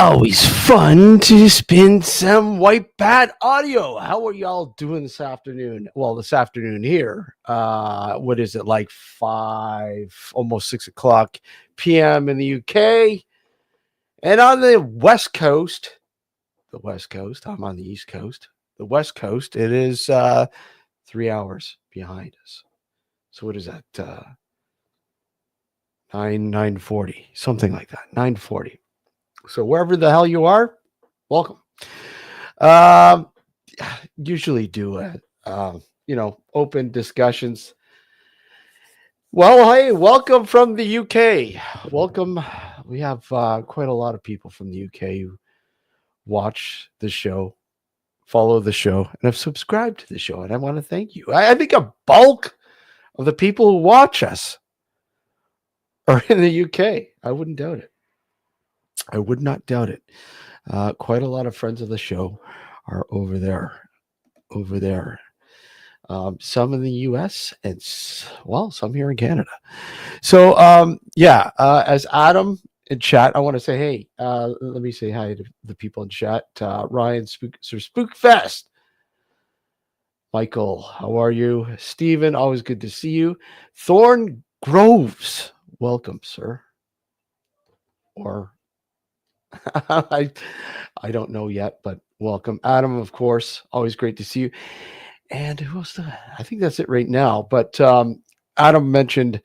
Always fun to spin some white bat audio. How are y'all doing this afternoon? Well, this afternoon here. What is it, like 5, almost 6 o'clock p.m. in the UK? And on the West Coast, I'm on the East Coast. The West Coast, it is 3 hours behind us. So what is that? 9:40, something like that. 9:40. So wherever the hell you are, welcome. Um, Usually do open discussions. Well, hey, welcome from the UK. Welcome. We have quite a lot of people from the UK who watch the show, follow the show, and have subscribed to the show. And I want to thank you. I think a bulk of the people who watch us are in the UK. I wouldn't doubt it. I would not doubt it. Quite a lot of friends of the show are over there. Some in the US and some here in Canada. So as Adam in chat, I want to say, hey, let me say hi to the people in chat. Ryan Spookfest. Michael, how are you? Steven, always good to see you. Thorn Groves, welcome, sir. Or I don't know yet, but welcome. Adam, of course, always great to see you. And who else? I think that's it right now. But Adam mentioned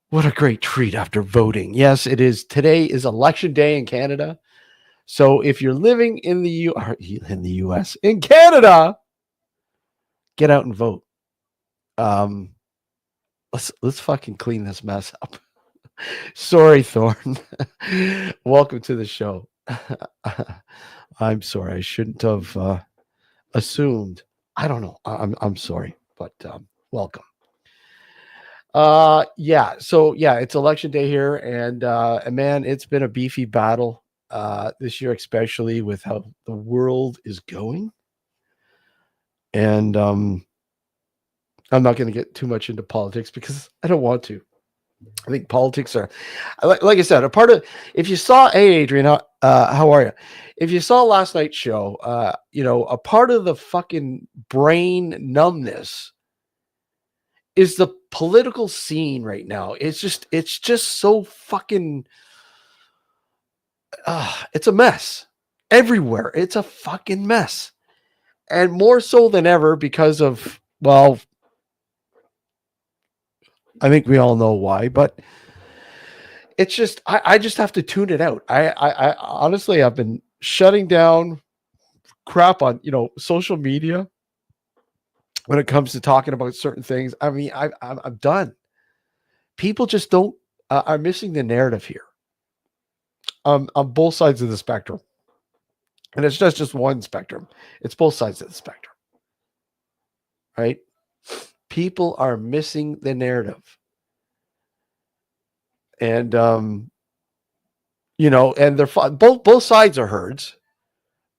what a great treat after voting. Yes, it is. Today is election day in Canada. So if you're living in the US, in Canada, get out and vote. Let's fucking clean this mess up. Sorry, Thorn. Welcome to the show. I'm sorry. I shouldn't have assumed. I don't know. I'm sorry, but welcome. It's election day here, and man, it's been a beefy battle this year, especially with how the world is going. And I'm not going to get too much into politics because I don't want to. I think politics are, like I said, a part of. If you saw, hey Adrian, how are you? If you saw last night's show, a part of the fucking brain numbness is the political scene right now. It's just so fucking. It's a mess everywhere. It's a fucking mess, and more so than ever because of I think we all know why, but it's just I just have to tune it out. I honestly I've been shutting down crap on social media when it comes to talking about certain things. I mean I'm done. People just don't are missing the narrative here on both sides of the spectrum, and it's just one spectrum. It's both sides of the spectrum, right? People are missing the narrative. And and they're both sides are herds.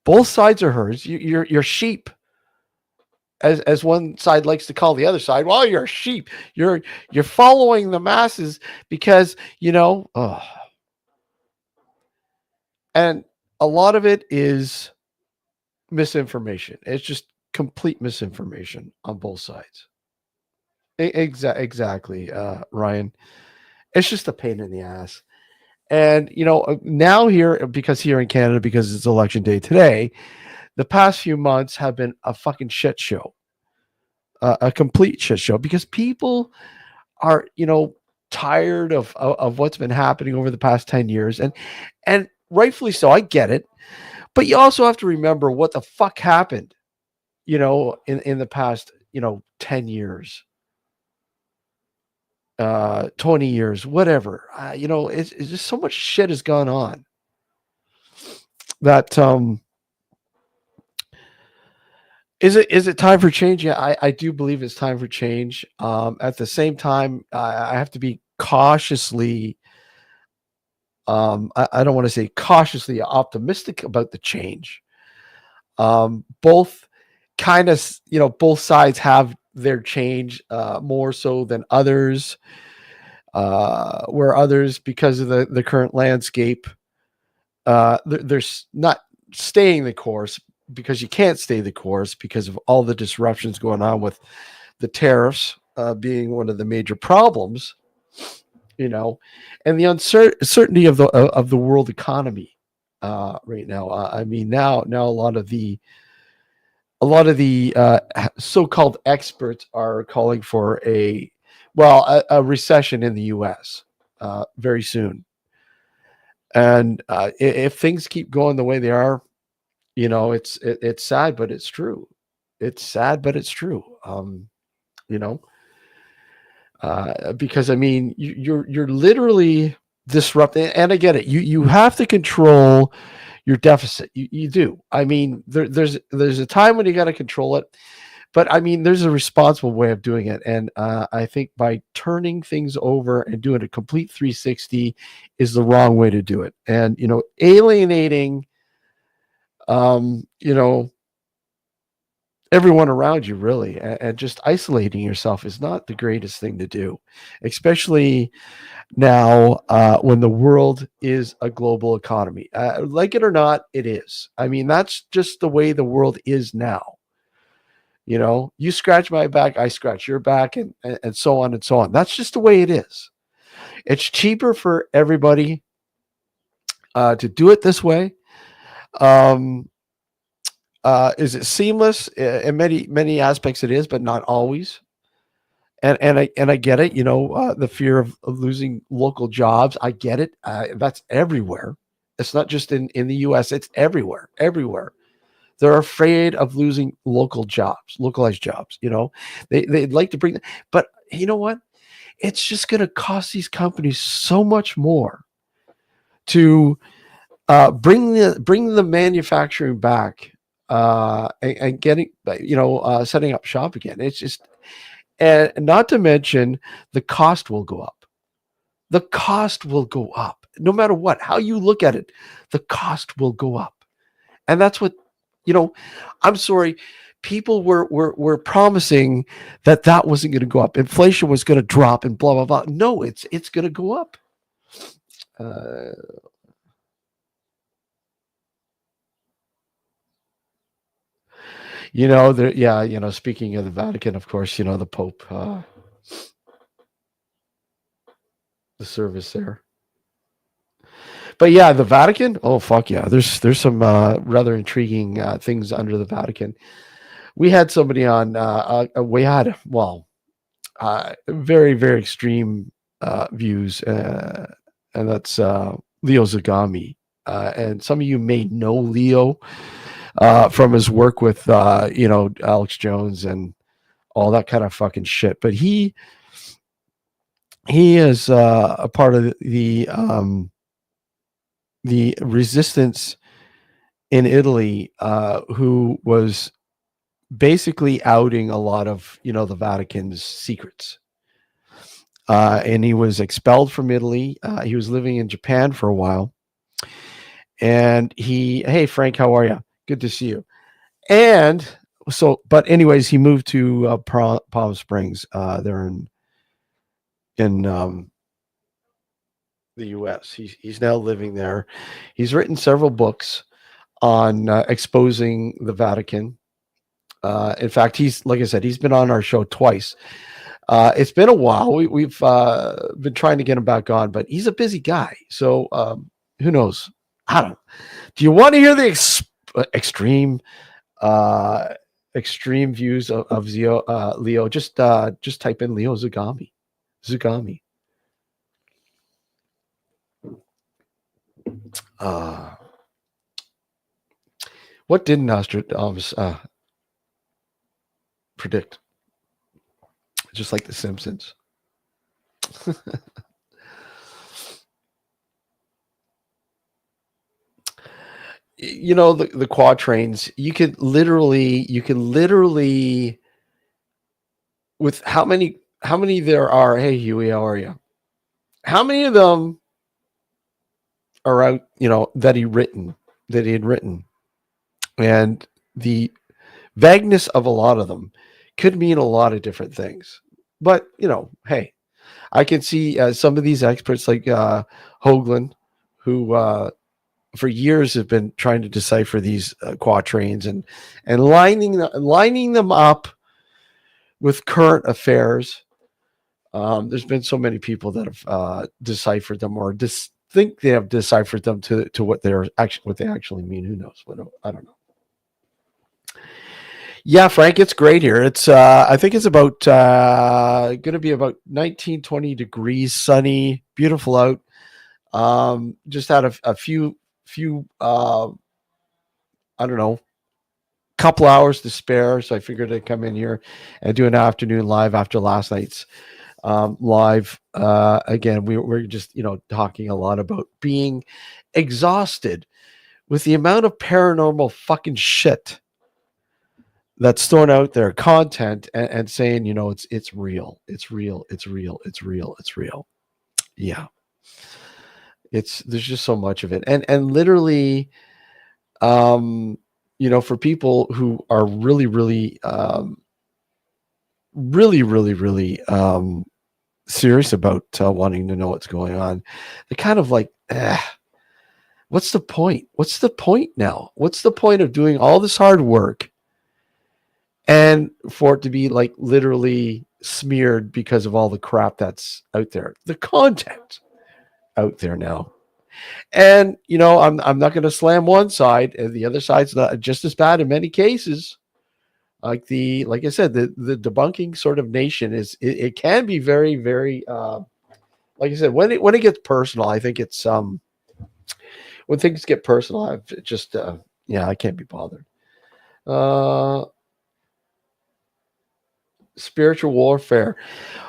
Both sides are herds. You're sheep, as one side likes to call the other side. Well, you're a sheep. You're following the masses because and a lot of it is misinformation. It's just complete misinformation on both sides. Exactly, Ryan. It's just a pain in the ass. And, now here, because here in Canada, because it's election day today, the past few months have been a fucking shit show, a complete shit show, because people are, tired of what's been happening over the past 10 years. And rightfully so, I get it. But you also have to remember what the fuck happened, in the past, 10 years. 20 years, whatever. It's just so much shit has gone on that is it time for change? Yeah, I do believe it's time for change. At the same time, I have to be cautiously I don't want to say cautiously optimistic about the change. Both kind of, both sides have their change more so than others, where others, because of the current landscape, there's not staying the course, because you can't stay the course because of all the disruptions going on with the tariffs being one of the major problems, you know, and the uncertainty of the world economy right now. I mean, now a lot of the so-called experts are calling for a recession in the U.S. Very soon, and if things keep going the way they are, it's sad, but it's true. It's sad, but it's true. You know, because I mean, you're literally disrupting. And I get it. You have to control your deficit. You do. I mean, there's a time when you got to control it, but I mean, there's a responsible way of doing it. And I think by turning things over and doing a complete 360 is the wrong way to do it. And alienating, um, you know, everyone around you really, and just isolating yourself is not the greatest thing to do, especially now when the world is a global economy. Like it or not, it is. I mean, that's just the way the world is now. You scratch my back, I scratch your back, and so on and so on. That's just the way it is. It's cheaper for everybody to do it this way. Um, is it seamless? In many aspects it is, but not always. And I get it. The fear of losing local jobs. I get it. That's everywhere. It's not just in the U.S. It's everywhere. Everywhere. They're afraid of losing local jobs, localized jobs. They'd like to bring, but you know what? It's just going to cost these companies so much more to bring the manufacturing back and getting setting up shop again. It's just, and not to mention the cost will go up. The cost will go up no matter what. How you look at it, the cost will go up, and that's what you know. I'm sorry. People were promising that wasn't going to go up. Inflation was going to drop and blah blah blah. No, it's going to go up. Uh, yeah, speaking of the Vatican, of course, the Pope, the service there. But yeah, the Vatican. Oh fuck yeah! There's some rather intriguing things under the Vatican. We had somebody on. We had very very extreme views, and that's Leo Zagami. And some of you may know Leo from his work with Alex Jones and all that kind of fucking shit. But he is a part of the resistance in Italy, who was basically outing a lot of the Vatican's secrets. And he was expelled from Italy. He was living in Japan for a while. And hey Frank, how are you? Good to see you. And so, but anyways, he moved to Palm Springs. There in the U.S. He's now living there. He's written several books on exposing the Vatican. In fact, he's like I said, he's been on our show twice. It's been a while. We've been trying to get him back on, but he's a busy guy. So who knows? I don't. Do you want to hear the extreme extreme views of Leo? Just type in Leo Zagami. Zagami. What did Nostradamus predict? Just like The Simpsons. The quatrains, you can literally with how many there are. Hey Huey, how are you? How many of them are out, that he had written, and the vagueness of a lot of them could mean a lot of different things. But hey, I can see some of these experts like Hoagland, who for years have been trying to decipher these quatrains and lining them up with current affairs. There's been so many people that have deciphered them or think they have deciphered them to what they actually mean. Who knows? I don't know. Yeah, Frank, it's great here. It's I think it's about going to be about 19, 20 degrees, sunny, beautiful out. Just had a few I don't know, couple hours to spare, so I figured I'd come in here and do an afternoon live after last night's live. Again, we're just talking a lot about being exhausted with the amount of paranormal fucking shit that's thrown out there, content, and saying, it's real, it's real, it's real, it's real, it's real. Yeah, there's just so much of it, and literally, for people who are really, really, really, really, really serious about wanting to know what's going on, they're kind of like, what's the point? What's the point now? What's the point of doing all this hard work and for it to be like literally smeared because of all the crap that's out there, the content out there now? And I'm not going to slam one side, and the other side's not just as bad in many cases. Like I said, the debunking sort of nation it can be very, very like I said, when it gets personal, I think it's when things get personal, I've just I can't be bothered. Spiritual warfare.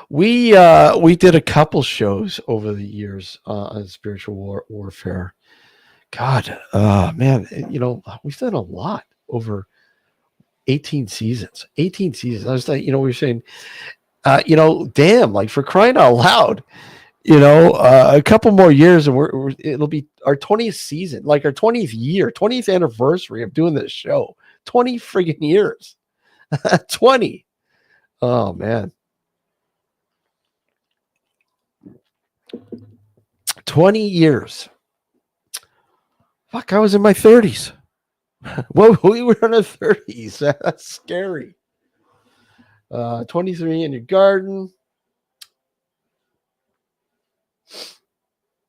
We did a couple shows over the years on spiritual warfare. God, man, we've done a lot over 18 seasons. 18 seasons. I was like, we were saying, damn, like for crying out loud, a couple more years and it'll be our 20th season, like our 20th year, 20th anniversary of doing this show. 20 friggin' years. 20. Oh man. 20 years. Fuck, I was in my 30s. Well, we were in our 30s. That's scary. 23 in your garden.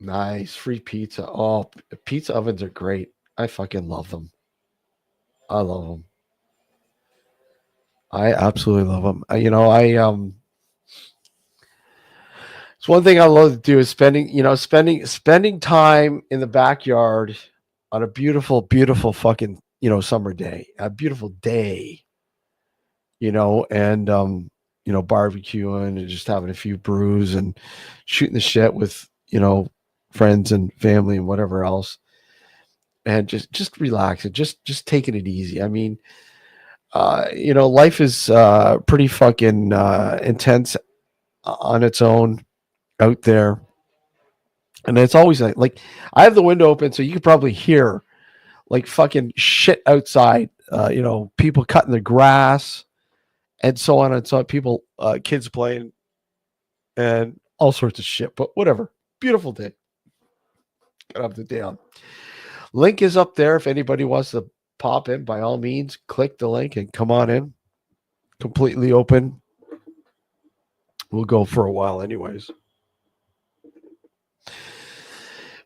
Nice. Free pizza. Oh, pizza ovens are great. I fucking love them. I love them. I absolutely love them. It's one thing I love to do is spending time in the backyard on a beautiful, beautiful fucking, summer day, a beautiful day, and, barbecuing and just having a few brews and shooting the shit with, friends and family and whatever else. And just relaxing, just taking it easy. I mean, life is pretty fucking intense on its own out there. And it's always like I have the window open so you could probably hear like fucking shit outside, people cutting the grass and so on and so on, people, kids playing and all sorts of shit, but whatever. Beautiful day. Got up the day on. Link is up there. If anybody wants to pop in, by all means, click the link and come on in. Completely open. We'll go for a while anyways.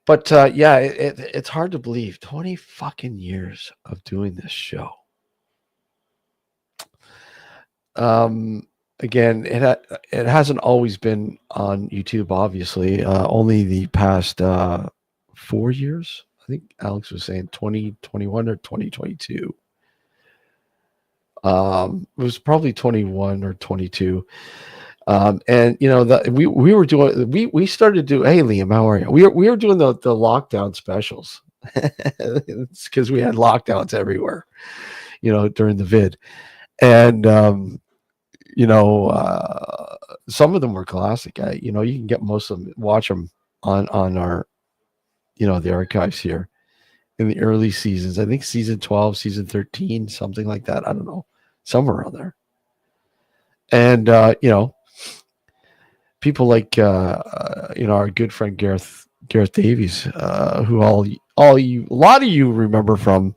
But it's hard to believe 20 fucking years of doing this show. Again, it hasn't always been on YouTube, obviously. Only the past 4 years. I think Alex was saying 2021 or 2022. It was probably 21 or 22. And we were doing we started to do. Hey Liam, how are you? We were doing the lockdown specials. It's because we had lockdowns everywhere, during the vid, and some of them were classic. You can get most of them, watch them on our, the archives here in the early seasons. I think season 12, season 13, something like that. I don't know, somewhere around there. And people like our good friend Gareth Davies, who a lot of you remember from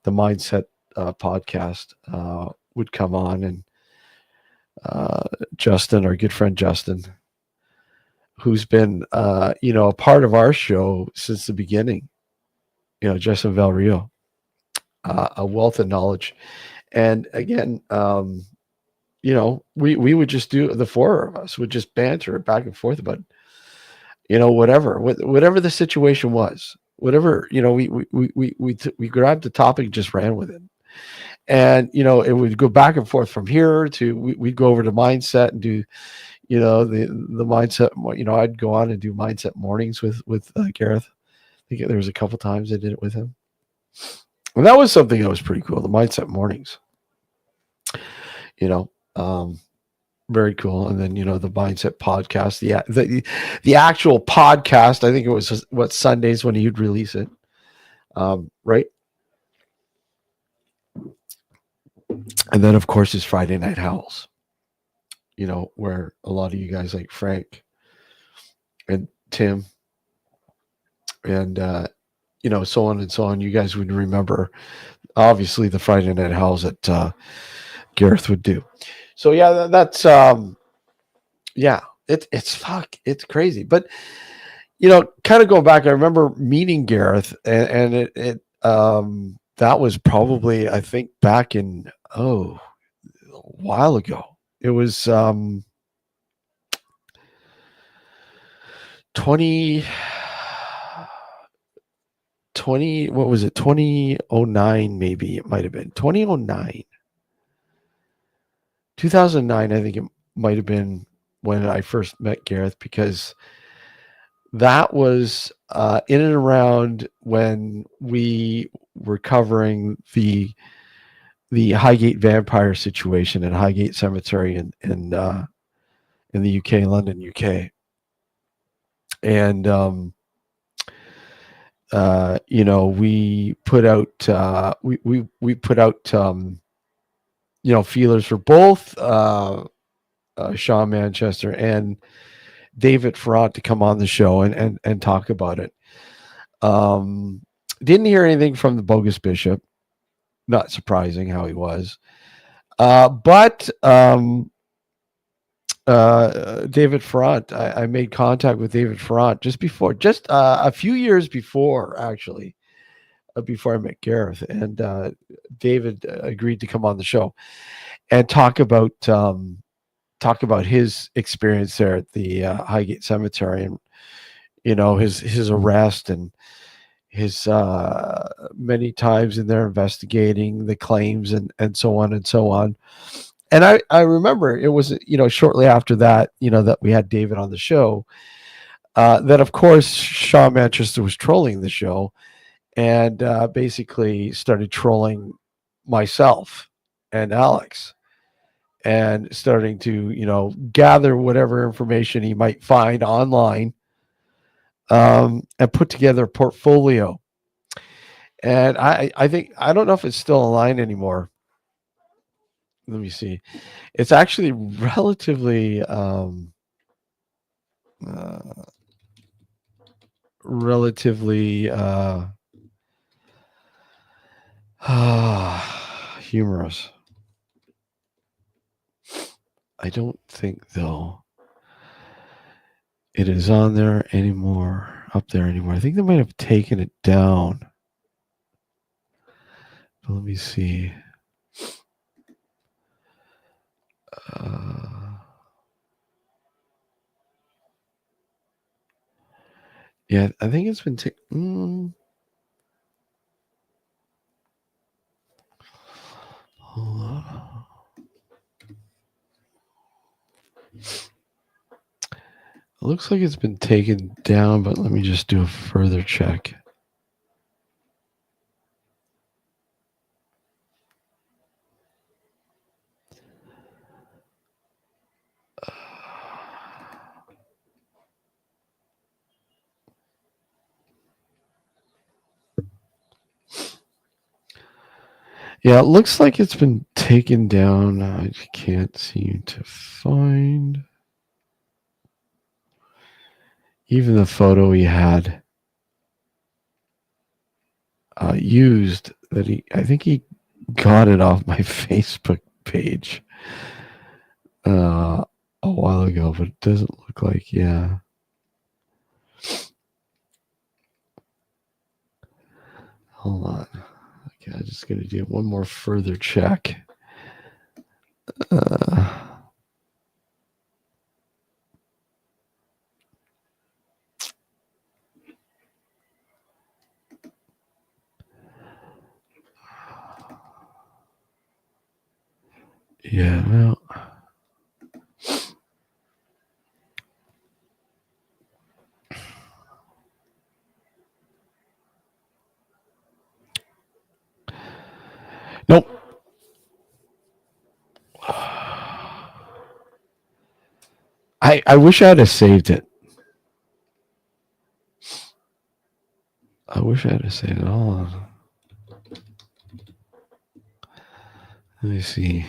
the Mindset podcast would come on, and Justin, our good friend Justin, who's been a part of our show since the beginning. Justin Del Rio, a wealth of knowledge, and again, we would just do, the four of us would just banter back and forth about whatever the situation was, whatever, we grabbed the topic and just ran with it. And it would go back and forth from here to, we'd go over to mindset and do the mindset. I'd go on and do mindset mornings with Gareth. I think there was a couple times I did it with him, and that was something that was pretty cool, the mindset mornings. Very cool. And then the mindset podcast, the actual podcast, I think it was Sundays when he'd release it, right? And then of course his Friday Night Howls, where a lot of you guys like Frank and Tim and so on and so on, you guys would remember obviously the Friday Night Howls that Gareth would do. So yeah, that's it's crazy. But kind of going back, I remember meeting Gareth, and it that was probably, I think, back in a while ago. It was 20 what was it, 2009, maybe it might have been 2009, 2009. I think it might have been when I first met Gareth, because that was in and around when we were covering the Highgate vampire situation at Highgate Cemetery in the UK, London, UK. And we put out we put out feelers for both Sean Manchester and David Ferrant to come on the show and talk about it. Didn't hear anything from the bogus bishop. Not surprising how he was. But David Ferrant, I made contact with David Ferrant just a few years before, actually, before I met Gareth. And David agreed to come on the show and talk about his experience there at the Highgate Cemetery, and his arrest and his many times in there investigating the claims and so on and so on. And I remember it was shortly after that that we had David on the show, that of course Sean Manchester was trolling the show, and basically started trolling myself and Alex, and starting to gather whatever information he might find online, and put together a portfolio. And I think, I don't know if it's still online anymore. Let me see. It's actually relatively humorous. I don't think though it is on there anymore, up there anymore. I think they might have taken it down. But let me see. Yeah, I think it's been taken. Hold on. It looks like it's been taken down, but let me just do a further check. Yeah, it looks like it's been taken down. I can't seem to find even the photo he had. used that I think he got it off my Facebook page a while ago, but it doesn't look like, yeah. Hold on. Okay, I'm just going to do one more further check. Yeah, well. Nope. I wish I'd have saved it. I wish I'd have saved it. Hold on. Let me see.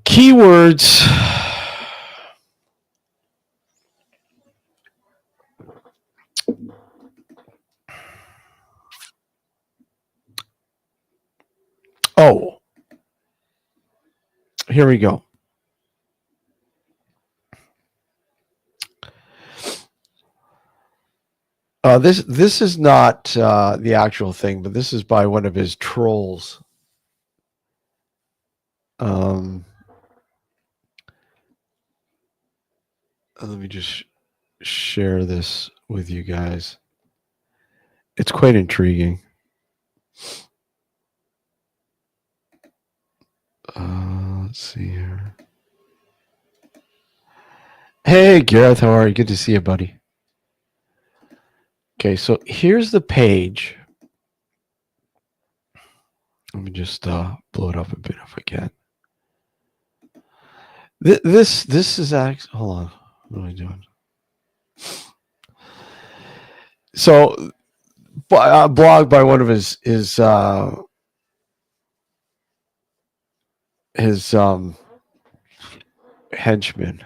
Keywords. Oh, here we go. This is not the actual thing, but this is by one of his trolls. Let me just share this with you guys. It's quite intriguing. Let's see here. Hey, Gareth, how are you? Good to see you, buddy. Okay, so here's the page. Let me just blow it up a bit if I can. This is actually. Hold on. What am I doing? So, blog by one of his henchmen.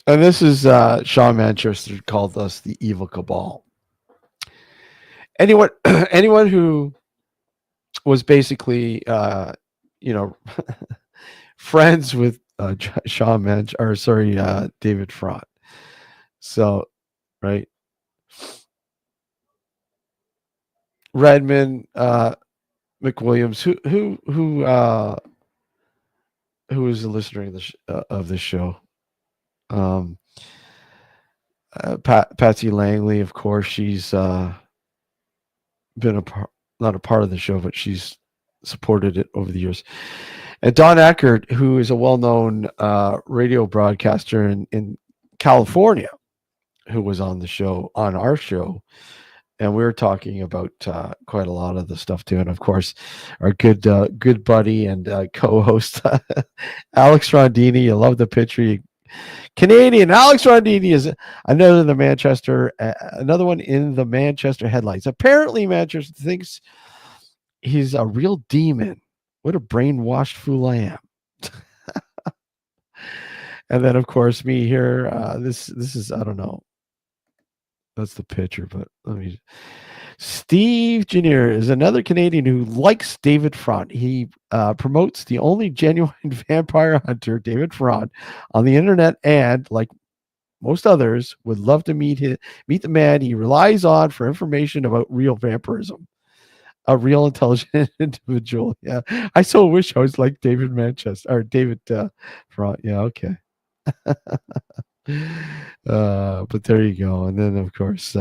And this is Sean Manchester called us the evil cabal. Anyone who was basically friends with Sean David Front. So, right. Redmond McWilliams, who is a listener of this show. Patsy Langley, of course, she's been not a part of the show, but she's supported it over the years. And Don Eckert, who is a well-known radio broadcaster in California, who was on our show, and we were talking about quite a lot of the stuff too. And of course, our good buddy and co-host Alex Rondini. I love the picture. Canadian Alex Rondini is another one in the Manchester headlines. Apparently, Manchester thinks he's a real demon. What a brainwashed fool I am. And then, of course, me here. This is, I don't know. That's the picture, but let me. Steve Junior is another Canadian who likes David Front. He promotes the only genuine vampire hunter, David Front, on the internet, and like most others, would love to meet the man he relies on for information about real vampirism. A real intelligent individual. Yeah, I so wish I was like David Manchester or David Front. Yeah, okay. But there you go. And then of course,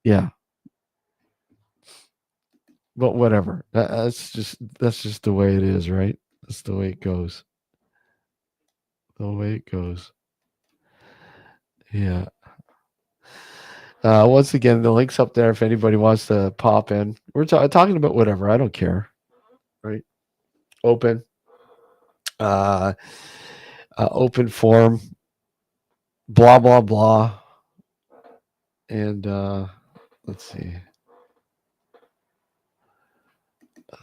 yeah. But whatever. That's just the way it is, right? That's the way it goes. The way it goes. Yeah. Once again, the link's up there if anybody wants to pop in. We're talking about whatever. I don't care. Right? Open. Open forum. Blah blah blah. And let's see.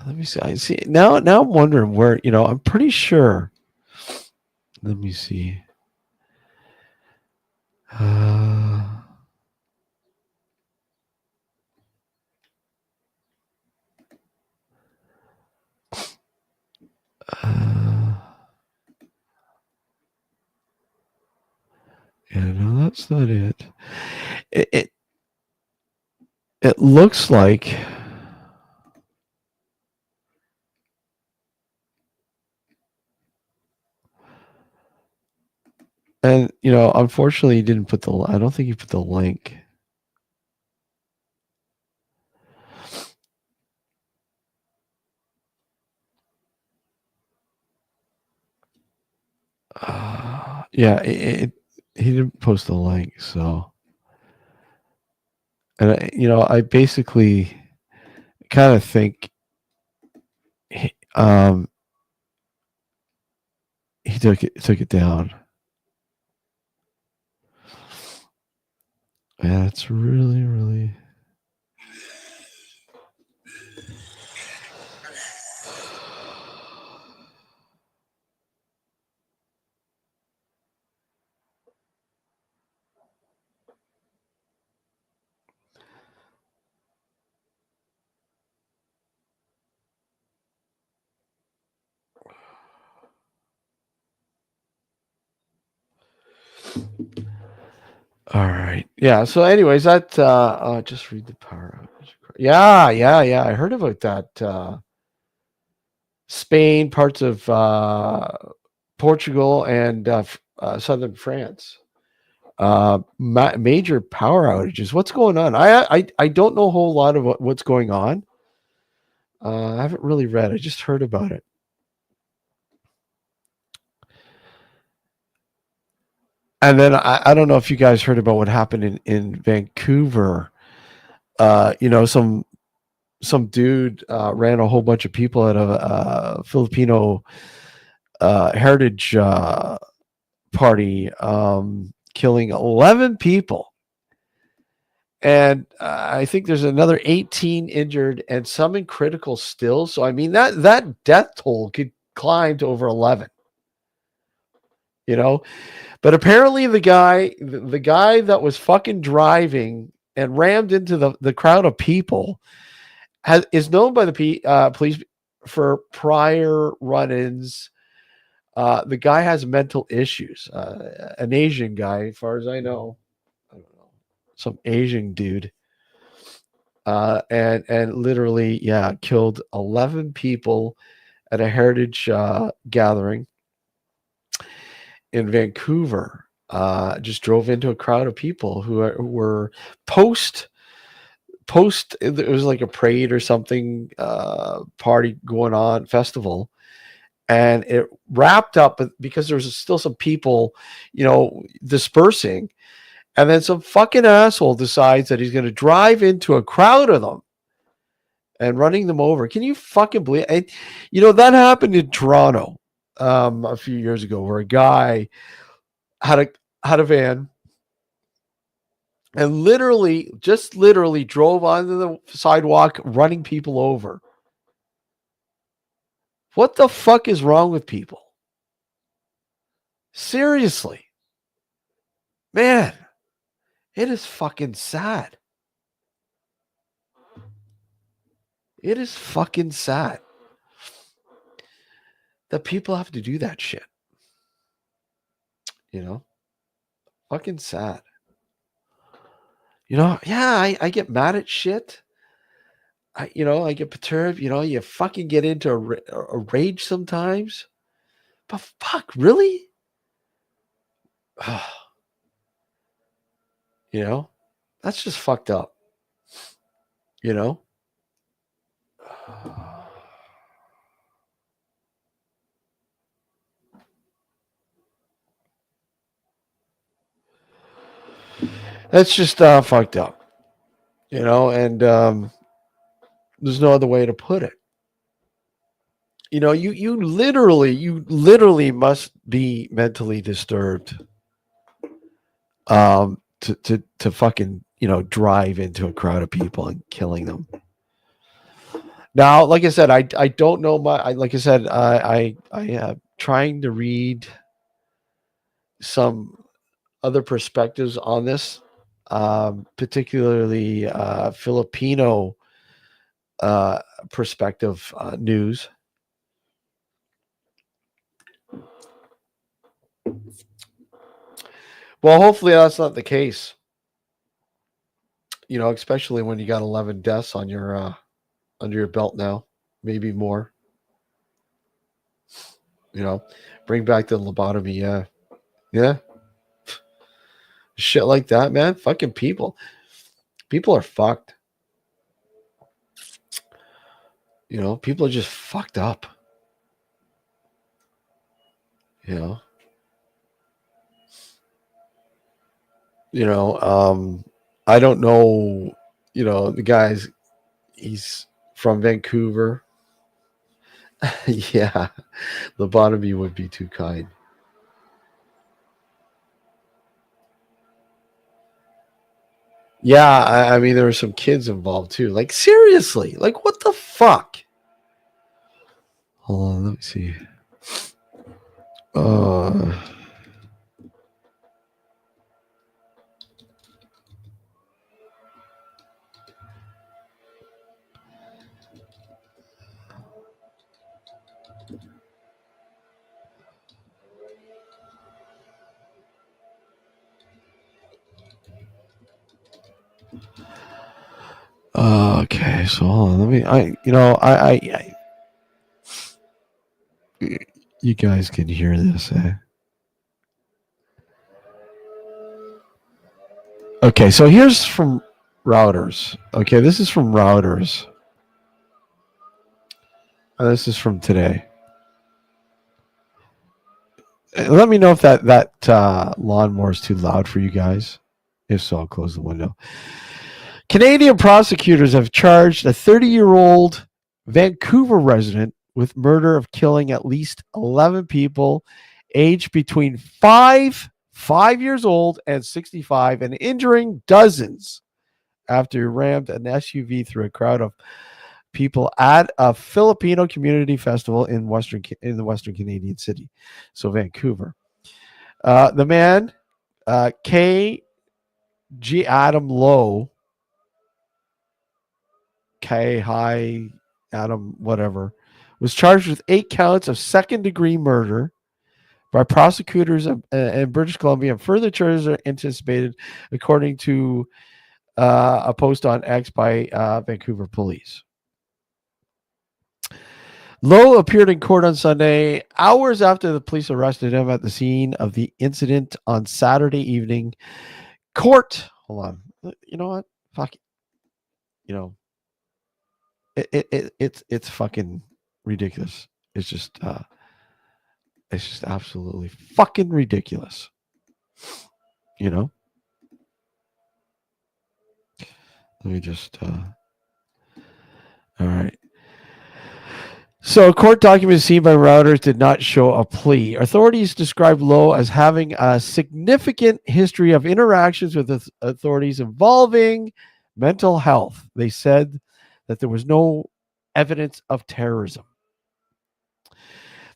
Let me see. I see now. Now I'm wondering where. I'm pretty sure. Let me see. Uh, uh, yeah, no, that's not it. It it, it looks like, and unfortunately, he didn't put the. I don't think he put the link. Yeah, he didn't post the link, so. And I basically kind of think um, he took it down. Yeah, it's really, really. All right. Yeah. So, anyways, that just read the power outage. Yeah, yeah, yeah. I heard about that. Spain, parts of Portugal, and southern France. Major power outages. What's going on? I don't know a whole lot of what's going on. I haven't really read. I just heard about it. And then I don't know if you guys heard about what happened in Vancouver. Some dude ran a whole bunch of people at a Filipino heritage party, killing 11 people. And I think there's another 18 injured and some in critical still. So I mean that death toll could climb to over 11. You know, but apparently the guy that was fucking driving and rammed into the crowd of people is known by the police for prior run-ins. The guy has mental issues. An Asian guy, as far as I know. I don't know, some Asian dude. And literally, yeah, killed 11 people at a heritage gathering in Vancouver. Just drove into a crowd of people who were post it was like a parade or something, party going on, festival, and it wrapped up because there was still some people dispersing, and then some fucking asshole decides that he's going to drive into a crowd of them and running them over. Can you fucking believe it? That happened in Toronto a few years ago, where a guy had a van and literally drove onto the sidewalk running people over. What the fuck is wrong with people? Seriously. Man, it is fucking sad. It is fucking sad that people have to do that shit. You know? Fucking sad. Yeah, I get mad at shit. I get perturbed. You fucking get into a rage sometimes. But fuck, really? you know, that's just fucked up. You know? That's just fucked up. And there's no other way to put it. You literally must be mentally disturbed to fucking drive into a crowd of people and killing them. Now, like I said, I don't know like I said, I am trying to read some other perspectives on this, particularly Filipino uh, perspective news. Well, hopefully that's not the case. Especially when you got 11 deaths on your under your belt now, maybe more. You know, bring back the lobotomy. Yeah, yeah, shit like that, man. Fucking people are fucked. People are just fucked up. You know, you know. I don't know. The guy's he's from Vancouver. Yeah, lobotomy would be too kind. Yeah, I mean there were some kids involved too. Like seriously, like what the fuck? Hold on, let me see. Uh, okay, so hold on, let me. You guys can hear this. Okay, so here's from routers. Okay, this is from routers. This is from today. Let me know if that lawnmower is too loud for you guys. If so, I'll close the window. Canadian prosecutors have charged a 30-year-old Vancouver resident with murder of killing at least 11 people aged between 5 years old and 65 and injuring dozens after he rammed an SUV through a crowd of people at a Filipino community festival in the Western Canadian city. So Vancouver. The man, K. G. Adam Lowe, K. High Adam, whatever, was charged with 8 counts of second-degree murder by prosecutors in British Columbia, and further charges are anticipated, according to a post on X by Vancouver police. Lowe appeared in court on Sunday, hours after the police arrested him at the scene of the incident on Saturday evening. Court, hold on, you know what? Fuck, you know, it's fucking ridiculous. It's just absolutely fucking ridiculous. You know. Let me just. All right. So, a court document seen by Reuters did not show a plea. Authorities described Lowe as having a significant history of interactions with authorities involving mental health. They said that there was no evidence of terrorism.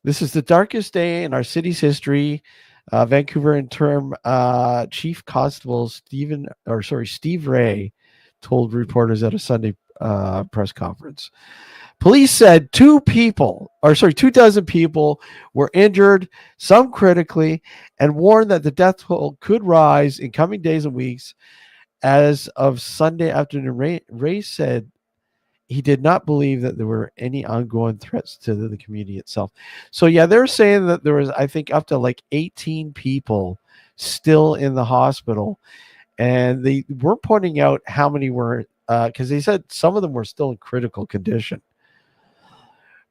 This is the darkest day in our city's history. Vancouver interim Chief Constable Steve Ray told reporters at a Sunday press conference. Police said 2 dozen people were injured, some critically, and warned that the death toll could rise in coming days and weeks. As of Sunday afternoon, Ray said he did not believe that there were any ongoing threats to the community itself. So yeah, they're saying that there was, I think, up to like 18 people still in the hospital, and they were pointing out how many were, because they said some of them were still in critical condition.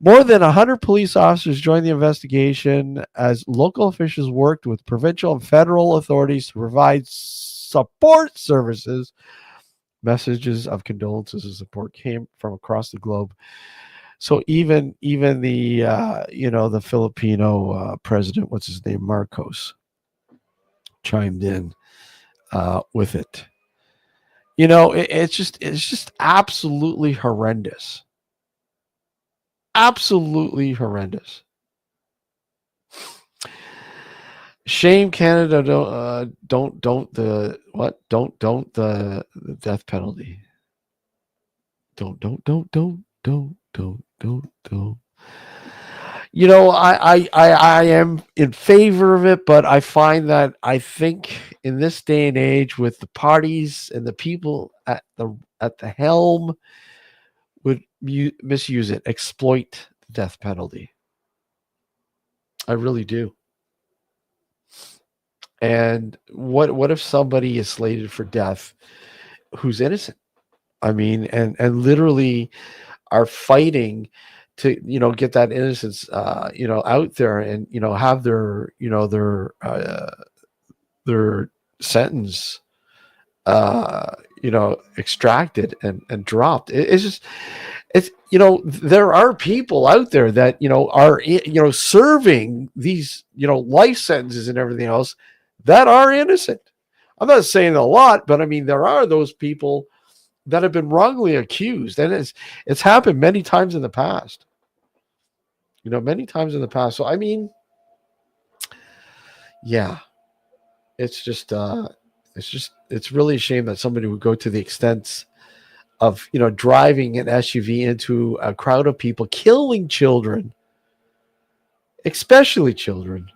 More than 100 police officers joined the investigation as local officials worked with provincial and federal authorities to provide support services. Messages of condolences and support came from across the globe. So even the the Filipino president, what's his name, Marcos, chimed in with it. It's just absolutely horrendous. Absolutely horrendous. Shame Canada. Don't the what? Don't the death penalty. Don't. I am in favor of it, but I find that I think in this day and age, with the parties and the people at the helm, would misuse it, exploit the death penalty. I really do. And what if somebody is slated for death who's innocent? I mean, and literally are fighting to get that innocence out there, and have their sentence extracted and dropped. It's just it's there are people out there that are serving these life sentences and everything else that are innocent. I'm not saying a lot, but I mean there are those people that have been wrongly accused, and it's happened many times in the past. Many times in the past. So I mean, yeah, it's just it's really a shame that somebody would go to the extent of driving an SUV into a crowd of people, killing children, especially children.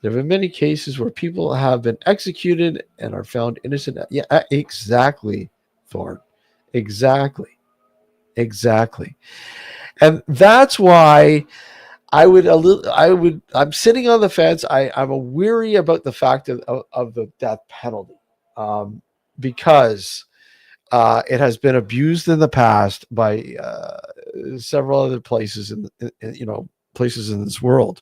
There have been many cases where people have been executed and are found innocent. Yeah, exactly, Thorne. Exactly. And that's why I'm sitting on the fence. I'm a weary about the fact of the death penalty, because it has been abused in the past by several other places places in this world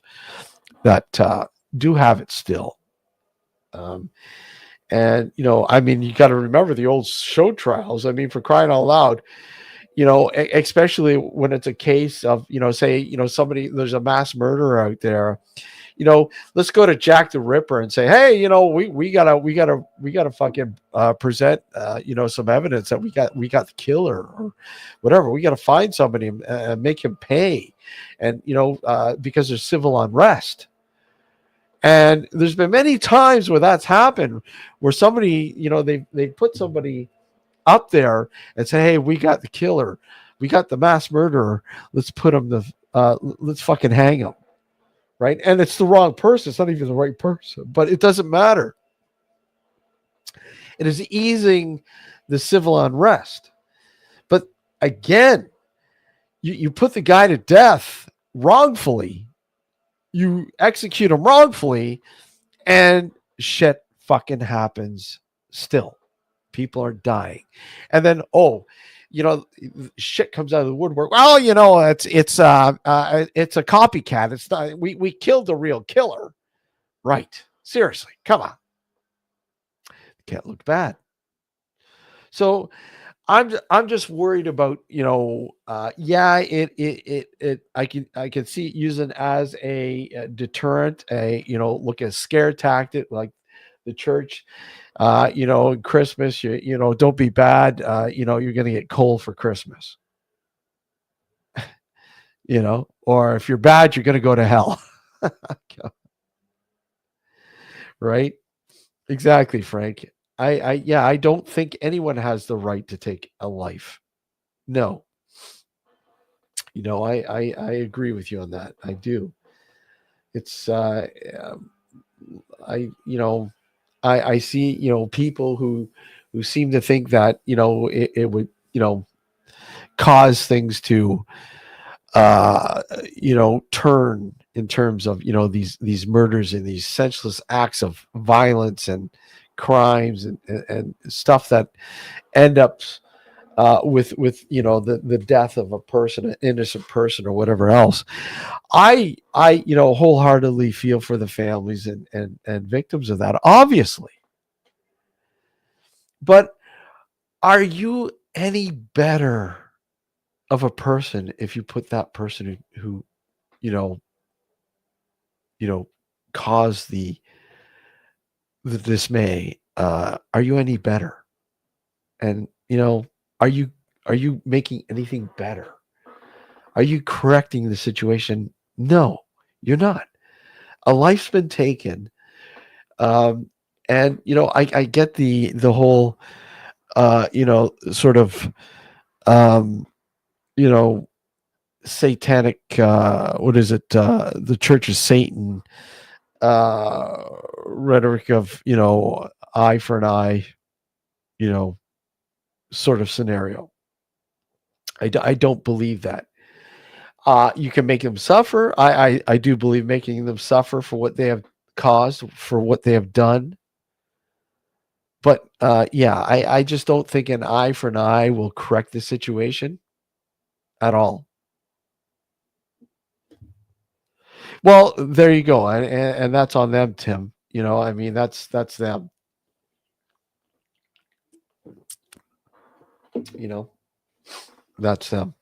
that do have it still. Um, and I mean, you got to remember the old show trials. I mean, for crying out loud, especially when it's a case of say somebody, there's a mass murderer out there. Let's go to Jack the Ripper and say, hey, we gotta fucking present some evidence that we got the killer or whatever. We gotta find somebody and make him pay, and because there's civil unrest. And there's been many times where that's happened, where somebody, they put somebody up there and say, hey, we got the killer, we got the mass murderer, let's put him let's fucking hang him, right? And it's the wrong person, it's not even the right person, but it doesn't matter. It is easing the civil unrest. But again, you put the guy to death wrongfully, you execute him wrongfully, and shit fucking happens still. People are dying. And then, shit comes out of the woodwork. Well, it's a copycat. It's not, we killed the real killer. Right. Seriously. Come on. Can't look bad. So I'm just worried about, I can see it using as a deterrent, look at scare tactic, like the church, Christmas, don't be bad. You're going to get coal for Christmas, or if you're bad, you're going to go to hell. Right. Exactly, Frank. I don't think anyone has the right to take a life. No, I agree with you on that. I do. It's I I see people who seem to think that it would cause things to turn in terms of these murders and these senseless acts of violence and crimes and stuff that end up with the death of a person, an innocent person, or whatever else. I wholeheartedly feel for the families and victims of that, obviously. But are you any better of a person if you put that person who you know you know caused the dismay? Are you any better? And are you are you making anything better? Are you correcting the situation? No, you're not. A life's been taken Um, and I get the whole sort of um, you know, satanic what is it? The Church of Satan rhetoric of, eye for an eye, you know, sort of scenario. I don't believe that. You can make them suffer. I do believe making them suffer for what they have caused, for what they have done. But yeah, I just don't think an eye for an eye will correct the situation at all. Well, there you go, and that's on them, Tim. I mean, that's them. You know, that's them.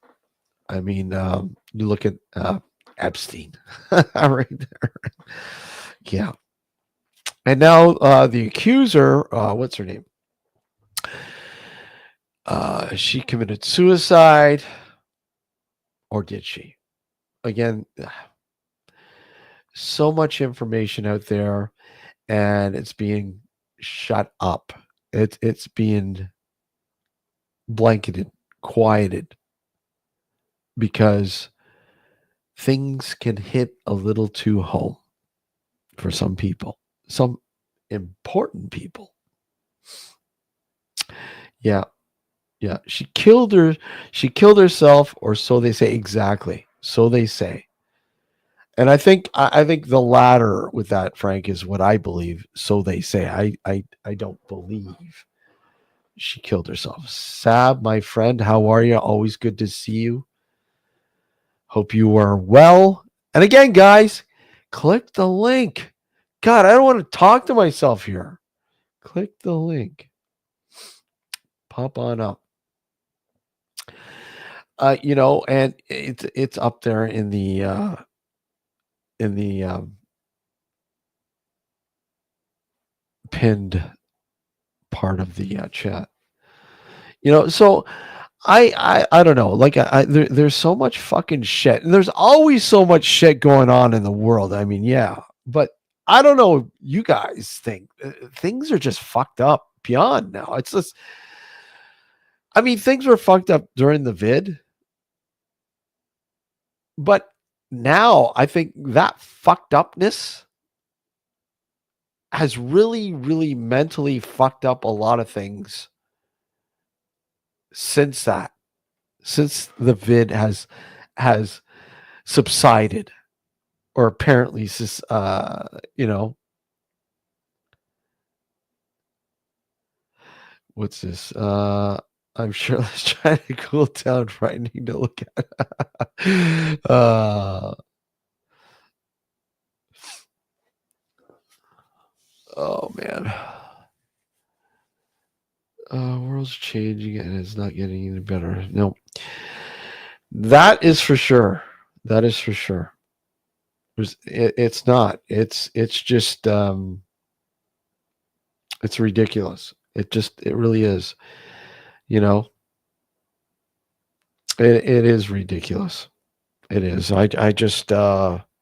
I mean, you look at Epstein right there. Yeah, and now the accuser, what's her name? She committed suicide, or did she? Again, so much information out there, and it's being shut up. It's being blanketed, quieted, because things can hit a little too home for some people, some important people. Yeah, yeah. She killed herself, or so they say. Exactly. So they say. And I think the latter with that, Frank, is what I believe. So they say. I don't believe she killed herself. Sab, my friend, how are you? Always good to see you. Hope you are well. And again, guys, click the link. God, I don't want to talk to myself here. Click the link. Pop on up. And it's up there in the pinned part of the chat. So I don't know. Like there's so much fucking shit, and there's always so much shit going on in the world. I mean, yeah, but I don't know. You guys think things are just fucked up beyond now. It's just, I mean, things were fucked up during the vid, but now I think that fucked upness has really, really mentally fucked up a lot of things since that, since the vid has subsided, or apparently, what's this? I'm sure let's try to cool down. Frightening to look at. Oh man. World's changing and it's not getting any better. No, that is for sure. That is for sure. It's not. It's just it's ridiculous. It really is. You know, it is ridiculous. It is. I just and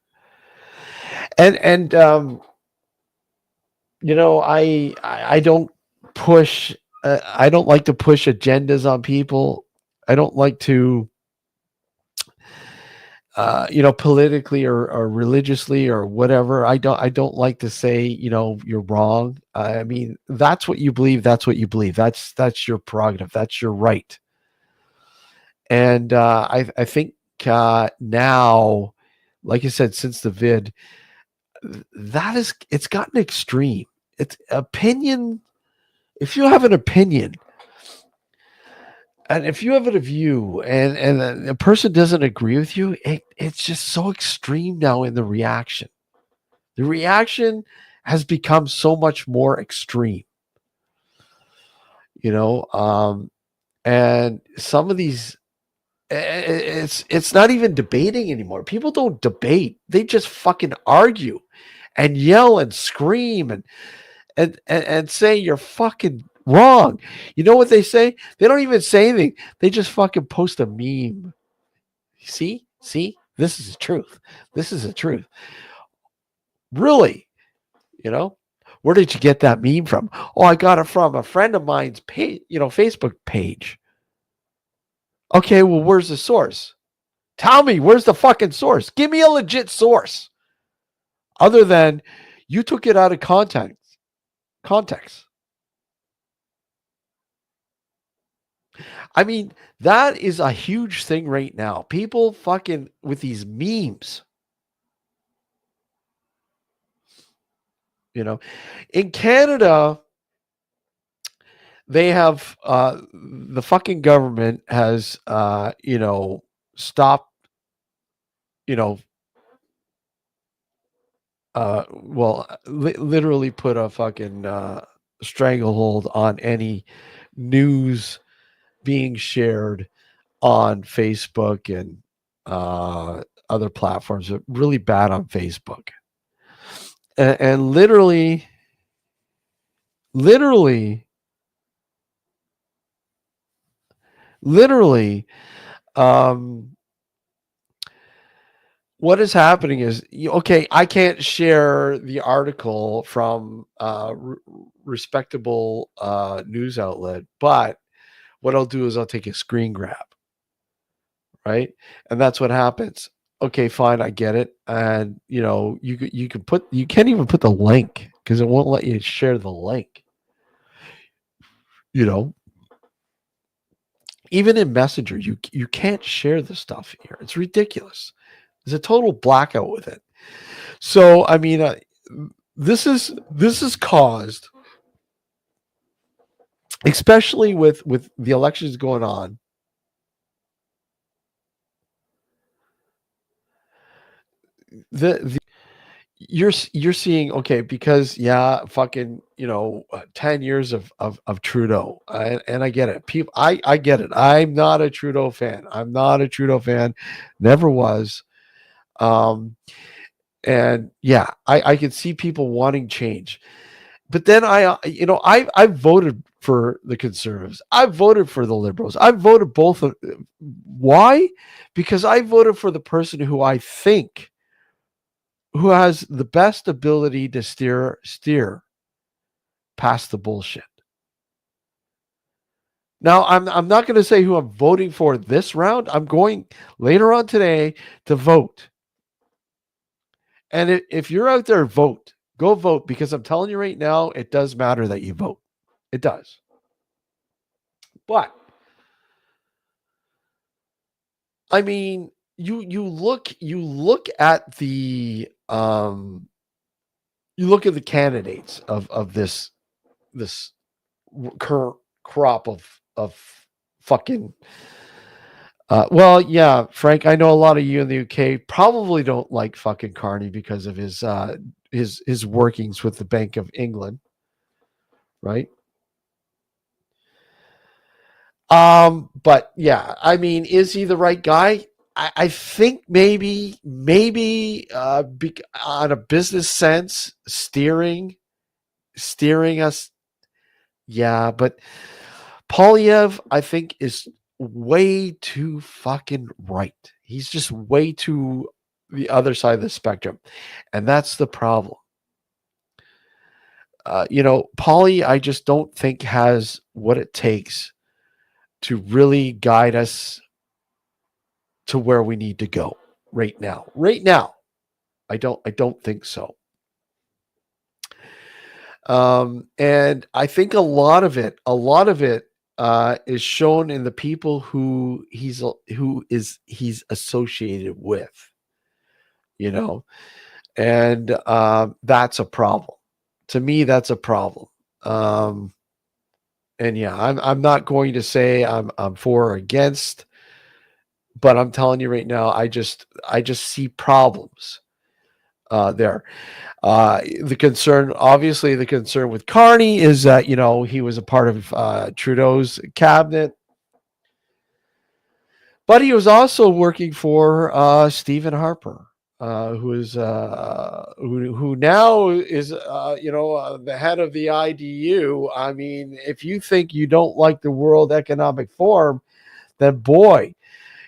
I don't push. I don't like to push agendas on people. I don't like to, politically or religiously or whatever. I don't like to say, you're wrong. I mean, that's what you believe. That's what you believe. That's your prerogative. That's your right. And I think now, like I said, since the vid, it's gotten extreme. It's opinion. If you have an opinion, and if you have a view, and a person doesn't agree with you, it's just so extreme now in the reaction. The reaction has become so much more extreme, you know. And some of these, it's not even debating anymore. People don't debate; they just fucking argue, and yell and scream and say you're fucking wrong. You know what they say? They don't even say anything. They just fucking post a meme. See, this is the truth. This is the truth. Really, you know. Where did you get that meme from? Oh, I got it from a friend of mine's page, Facebook page. Okay, well, where's the source? Tell me, where's the fucking source? Give me a legit source. Other than you took it out of context. I mean, that is a huge thing right now. People fucking with these memes. In Canada, they have the fucking government has stopped, you know, literally put a fucking stranglehold on any news being shared on Facebook and other platforms. Are really bad on Facebook, and literally, literally, um, what is happening is okay. I can't share the article from respectable news outlet, but what I'll do is I'll take a screen grab, right? And that's what happens. Okay, fine, I get it. And you can't even put the link because it won't let you share the link. You know, even in Messenger, you can't share the stuff here. It's ridiculous. There's a total blackout with it. So I mean, this is caused, especially with the elections going on. The you're seeing, okay, because fucking 10 years of Trudeau, and I get it. People, I get it. I'm not a Trudeau fan. Never was. Um, and yeah, I can see people wanting change, but then I voted for the Conservatives. I voted for the Liberals. I voted both. Why? Because I voted for the person who I think who has the best ability to steer past the bullshit. Now, I'm not going to say who I'm voting for this round. I'm going later on today to vote. And if you're out there, vote. Go vote, because I'm telling you right now, it does matter that you vote. It does. But I mean, you look at the candidates of this current crop of fucking well, yeah, Frank, I know a lot of you in the UK probably don't like fucking Carney because of his workings with the Bank of England, right? But yeah, I mean, is he the right guy? I think maybe on a business sense, steering us. Yeah, but Polyev, I think, is way too fucking right. He's just way too the other side of the spectrum. And that's the problem. Paulie, I just don't think has what it takes to really guide us to where we need to go right now. Right now, I don't think so. And I think a lot of it is shown in the people who he's associated with, and that's a problem. To me, that's a problem. And yeah, I'm not going to say I'm for or against, but I'm telling you right now, I just see problems there. The concern with Carney is that he was a part of Trudeau's cabinet, but he was also working for Stephen Harper, who now is the head of the IDU. I mean, if you think you don't like the World Economic Forum, then boy,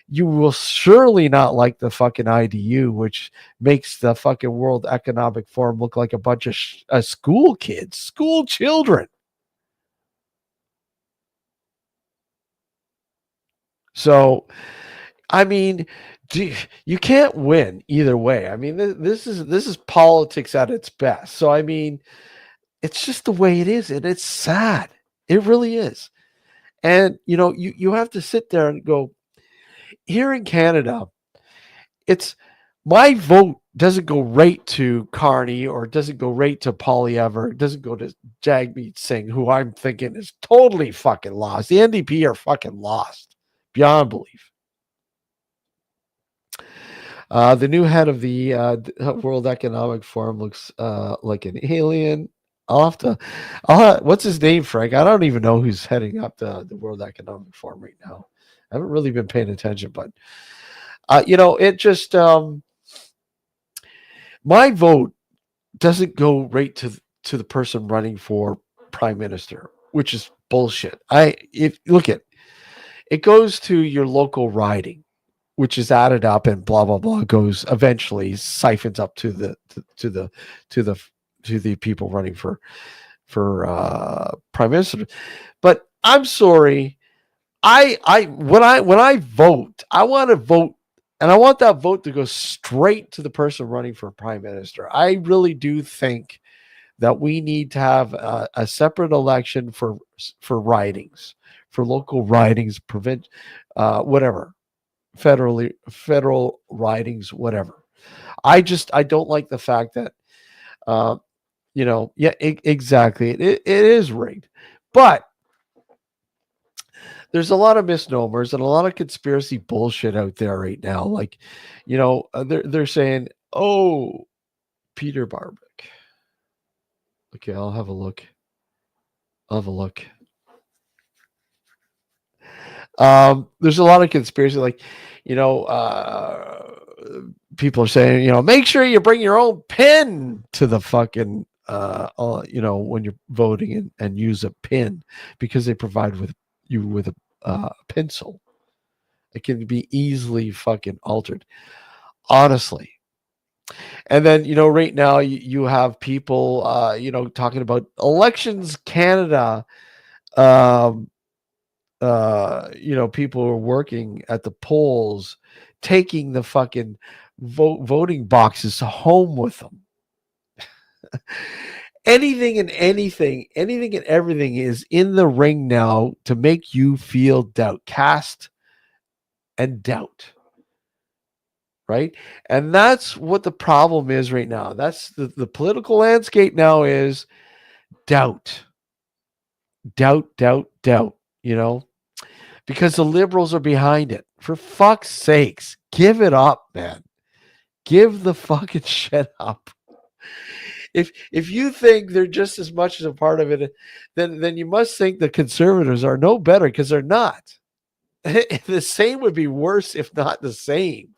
You will surely not like the fucking IDU, which makes the fucking World Economic Forum look like a bunch of school kids, school children. So, I mean, you can't win either way. I mean, this is politics at its best. So, I mean, it's just the way it is, and it's sad. It really is. And you have to sit there and go, here in Canada, it's my vote doesn't go right to Carney or doesn't go right to Polyev or doesn't go to Jagmeet Singh, who I'm thinking is totally fucking lost. The NDP are fucking lost beyond belief. The new head of the World Economic Forum looks like an alien. What's his name, Frank? I don't even know who's heading up the World Economic Forum right now. I haven't really been paying attention, but it just my vote doesn't go right to the person running for prime minister, which is bullshit. If look at it goes to your local riding, which is added up and blah blah blah goes eventually siphons up to the to the people running for prime minister. But I'm sorry, when I vote, I want to vote, and I want that vote to go straight to the person running for prime minister. I really do think that we need to have a separate election for ridings, for local ridings, whatever, federal ridings, whatever. I don't like the fact that yeah, exactly. It is rigged, but there's a lot of misnomers and a lot of conspiracy bullshit out there right now. Like, they're saying, "Oh, Peter Barbick." Okay, I'll have a look. I'll have a look. There's a lot of conspiracy, like, you know, uh, people are saying, make sure you bring your own pin to the fucking, when you're voting and use a pin because they provide you with a pencil. It can be easily fucking altered, honestly. And then, right now you have people, talking about elections Canada. Um, people are working at the polls, taking the fucking voting boxes home with them. Anything and everything is in the ring now to make you feel doubt, cast and doubt, right? And that's what the problem is right now. That's the political landscape now is doubt, doubt, because the liberals are behind it. For fuck's sakes, give it up, man. Give the fucking shit up. If you think they're just as much as a part of it, then you must think the conservatives are no better, because they're not. The same would be worse, if not the same,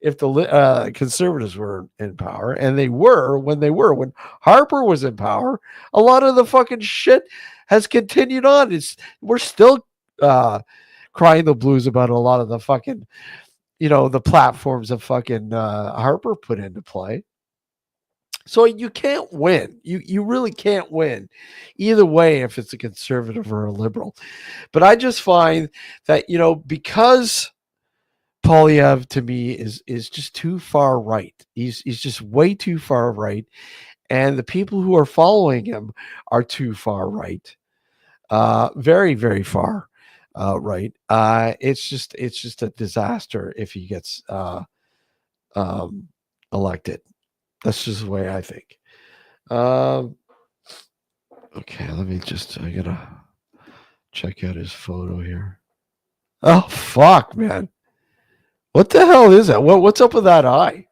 if the conservatives were in power, and they were when Harper was in power. A lot of the fucking shit has continued on. We're still crying the blues about a lot of the fucking, the platforms that fucking Harper put into play. So you can't win. You really can't win either way if it's a conservative or a liberal. But I just find that, because Polyev to me is just too far right. He's just way too far right, and the people who are following him are too far right. Very very far right. It's just a disaster if he gets um, elected. That's just the way I think. Um, okay, I gotta check out his photo here. Oh fuck, man. What the hell is that? What's up with that eye?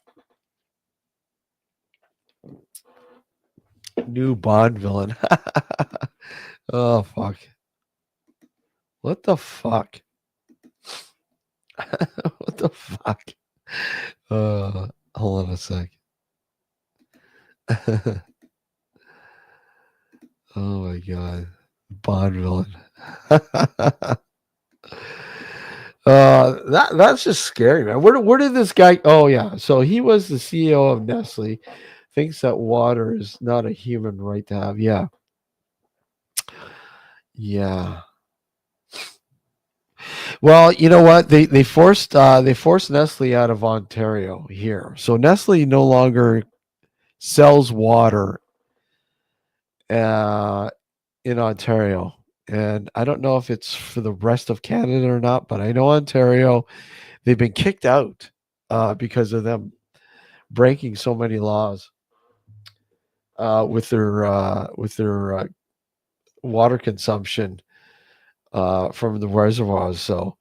New Bond villain. Oh fuck. What the fuck? What the fuck? Hold on a sec. Oh my god. Bond villain. That's just scary, man. Where did this guy? Oh yeah, so he was the CEO of Nestle. Thinks that water is not a human right to have. Yeah, yeah. Well, you know what? They forced Nestle out of Ontario here, so Nestle no longer sells water uh, in Ontario. And I don't know if it's for the rest of Canada or not, but I know Ontario, they've been kicked out because of them breaking so many laws with their water consumption from the reservoirs. So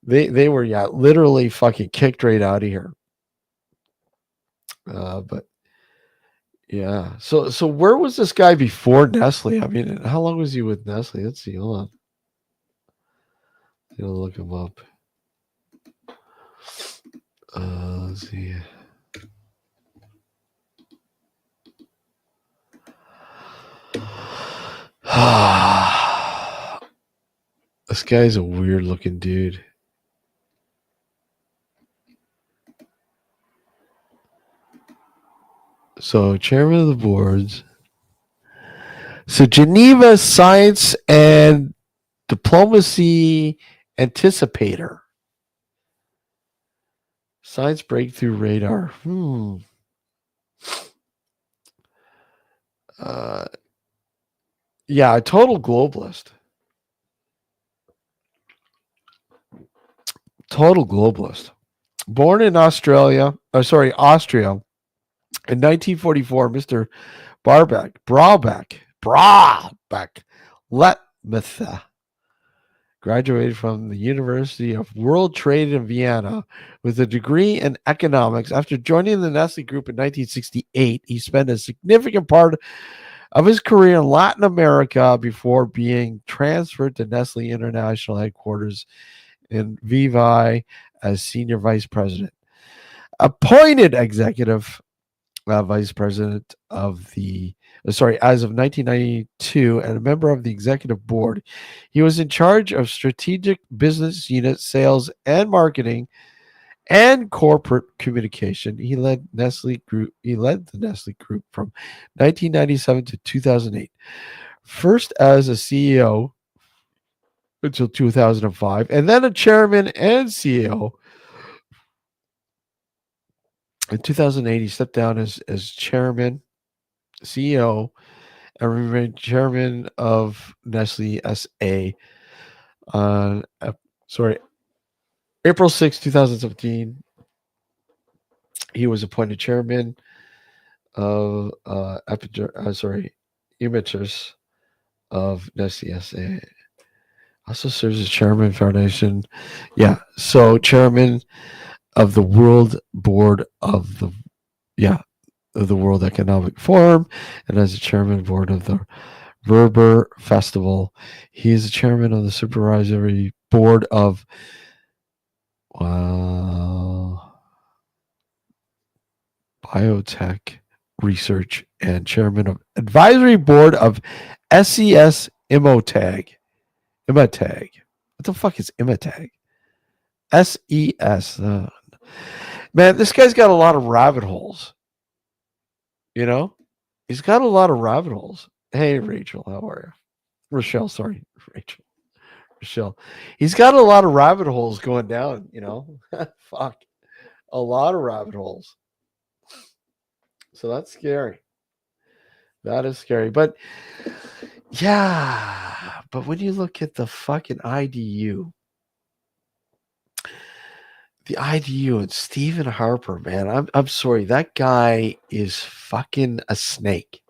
they were literally fucking kicked right out of here. But yeah, so where was this guy before Nestle? I mean, how long was he with Nestle? Let's see. Hold on, I'll look him up. Let's see. This guy's a weird looking dude. So, chairman of the boards. So, Geneva Science and Diplomacy Anticipator. Science Breakthrough Radar. Uh, yeah, a total globalist. Total globalist. Born in Austria in 1944, Mr. Braubeck, Letmetha graduated from the University of World Trade in Vienna with a degree in economics. After joining the Nestle Group in 1968, he spent a significant part of his career in Latin America before being transferred to Nestle International headquarters in Vevey as senior vice president. Appointed executive vice president of as of 1992 and a member of the executive board. He was in charge of strategic business unit sales and marketing and corporate communication. He led the Nestle Group from 1997 to 2008. First as a CEO until 2005, and then a chairman and CEO. In 2008, he stepped down as chairman, CEO, and remained chairman of Nestle SA on April 6, 2017. He was appointed chairman of Images of Nestle SA. Also serves as chairman foundation. Yeah, so chairman of the World Board of the World Economic Forum, and as a chairman board of the Verber Festival. He is the chairman of the supervisory board of Biotech Research and chairman of advisory board of SES Imotag. Imotag. What the fuck is Imotag? SES. Man, this guy's got a lot of rabbit holes. You know, he's got a lot of rabbit holes. Hey, Rachel, how are you? Rochelle, sorry, Rachel. Rochelle. He's got a lot of rabbit holes going down, Fuck. A lot of rabbit holes. So that's scary. That is scary. But yeah, but when you look at the fucking IDU and Stephen Harper, man, I'm sorry. That guy is fucking a snake.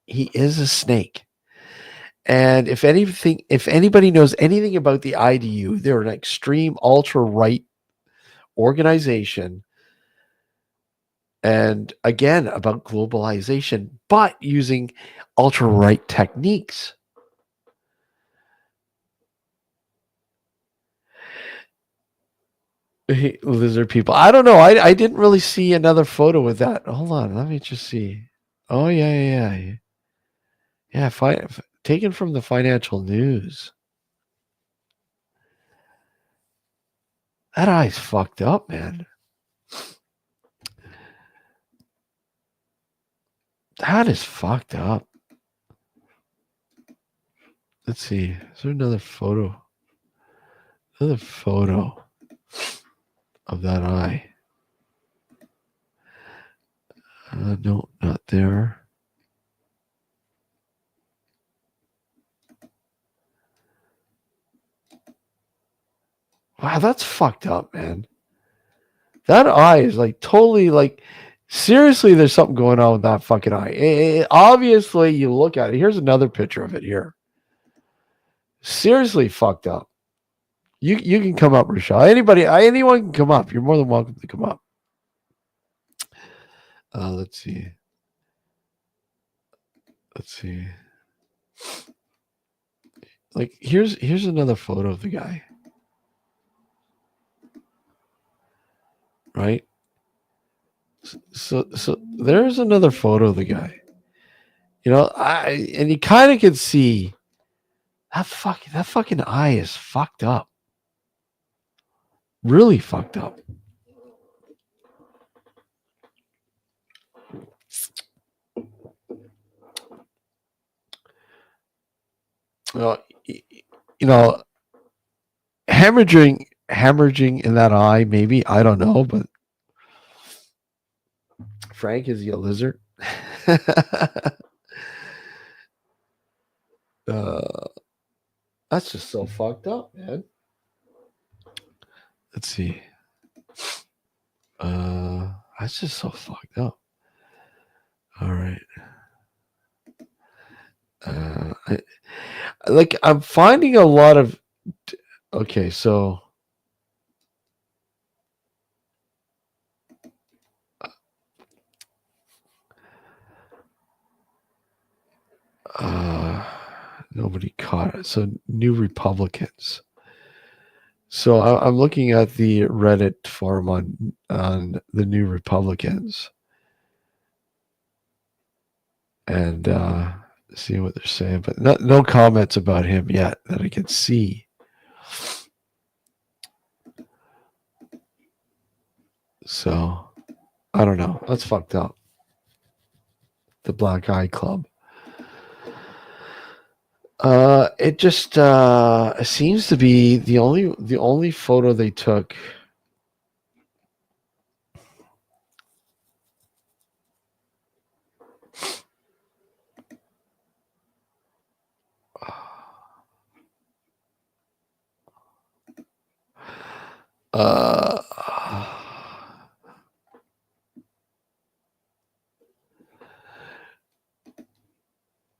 He is a snake. And if anybody knows anything about the IDU, they're an extreme ultra right organization. And again, about globalization, but using ultra right techniques. Lizard people. I don't know. I didn't really see another photo with that. Hold on. Let me just see. Oh, yeah. Yeah, taken from the Financial News. That eye's fucked up, man. That is fucked up. Let's see. Is there another photo? Another photo of that eye. No, not there. Wow, that's fucked up, man. That eye is like totally like seriously. There's something going on with that fucking eye. Obviously, you look at it. Here's another picture of it here. Seriously, fucked up. You can come up, Rochelle. Anyone can come up. You're more than welcome to come up. Let's see. Let's see. Like here's another photo of the guy. Right? So there's another photo of the guy. You know, and you kind of can see that fucking eye is fucked up. Really fucked up. Uh, you know, hemorrhaging in that eye, maybe. I don't know, but Frank, is he a lizard? That's just so fucked up, man. Let's see. That's just so fucked up. All right. I'm finding a lot of. Okay, so. Nobody caught it. So New Republicans. So I'm looking at the Reddit forum on the New Republicans, and see what they're saying, but no comments about him yet that I can see. So I don't know. That's fucked up. The Black Eye Club. It just seems to be the only photo they took.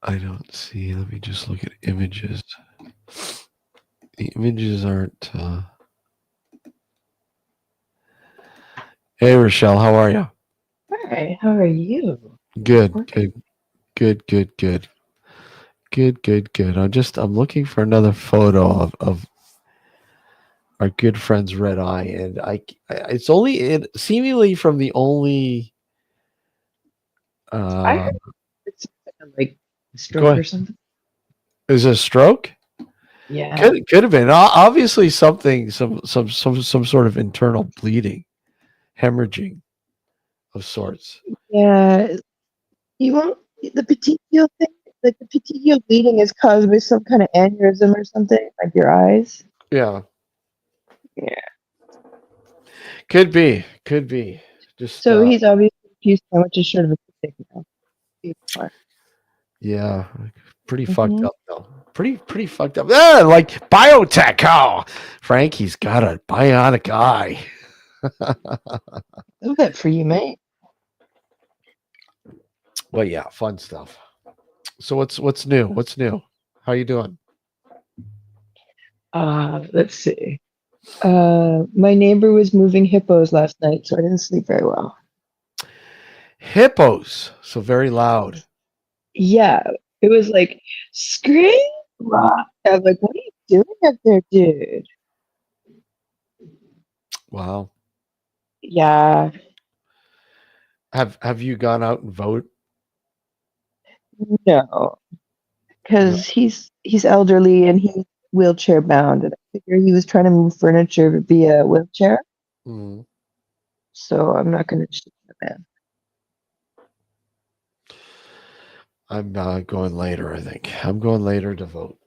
I don't see. Let me just look at images. The images aren't. Hey, Rochelle, how are you? Hi, how are you? Good. I'm looking for another photo of our good friend's red eye, and it's only seemingly from the only. I heard it's like a Go stroke ahead. or something. Is it a stroke? Yeah. Could have been. Obviously something, some sort of internal bleeding, hemorrhaging of sorts. Yeah. You won't the petechial thing, like the petechial bleeding is caused by some kind of aneurysm or something, like your eyes. Yeah, Yeah. could be. Just So he's obviously confused how much is short of a stick now. yeah, pretty fucked Mm-hmm. up though. Pretty fucked up. Like biotech. Oh, Frankie's got a bionic eye. Love that for you, mate. Well, yeah, fun stuff. So what's new? What's new? How you doing? Let's see. My neighbor was moving hippos last night, so I didn't sleep very well. Hippos. So very loud. Yeah, it was like scream rock. I was like, "What are you doing up there, dude?" Wow. Yeah, Have you gone out and vote? no, No. because he's elderly and he's wheelchair bound, and figure he was trying to move furniture via wheelchair. Mhm. So I'm not going to shoot the I'm going later. I think I'm going later to vote.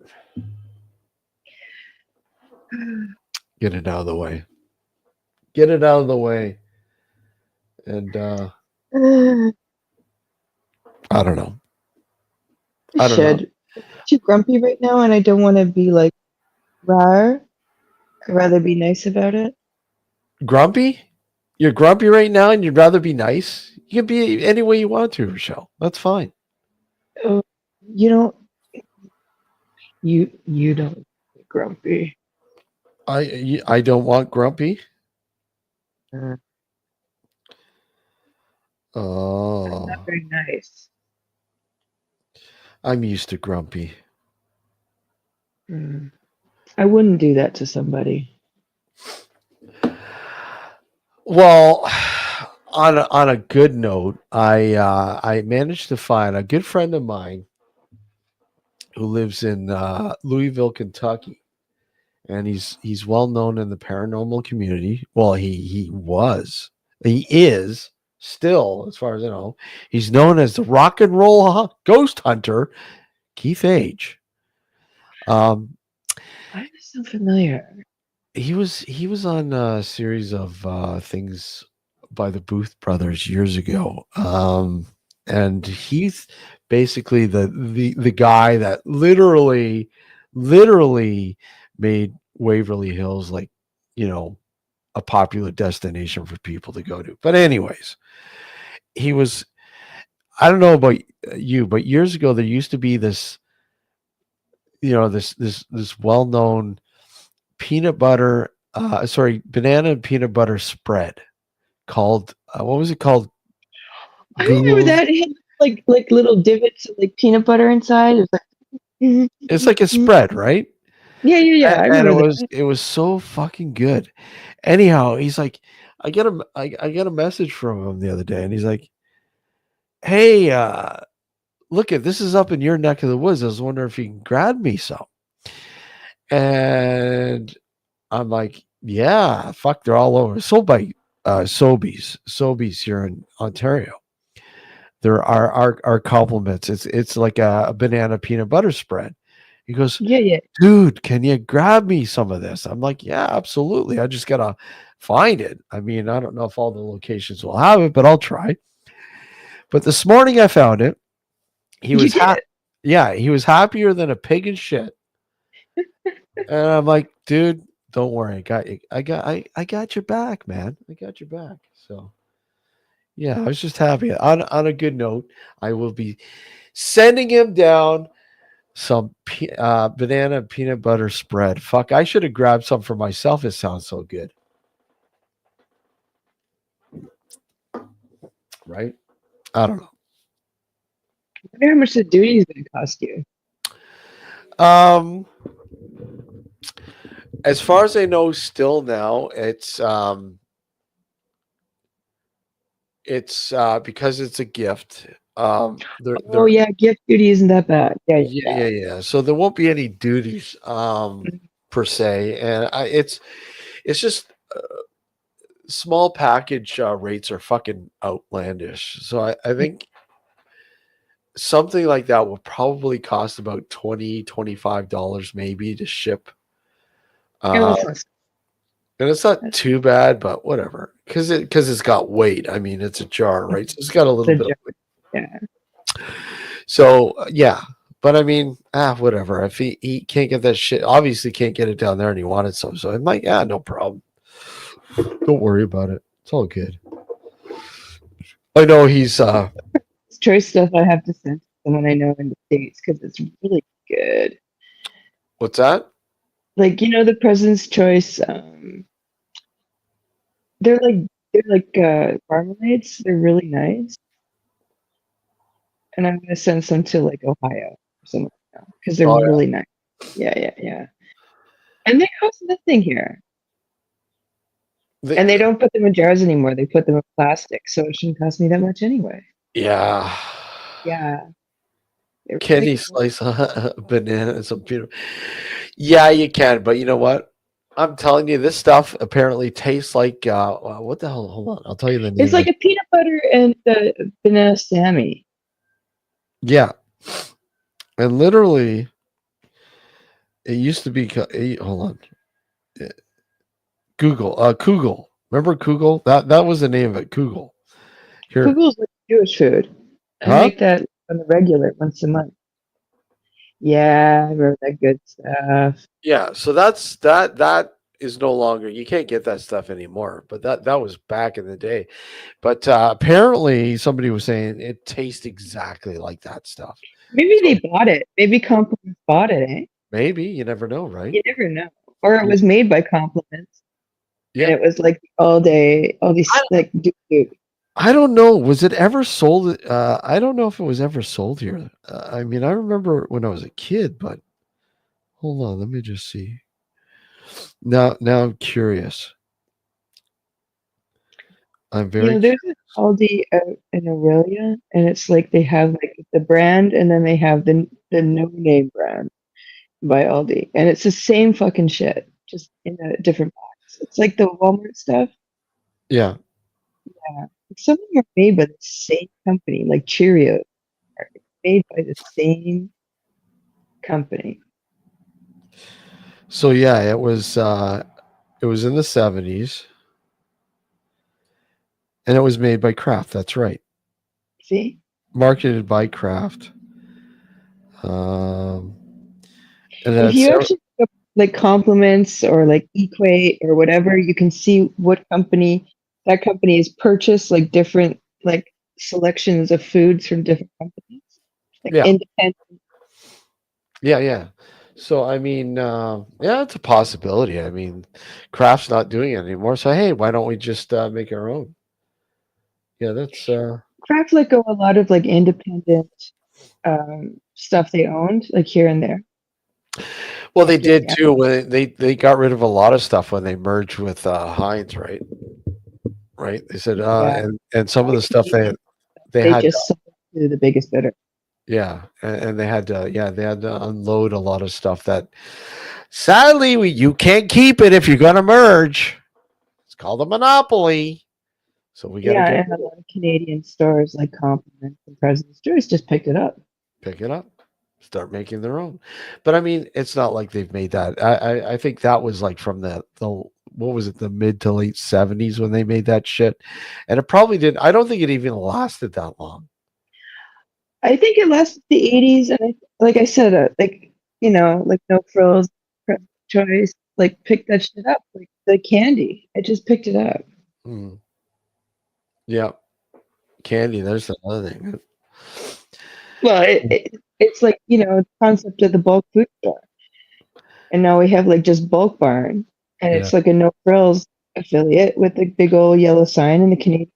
man. Get it out of the way. Get it out of the way. And I don't know. I I don't know. should. Too grumpy right now, and I don't want to be like rar. I'd rather be nice about it. Grumpy? You're grumpy right now, and you'd rather be nice. You can be any way you want to, Rochelle. That's fine. Oh, you don't. You don't get grumpy. I don't want grumpy. Uh, I'm not Oh, very nice. I'm used to grumpy. Mm. I wouldn't do that to somebody. Well, on a good note, I managed to find a good friend of mine who lives in Louisville, Kentucky, and he's well known in the paranormal community. Well, he is still, as far as I know, he's known as the rock and roll ghost hunter, Keith Age. Um, Why is so familiar? he was on a series of things by the Booth brothers years ago, and he's basically the guy that literally made Waverly Hills like, you know, a popular destination for people to go to. But anyways, he was. I don't know about you, but years ago there used to be this, this well known peanut butter, banana and peanut butter spread called, what was it called? I remember Ghouls. that. It had like little divots of like peanut butter inside. It was like, It's like a spread, right? yeah, yeah, yeah. I And remember that. it was so fucking good. Anyhow, he's like, I get a message from him the other day, and he's like, "Hey, look at this is up in your neck of the woods. I was wondering if you can grab me some." And I'm like, "Yeah, fuck, they're all over." Sold by Sobeys here in Ontario. There are our compliments. It's like a banana peanut butter spread. He goes, Yeah, yeah. "Dude, can you grab me some of this?" I'm like, "Yeah, absolutely. I just gotta find it. I mean, I don't know if all the locations will have it, but I'll try." But this morning I found it. He You was did. yeah, he was happier than a pig in shit. And I'm like, "Dude, don't worry. I got you. I got your back, man. I got your back." So yeah, I was just happy. On a good note, I will be sending him down some banana peanut butter spread. Fuck, I should have grabbed some for myself. It sounds so good, right? I don't I wonder how much the duty is going to cost you. know. As far as I know, still now it's because it's a gift. Oh There, yeah, gift duty isn't that bad. Yeah, yeah, yeah, yeah, yeah. So there won't be any duties yeah. per se, and it's just small package rates are fucking outlandish. So I think something like that will probably cost about $25 maybe to ship. Yeah, Uh, and it's not too bad, but whatever, because it's got weight. I mean, it's a jar, right? So it's got a little the bit of joke. weight. Yeah. So yeah, but I mean, whatever. If he can't get that shit, obviously can't get it down there, and he wanted some, so I'm like, yeah, no problem. Don't worry about it. It's all good. I know he's It's choice stuff I have to send to someone I know in the States because it's really good. what's that? Like, the President's Choice, they're like marmalades. They're really nice. And I'm gonna send some to like Ohio or something because they're Oh yeah. really nice. Yeah, yeah, yeah. And they cost nothing here. The- And they don't put them in jars anymore. They put them in plastic, so it shouldn't cost me that much anyway. yeah. Yeah, they're Can really you cool. slice a banana and some peanut? Yeah, you can, but you know what? I'm telling you, this stuff apparently tastes like what the hell? Hold on, I'll tell you the It's name of like it. a peanut butter and banana Sammy. Yeah, and literally, it used to be. Hold on, Uh, Google. Kugel. Remember Kugel? That was the name of it. Kugel. Here, Kugel's like Jewish food. I huh? make that on the regular once a month. Yeah, I remember that good stuff. Yeah. So that is no longer. You can't get that stuff anymore. But that was back in the day. But apparently, somebody was saying it tastes exactly like that stuff. Maybe they So bought it. Maybe Compliments bought it, eh? maybe you never know, right? You never know. Or it Yeah. was made by Compliments, and Yeah. it was like all these like dude. I don't know. Was it ever sold? I don't know if it was ever sold here. I mean, I remember when I was a kid, but hold on, let me just see. Now I'm curious. I'm You very know, curious. there's an Aldi out in Aurelia, and it's like they have like the brand, and then they have the no name brand by Aldi, and it's the same fucking shit, just in a different box. It's like the Walmart stuff. Yeah. Yeah. Some of them are made by the same company, like Cheerios are made by the same company. So yeah, it was in the 70s, and it was made by Kraft. That's right. See? Marketed by Kraft. Um, and If that's you actually look up, like compliments or like Equate or whatever, you can see what company that company has purchased like different like selections of foods from different companies. Like yeah, independent. yeah. So I mean, yeah, it's a possibility. I mean, Kraft's not doing it anymore, so hey, why don't we just make our own? Yeah, that's Kraft let go a lot of like independent stuff they owned, like here and there. well, they Like did yeah. too when they got rid of a lot of stuff when they merged with Heinz, right? Right? They said, Yeah. and some of The the stuff Canadian, they they had to, just sold to the biggest bidder. yeah, and they had to, yeah, they had to unload a lot of stuff that sadly you can't keep it if you're going to merge. It's called a monopoly, so we got to Yeah, get and a lot of Canadian stores like Compliments and President's Choice just picked it up. pick it up, start making their own. But I mean, it's not like they've made that. I think that was like from the what was it, the mid to late 70s when they made that shit, and it probably didn't. I don't think it even lasted that long. I think it lasted the 80s, and like I said, like like No Frills, President's Choice, like picked that shit up, like the candy. I just picked it up. Mm, yeah, candy. There's another thing. Well, it's like the concept of the bulk food store, and now we have like just Bulk Barn, and Yeah, it's like a No Frills affiliate with the big old yellow sign and the Canadian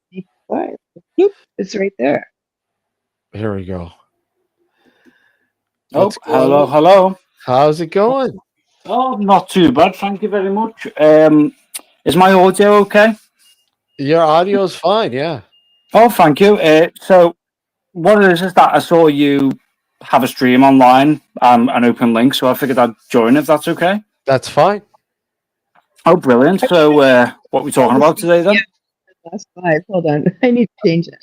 flag. Boop, it's right there. here we go. Oh, What's going hello, on? hello. How's it going? Oh, not too bad. Thank you very much. Is my audio okay? Your audio's fine. Yeah, Oh, thank you. So what it is that I saw you have a stream online, an open link, so I figured I'd join if that's okay. that's fine. Oh, brilliant. So, what are we Yeah, talking this about today yeah, then? last five. Hold on, I need to change it.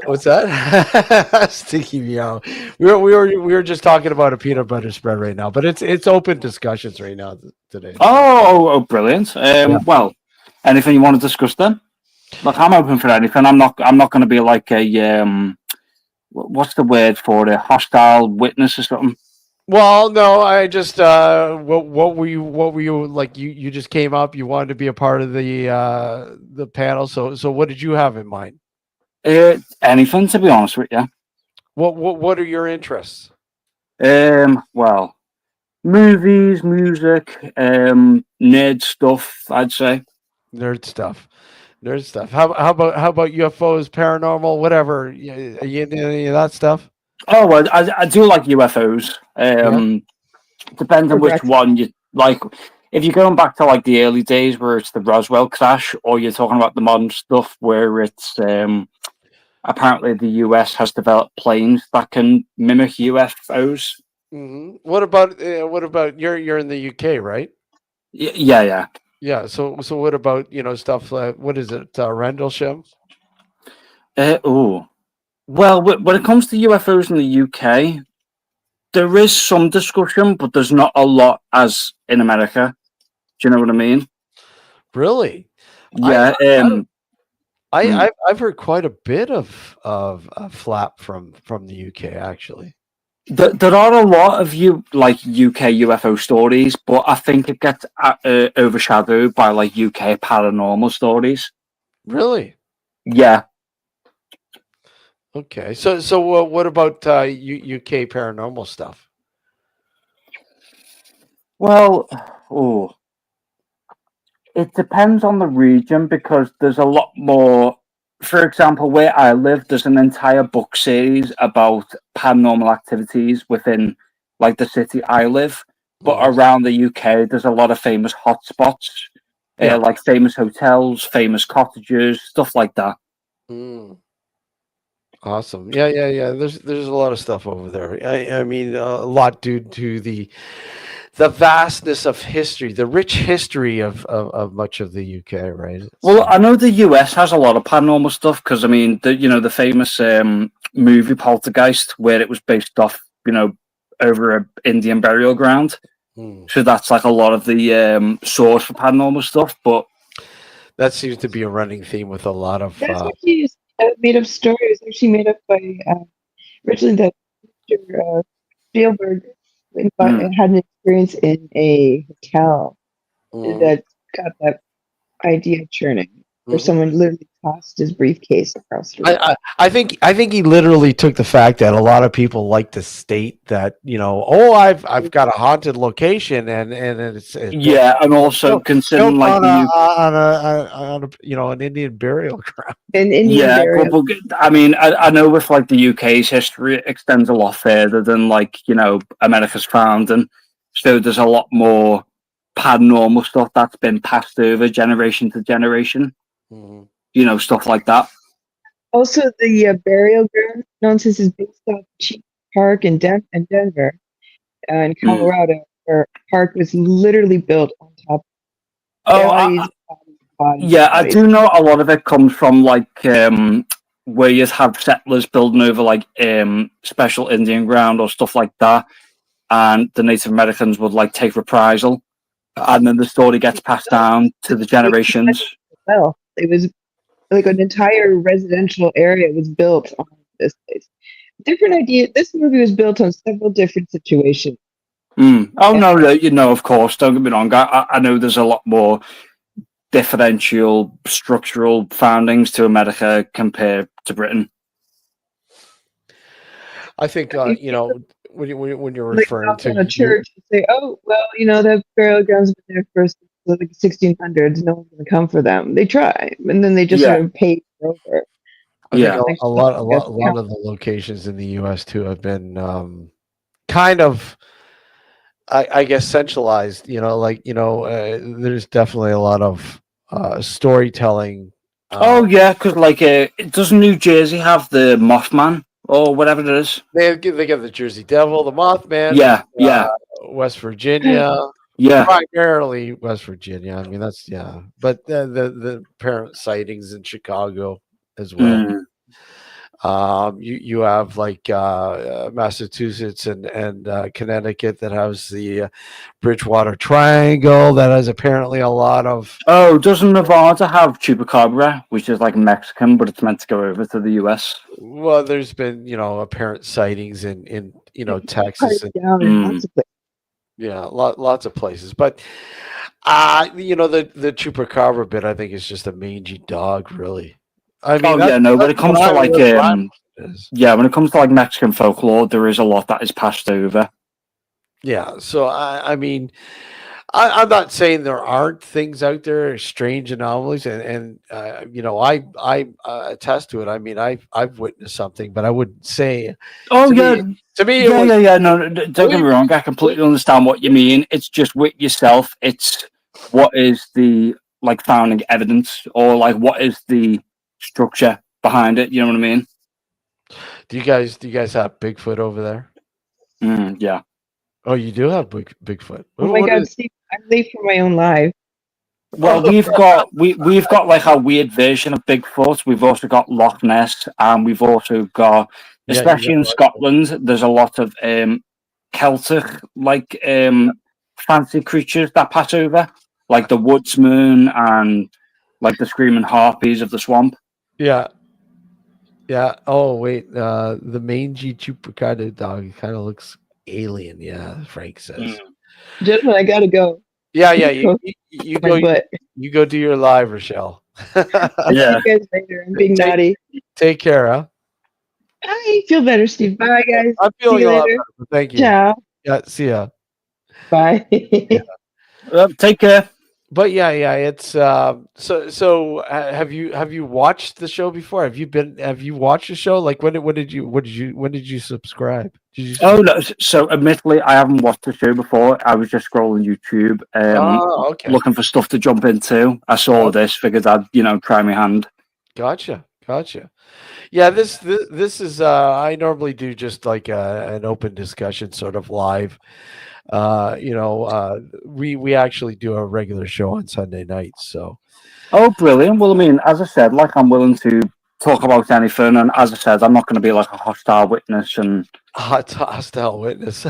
What's that? Sticky meow. We were just talking about a peanut butter spread right now, but it's open discussions right now today. So Oh, brilliant. yeah. Well, anything you want to discuss then? Look, I'm open for anything. I'm not going to be like a what's the word for it? Hostile witness or something. Well, no, I just what were you like? You just came up. You wanted to be a part of the panel. So what did you have in mind? Anything, to be honest with you. What are your interests? Well, movies, music, nerd stuff, I'd say. Nerd stuff. Nerd stuff. How about UFOs, paranormal, whatever? Are you into any of that stuff? Oh, well, I do like UFOs. Yeah. Depends on Or which Brexit. one you like. If you're going back to like the early days where it's the Roswell crash, or you're talking about the modern stuff where it's apparently the US has developed planes that can mimic UFOs. What about you're in the UK, right? Yeah. Yeah. So what about stuff like what is it? Rendlesham? Oh, well, when it comes to UFOs in the UK, there is some discussion, but there's not a lot as in America. Do you know what I mean? Really? I Yeah. Mm. I've heard quite a bit of flap from the UK actually. There are a lot of UK UFO stories, but I think it gets overshadowed by like UK paranormal stories. Really? Yeah. Okay. So what about UK paranormal stuff? Well, oh, it depends on the region because there's a lot more. For example, where I live, there's an entire book series about paranormal activities within like the city I live. But Mhm. around the UK, there's a lot of famous hotspots, Yeah. like famous hotels, famous cottages, stuff like that. Mm. Awesome. Yeah. There's a lot of stuff over there. I mean, a lot due to the vastness of history, the rich history of much of the UK, right? Well, So, I know the US has a lot of paranormal stuff because I mean, the famous movie Poltergeist, where it was based off, over a Indian burial ground. mm, So that's like a lot of the source for paranormal stuff. But that seems to be a running theme with a lot of. That's actually a made up story. It was actually made up by originally that Mr. Spielberg mm, had an experience in a hotel Mm, that got that idea churning, where mhm. someone literally tossed his briefcase across the room. I think he literally took the fact that a lot of people like to state that oh I've got a haunted location and it's built yeah, and also built considering like on the U. on a an Indian burial ground. An Indian Yeah, burial. I mean, I know with like the UK's history, it extends a lot further than like America's founding. So there's a lot more paranormal stuff that's been passed over generation to generation. Mhm. Stuff like that. Also, the burial ground nonsense is based off Cheap Park in Denver, in Mm. Colorado, where a park was literally built on top of Oh, bodies, bodies, bodies, yeah, I bodies. do know a lot of it comes from like where you have settlers building over like special Indian ground or stuff like that, and the Native Americans would like take reprisal, and then the story gets passed No, down to the generations. well, it was like an entire residential area was built on this place. Different idea. This movie was built on several different situations. Mm. Oh And no, of course. Don't get me wrong. I know there's a lot more differential structural foundings to America compared to Britain. I think if you when you're like referring knock to on a you church and say, "Oh, well, the burial grounds have been there for like 1600s. No one's going to come for them." They try, and then they just sort Yeah, of pave over. I think yeah. a Actually, lot a I guess lot a lot of the locations in the US too have been kind of I guess centralized, there's definitely a lot of storytelling. Oh yeah, because like, doesn't New Jersey have the Mothman or whatever it is? They got the Jersey Devil, the Mothman, Yeah, yeah, West Virginia, yeah. primarily West Virginia. I mean, that's yeah, but the parent sightings in Chicago as well. Mm. You have like Massachusetts and Connecticut that has the Bridgewater Triangle that has apparently a lot of. Oh, doesn't Nevada have chupacabra, which is like Mexican, but it's meant to go over to the US? Well, there's been apparent sightings in cut Texas it and down in Mm. lots of places. yeah, lots of places, but the chupacabra bit I think is just a mangy dog, really. I mean Oh yeah, no. When that's it comes to like, what I it is. yeah, when it comes to like Mexican folklore, there is a lot that is passed over. Yeah, so I mean, I'm not saying there aren't things out there, strange anomalies, and I attest to it. I mean, I've witnessed something, but I wouldn't say Oh to yeah, me it yeah, was yeah, yeah. No, don't get believe me wrong. I believe- completely understand what you mean. It's just with yourself. It's what is the like founding evidence, or like what is the structure behind it? You know what I mean? do you guys have Bigfoot over there? Yeah. Oh, you do have Bigfoot. Oh my What God, is Steve! I'm late for my own live. Well, we've got like a weird version of Bigfoot. We've also got Loch Ness, and we've also got, Yeah, you especially got in Scotland, there's a lot of Celtic like fancy creatures that pass over, like the woodsman and like the screaming harpies of the swamp. Yeah. Yeah. Oh wait, the mangy chupacabra dog kind of looks alien. Yeah, Frank says. Gentlemen, I gotta go. Yeah, yeah. You, Go you, you my go. butt. You go do your live, Rochelle. I'll see Yeah. you guys later. I'm being Take- naughty. Take care, huh? I feel better, Steve. Bye, guys. I'm See feeling you a lot later. better. But thank you. Ciao. Yeah. See ya. Bye. Take care. But yeah, it's have you watched the show before? Have you watched the show? Like when did you subscribe? Did you Oh no! So, admittedly, I haven't watched the show before. I was just scrolling YouTube, Oh, okay. looking for stuff to jump into. I saw this, figured I'd try my hand. Gotcha. Yeah, this is I normally do just like an open discussion sort of live. We actually do a regular show on Sunday nights, so Oh, brilliant! Well, I mean, as I said, like I'm willing to talk about anything, and as I said, I'm not going to be like a hostile witness. And hostile witness.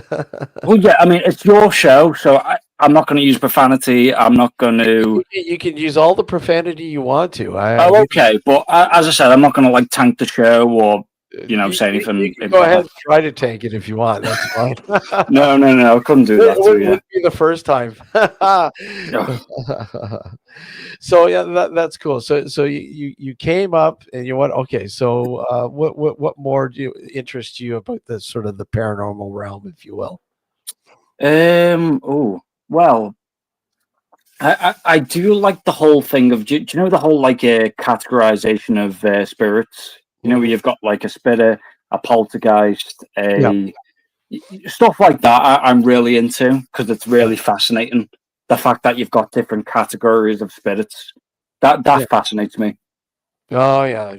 well, yeah, I mean, it's your show, so I'm not going to use profanity. I'm not going to. You can use all the profanity you want to. Okay, but as I said, I'm not going to like tank the show or say anything. You can go ahead and try to tank it if you want. That's fine. No, I couldn't do that. It wouldn't be the first time. So yeah, that's cool. So you came up and you went, okay. So what more interest you about the sort of the paranormal realm, if you will? Oh well, I do like the whole thing of do you know the whole like categorization of spirits? You know, where you've got like a spirit, a poltergeist, stuff like that. I'm really into because it's really fascinating. The fact that you've got different categories of spirits that fascinates me. Oh yeah,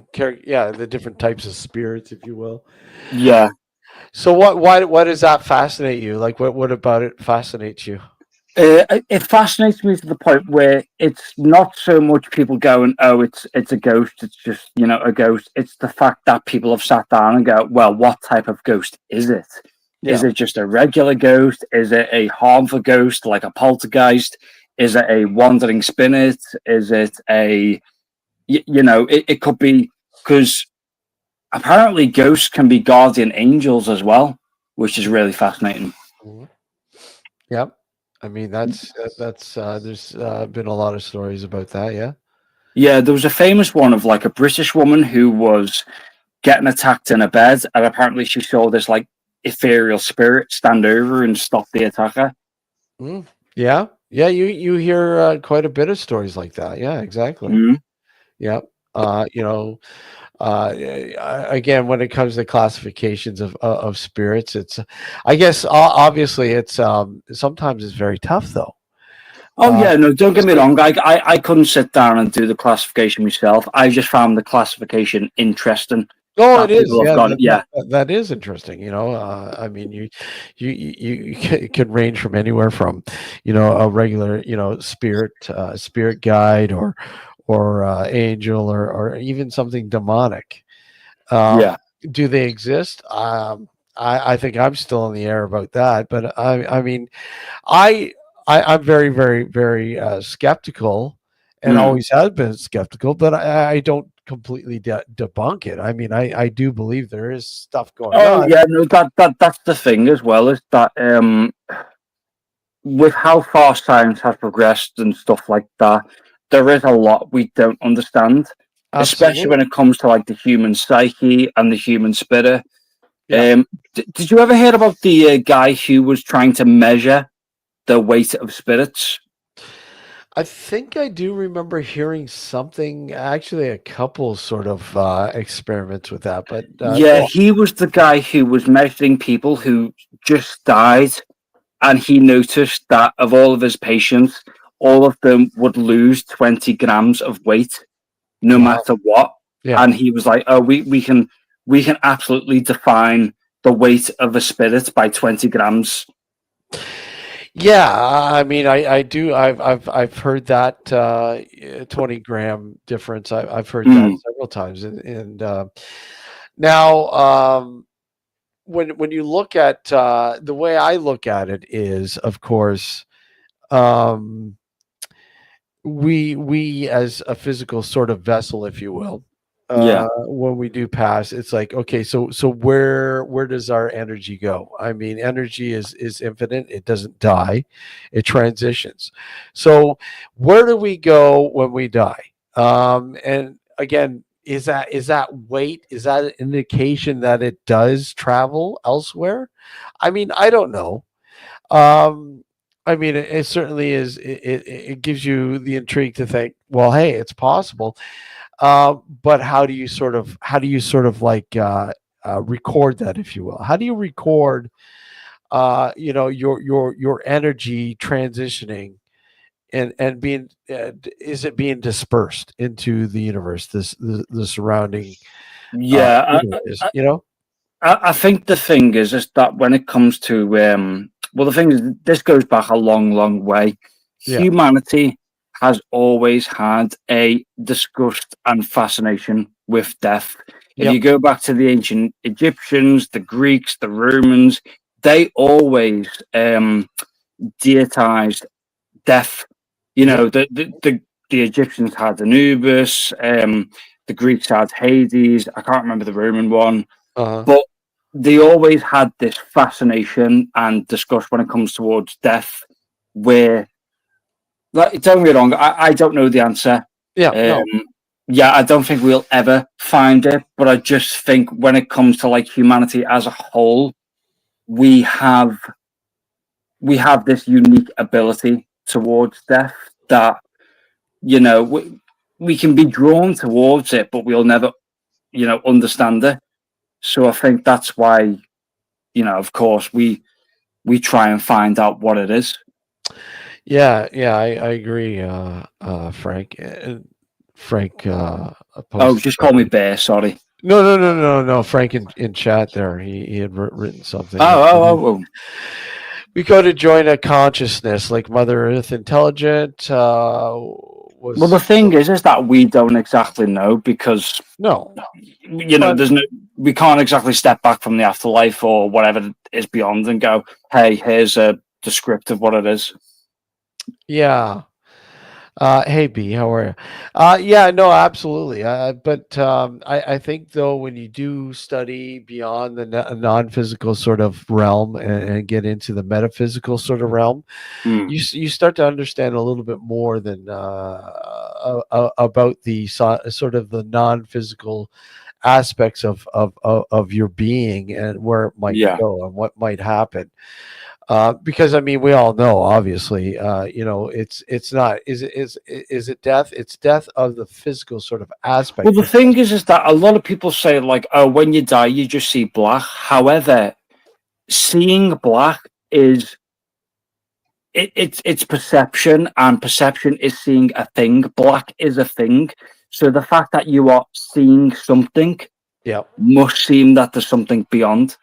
the different types of spirits, if you will. Yeah. So why does that fascinate you? Like what about it fascinates you? It fascinates me to the point where it's not so much people going, "Oh, it's a ghost." It's just a ghost. It's the fact that people have sat down and go, "Well, what type of ghost is it? Is it just a regular ghost? Is it a harmful ghost like a poltergeist? Is it a wandering spirit? Is it a it could be because apparently ghosts can be guardian angels as well, which is really fascinating." Mhm. Yep. I mean, that's there's been a lot of stories about that. Yeah. Yeah, there was a famous one of like a British woman who was getting attacked in a bed, and apparently she saw this like ethereal spirit stand over and stop the attacker. Yeah. Yeah. You hear quite a bit of stories like that. Yeah. Exactly. Mm. Yeah. Again, when it comes to classifications of spirits, it's, I guess, obviously it's sometimes it's very tough though. Oh yeah, no, don't get me wrong. I couldn't sit down and do the classification myself. I just found the classification interesting. Oh, it is. Yeah, That is interesting. I mean, you can range from anywhere from, a regular, spirit guide or angel or even something demonic. Yeah. Do they exist? I think I'm still in the air about that. But I mean, I'm very, very, very skeptical, and always have been skeptical. But I don't completely debunk it. I mean, I do believe there is stuff going Oh on. yeah, no, that's the thing as well, is that with how far science has progressed and stuff like that, there is a lot we don't understand, especially when it comes to like the human psyche and the human spirit. Yeah. Did you ever hear about the guy who was trying to measure the weight of spirits? I think I do remember hearing something, actually, a couple sort of experiments with that. But Yeah, he was the guy who was measuring people who just died, and he noticed that of all of his patients, all of them would lose 20 grams of weight, no matter what. Yeah. And he was like, "Oh, we can absolutely define the weight of a spirit by 20 grams." Yeah, I mean, I do. I've heard that 20 gram difference. I've heard that Mm, several times, and now when you look at the way I look at it is, of course, um, we as a physical sort of vessel, if you will, yeah, when we do pass, it's like, okay, so where does our energy go? I mean, energy is infinite. It doesn't die, it transitions. So where do we go when we die? And again, is that weight, is that an indication that it does travel elsewhere? I mean, I don't know. um, I mean, it certainly is. It gives you the intrigue to think, well, hey, it's possible. But how do you sort of like record that, if you will? How do you record, your energy transitioning and being is it being dispersed into the universe, the surrounding yeah. universe? I think the thing is that when it comes to well, the thing is, this goes back a long, long way. Yeah. Humanity has always had a disgust and fascination with death. If Yep. you go back to the ancient Egyptians, the Greeks, the Romans, they always deitized death. You Yep. know, the Egyptians had Anubis, the Greeks had Hades. I can't remember the Roman one, Uh-huh. but they always had this fascination and disgust when it comes towards death. Where, like, don't get me wrong, I don't know the answer. Yeah. No. Um, yeah, I don't think we'll ever find it, but I just think when it comes to like humanity as a whole, we have we have this unique ability towards death that we can be drawn towards it, but we'll never understand it. So I think that's why of course we try and find out what it is. Yeah, yeah, I agree, Frank. Frank Oh, posted just call me something. Bear. Sorry. No, no, no, no, no. Frank in chat there. He had written something. Oh, oh, oh, oh. We go to join a consciousness like Mother Earth intelligent. Well, the Was thing is that we don't exactly know because no, but there's no we can't exactly step back from the afterlife or whatever is beyond and go, hey, here's a descriptive what it is. yeah. Hey B, how are you? Yeah, no, absolutely. But I think though, when you do study beyond the non-physical sort of realm and get into the metaphysical sort of realm, Mm, you start to understand a little bit more than about the sort of the non-physical aspects of your being and where it might yeah. go and what might happen. Because I mean, we all know, obviously, it's not. Is it death? It's death of the physical sort of Well, aspect. the thing is that a lot of people say like, oh, when you die, you just see black. However, seeing black is it's perception, and perception is seeing a thing. Black is a thing. So the fact that you are seeing something Yeah. must seem that there's something beyond.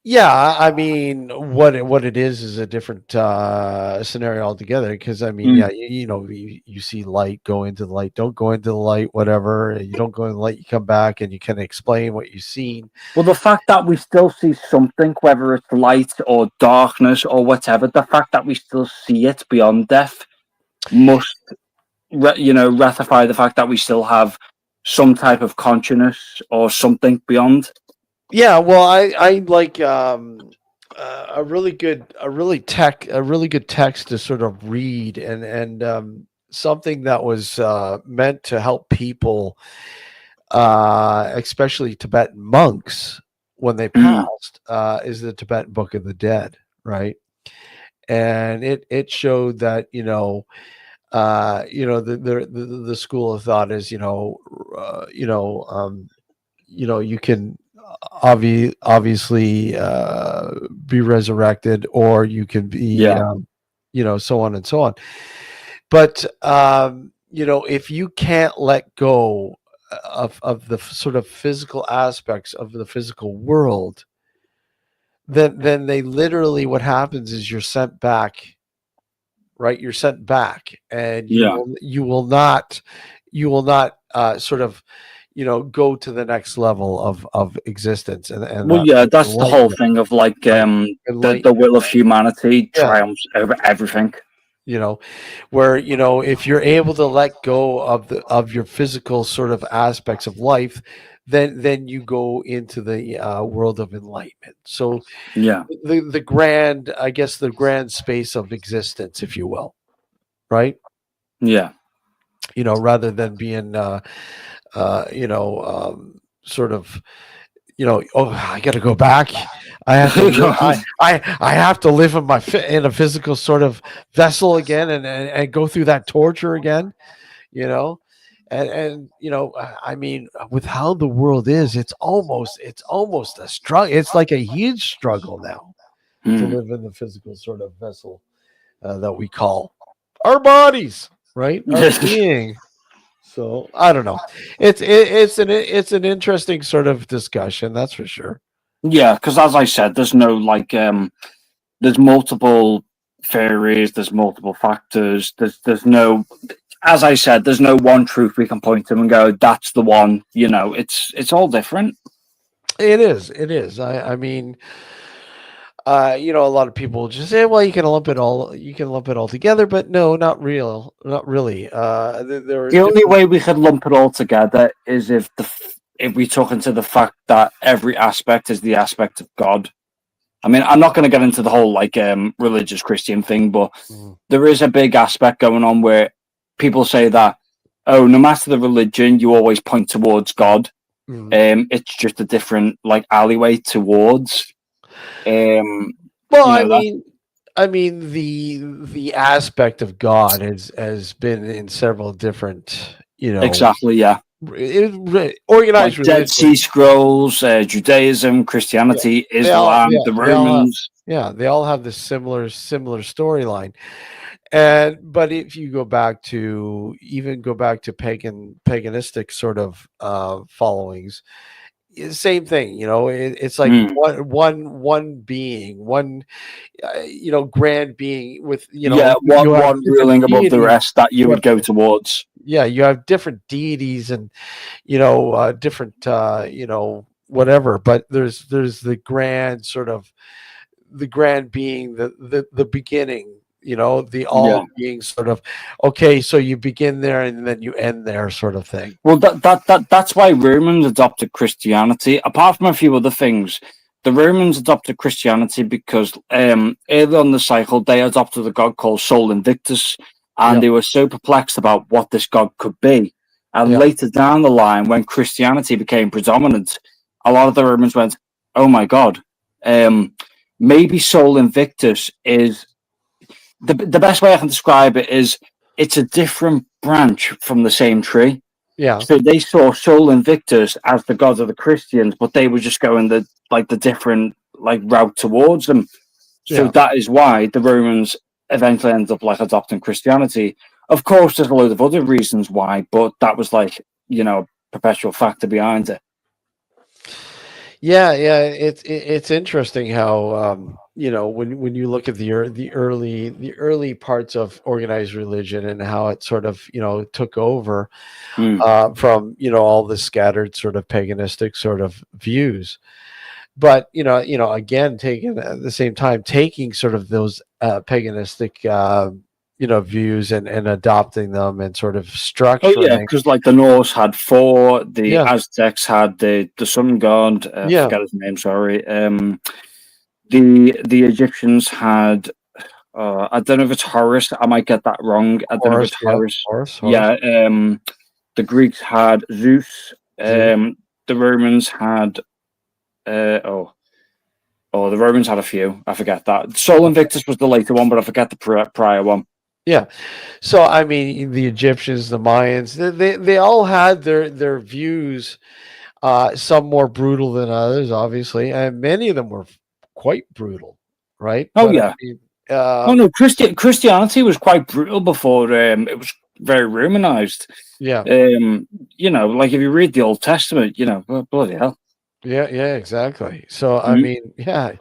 Yeah, I mean, what it is a different scenario altogether. Because I mean, Mm. yeah, you see light, go into the light, don't go into the light, whatever. You don't go in the light, you come back, and you can explain what you've seen. Well, the fact that we still see something, whether it's light or darkness or whatever, the fact that we still see it beyond death must, ratify the fact that we still have some type of consciousness or something beyond. Yeah, well, I like a really good text to sort of read, and something that was meant to help people, especially Tibetan monks when they Mm. passed, is the Tibetan Book of the Dead, right? And it showed that the school of thought is you can obviously be resurrected, or you can be Yeah. so on and so on. But if you can't let go of the sort of physical aspects of the physical world, then they literally, what happens is you're sent back, right? You're sent back, and Yeah. you will not sort of, go to the next level of existence, and Well, that yeah, that's the whole enlightenment, thing of like right? the will of Enlightenment, humanity yeah. triumphs over everything. you know where, if you're able to let go of your physical sort of aspects of life, then you go into the world of enlightenment. So Yeah, the grand, I guess, the grand space of existence, if you will, right? yeah. Rather than being sort of, oh, I got to go back. I have to live. I have to live in in a physical sort of vessel again, and go through that torture again. You know, and I mean, with how the world is, it's almost a struggle. It's like a huge struggle now to Hmm. live in the physical sort of vessel that we call our bodies, right? Our being. So I don't know. It's an interesting sort of discussion, that's for sure. Yeah, because as I said, there's no like there's multiple theories, there's multiple factors. There's no, as I said, there's no one truth we can point to and go, that's the one. It's all different. It is. It is. I mean, a lot of people just say, well, you can lump it all together, but no, not really. There are The only different. way we could lump it all together is if we took into the fact that every aspect is the aspect of God. I mean, I'm not going to get into the whole like religious Christian thing, but Mm, there is a big aspect going on where people say that, oh, no matter the religion, you always point towards God. mm. It's just a different like alleyway towards. Um, Well, you I know that mean, the aspect of God has been in several different, exactly, yeah. Like organized Dead Sea religion. Scrolls, Judaism, Yeah, Christianity, Islam, the they all have, Romans. yeah, they all have this similar storyline. And but if you go back to paganistic sort of followings, same thing. It's like Mm. one being, one grand being with, Yeah, you have one different ruling above the deities. rest that you You have would go towards. Yeah, you have different deities, and different whatever, but there's the grand sort of, the grand being, the beginning, the all Yeah. being sort of, okay, so you begin there and then you end there, sort of thing. Well, that's why Romans adopted Christianity. Apart from a few other things, the Romans adopted Christianity because early on the cycle they adopted a god called Sol Invictus, and Yeah, they were so perplexed about what this god could be. And yeah, later down the line, when Christianity became predominant, a lot of the Romans went, "Oh my god, um, maybe Sol Invictus is the best way I can describe it is it's a different branch from the same tree." yeah, So they saw Sol Invictus as the god of the Christians, but they were just going the different like route towards them. So yeah. that is why the Romans eventually ended up like adopting Christianity. Of course, there's a load of other reasons why, but that was like perpetual factor behind it. Yeah, it's interesting how, when you look at the early parts of organized religion, and how it sort of, took over Mm. from, all the scattered sort of paganistic sort of views. But again, taking at the same time, taking sort of those paganistic views, and adopting them, and sort of Oh yeah, structuring. because like the Norse had four, the Yeah, Aztecs had the sun god. I yeah, forget his name. Sorry. The Egyptians had. I don't know if it's Horus. I might get that wrong. I don't know if Horus, it's yeah, Horus. Horus, Yeah. The Greeks had Zeus. Zeus. The Romans had. The Romans had a few. I forget that. Sol Invictus was the later one, but I forget the prior one. Yeah. So I mean, the Egyptians, the Mayans, they all had their views. Some more brutal than others, obviously, and many of them were quite brutal, right? Oh But I yeah. mean, Oh no, Christianity was quite brutal before it was very Romanized. yeah, Like if you read the Old Testament, well, bloody hell. Yeah, exactly. So I Mhm. mean, yeah,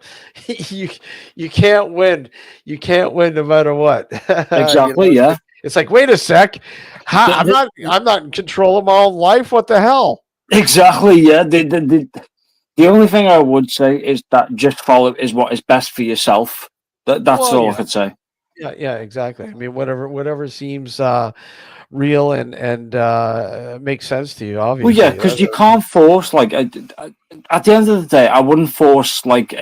you you can't win. You can't win no matter what. Exactly. It's Yeah. like wait a sec, I'm The- not in control of my own life. What the hell? exactly. Yeah. The only thing I would say is that just follow is what is best for yourself. That's Well, all I yeah, could say. exactly. I mean, whatever seems real and makes sense to you. Well, yeah, Obviously, because you can't force like at the end of the day, I wouldn't force like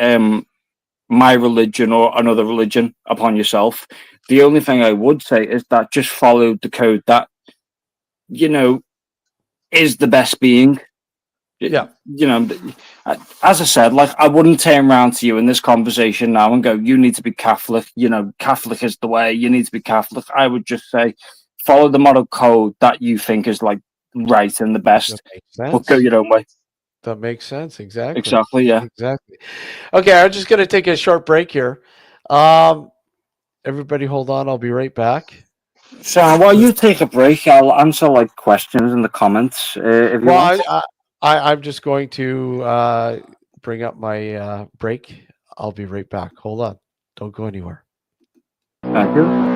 my religion or another religion upon yourself. The only thing I would say is that just follow the code that you know is the best being. yeah, You know, as I said, like I wouldn't turn around to you in this conversation now and go, "You need to be Catholic." You know, Catholic is the way. You need to be Catholic. I would just say, follow the moral code that you think is like right and the that best, makes but go sense. your own way. That makes sense. Exactly. Exactly. Yeah. Exactly. Okay, I'm just going to take a short break here. Um, Everybody, hold on. I'll be right back. So while you take a break, I'll answer like questions in the comments if you Well, want. I'm just going to bring up my break. I'll be right back. Hold on. Don't go anywhere. Thank you.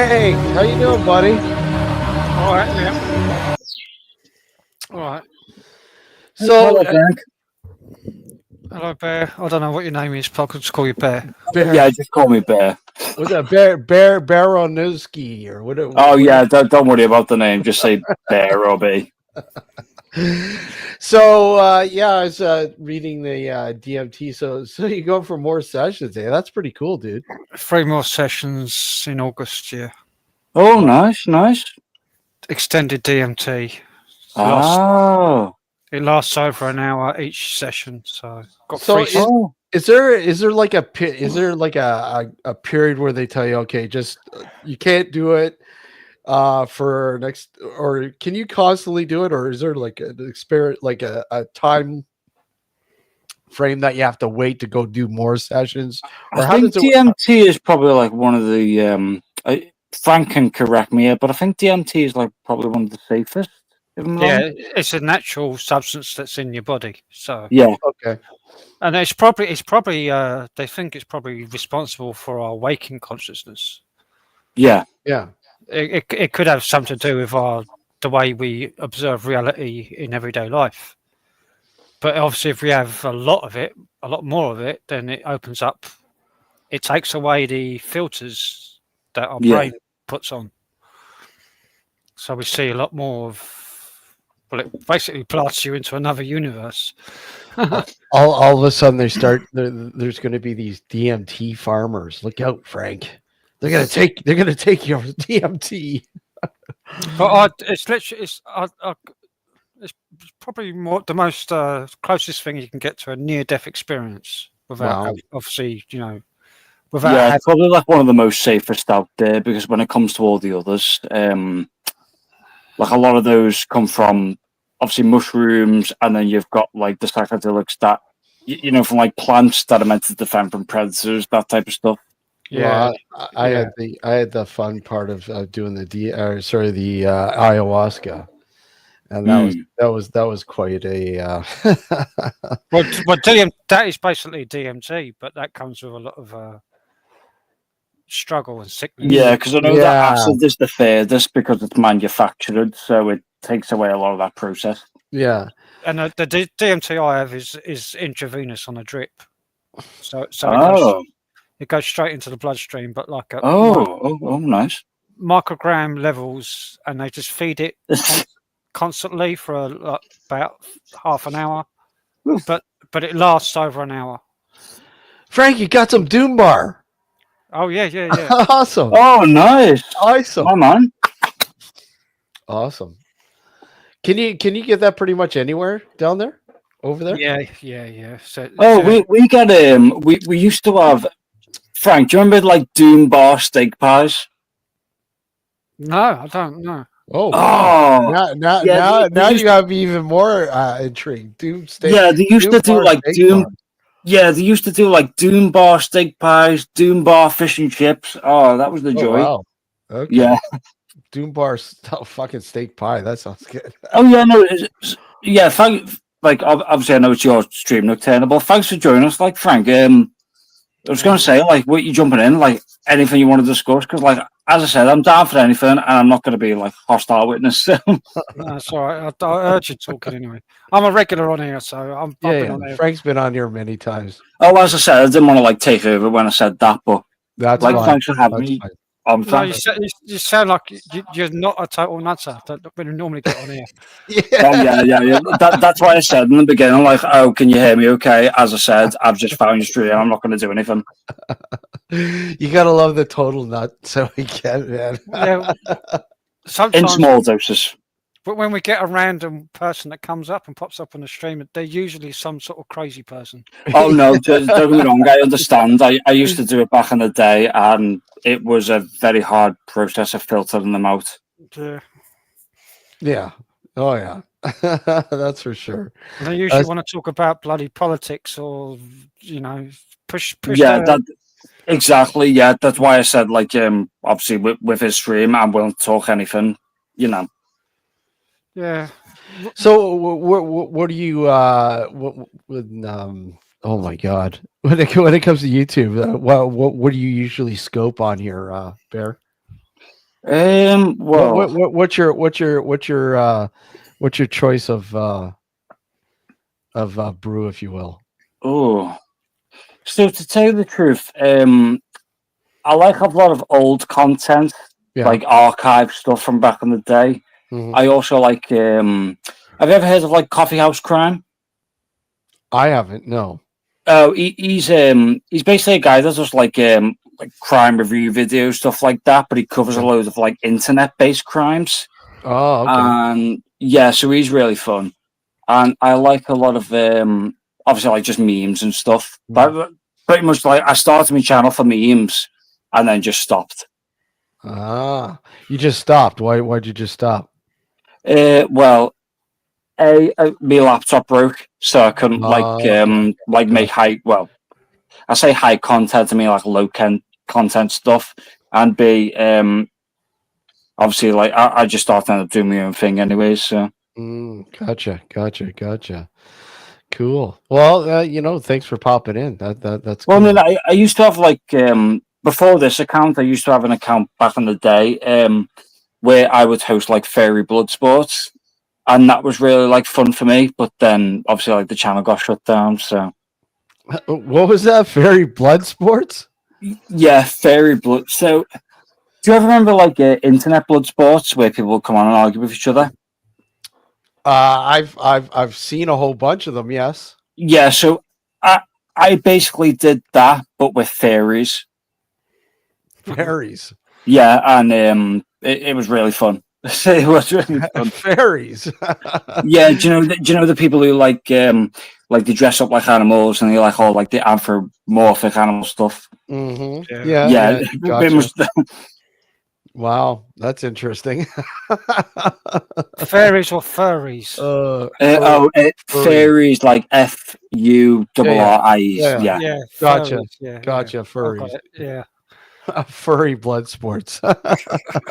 Frank, how you doing, buddy? All right, yeah. All right. So, Hello, Frank. Hello, Bear. I don't know what your name is, but I could just call you Bear. Bear, Yeah, just call me Bear. was that Baronowski or what? Oh yeah, don't worry about the name. Just say Bear or B. So, yeah, I was reading the DMT. So you go for more sessions. Eh? That's pretty cool, dude. 3 more sessions in August, yeah. Oh, nice. Extended DMT. Oh, It lasts over an hour each session, so got So three. is there like a period where they tell you, okay, just you can't do it for next, or can you constantly do it, or is there like an experience, like a time frame that you have to wait to go do more sessions, or I how think does it? DMT is probably like one of the. Frank can correct me here, but I think DMT is like probably one of the safest. If I'm Yeah, wrong. it's a natural substance that's in your body. So, Yeah, Okay, and it's probably they think it's probably responsible for our waking consciousness. yeah, yeah, It could have something to do with the way we observe reality in everyday life. But obviously, if we have a lot more of it, then it opens up. It takes away the filters that our Yeah. brain puts on. So we see a lot more of. Well, it basically blasts you into another universe. all of a sudden there's going to be these DMT farmers. Look out, Frank. They're gonna take your DMT. But it's literally it's probably the most closest thing you can get to a near-death experience without Wow. obviously yeah. It's probably like one of the most safest out there because when it comes to all the others, like a lot of those come from obviously mushrooms, and then you've got like the psychedelics that from like plants that are meant to defend from predators, that type of stuff. Yeah, Well, I had the fun part of doing the ayahuasca, and that was quite a. well, that is basically DMT, but that comes with a lot of struggle and sickness. Yeah, because I know that Yeah. acid is the furthest because it's manufactured, so it takes away a lot of that process. Yeah. And the DMT I have is intravenous on a drip, so it goes straight into the bloodstream, but like a nice. microgram levels, and they just feed it constantly for about half an hour, but it lasts over an hour. Frank, you got some Doom Bar. Oh yeah. Awesome. Oh, nice. Awesome. Come on. Awesome. Can you get that pretty much anywhere down there? Over there? Yeah. So, we got we used to have, Frank, do you remember like Doom Bar steak pies? no, I don't know. Oh, now you have even more intrigue. Doom steak. Yeah, they used to do Bar like steak Doom. bar. Yeah, they used to do like Doom Bar steak pies, Doom Bar fish and chips. Oh, that was the Oh, joy. wow. Okay. Yeah. Doom Bar fucking steak pie. That sounds good. Oh yeah, no. Yeah, like obviously I know it's your stream nocturnal, but thanks for joining us. Like Frank, I was going to say, like, what you jumping in, like anything you want to discuss, because like as I said, I'm down for anything, and I'm not going to be like hostile witness. So. No, it's all right. I heard you talking anyway. I'm a regular on here, so I've been on here. Frank's been on here many times. Oh, as I said, I didn't want to like take over when I said that, but That's like fine. thanks for having That's me. fine. No, you sound like you're not a total nutter that we normally get on here. Oh yeah. That's why I said in the beginning, like, oh, can you hear me? Okay. As I said, I've just found your stream. I'm not going to do anything. You gotta love the total nut, so we can, man. Yeah, In sometimes, small doses. but when we get a random person that comes up and pops up on the stream, they're usually some sort of crazy person. Oh no, don't get me wrong. I understand. I used to do it back in the day, and it was a very hard process of filtering them out. Yeah. Oh yeah. That's for sure. And they usually want to talk about bloody politics or push. Yeah, exactly. Yeah, that's why I said like obviously with his stream, I'm willing to talk anything. Yeah. So what do you oh my god, when it comes to YouTube, what do you usually scope on here, Bear? Well, What's your choice of brew, if you will? oh, so to tell you the truth, I like a lot of old content, Yeah. like archive stuff from back in the day. Mhm. I also like. Have you ever heard of like Coffee House Crime? I haven't. No. Oh, he's basically a guy that does like crime review videos, stuff like that, but he covers a Yeah. load of like internet based crimes. Oh, okay. And yeah, so he's really fun. And I like a lot of obviously like just memes and stuff. But pretty much like I started my channel for memes and then just stopped. You just stopped. Why'd you just stop? Well, my laptop broke, so I couldn't Okay. make high. Well, I say high content. I mean like low content stuff, and B, obviously like I just started end up doing my own thing anyways. So Gotcha. Cool. Well, thanks for popping in. That's well, cool. I mean, I used to have like before this account, I used to have an account back in the day where I would host like fairy blood sports, and that was really like fun for me. But then obviously like the channel got shut down. So What was that? Fairy blood sports? yeah, fairy blood. So do you ever remember like internet blood sports where people would come on and argue with each other? I've seen a whole bunch of them. Yes. Yeah, so I basically did that, but with fairies. Fairies. Yeah, and it was really fun. It was really fun. Fairies. Yeah, do you know the people who like they dress up like animals and they like all like the anthropomorphic animal stuff? Mm-hmm. Yeah, Gotcha. Wow, that's interesting. Fairies or furries? Fairies like FURRIES. Yeah. Yeah. Gotcha. Furries, Gotcha. I've got Furries. it, yeah. Furry blood sports.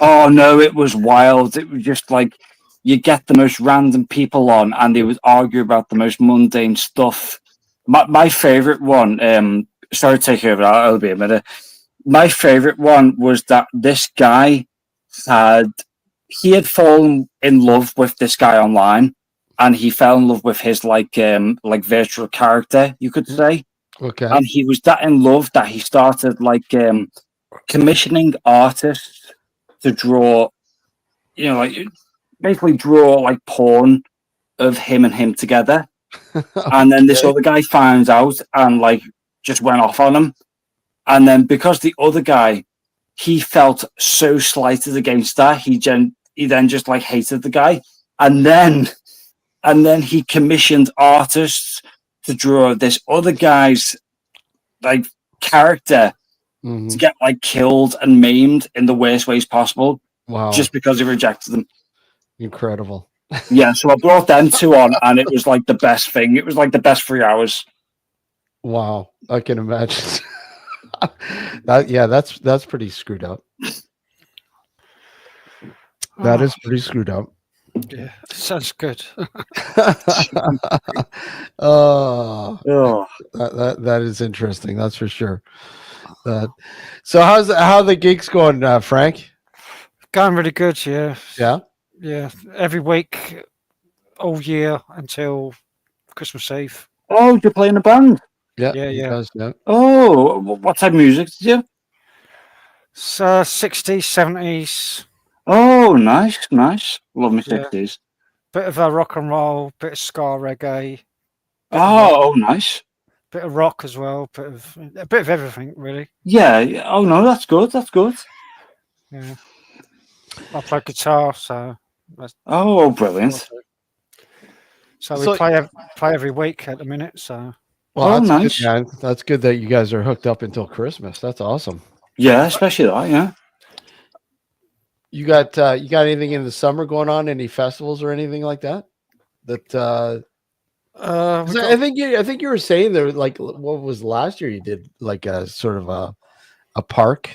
Oh no, it was wild. It was just like you get the most random people on, and they would argue about the most mundane stuff. My favorite one. Sorry to take over. I'll be a minute. My favorite one was that this guy had fallen in love with this guy online, and he fell in love with his like virtual character, you could say. Okay. And he was that in love that he started like commissioning artists to draw, like basically draw like porn of him and him together. And then this other guy finds out and like just went off on him. And then because the other guy, he felt so slighted against that, he then just like hated the guy. And then he commissioned artists to draw this other guy's like character to get like killed and maimed in the worst ways possible. Wow. Just because he rejected them. Incredible. Yeah, so I brought them two on and it was like the best thing. It was like the best 3 hours. Wow. I can imagine. That's pretty screwed up. That is pretty screwed up. Yeah, sounds good. Oh, that is interesting. That's for sure. So how the gigs going, Frank? Going really good, yeah. Yeah. Yeah, every week, all year until Christmas Eve. Oh, you're playing a band? Yeah. Yeah. Oh, what type of music did you? So 60s, 70s. Oh, nice. Love me 60s. Bit of a rock and roll, bit of ska reggae. Oh, nice. Bit of rock as well, a bit of everything really. Yeah. Oh no, that's good. Yeah. I play guitar, so. Oh, brilliant. So we play every week at the minute. So. Well, that's nice. Good, man. That's good that you guys are hooked up until Christmas. That's awesome. Yeah, especially that. Yeah. You got anything in the summer going on? Any festivals or anything like that? I think you were saying there, like, what was last year? You did like a sort of a park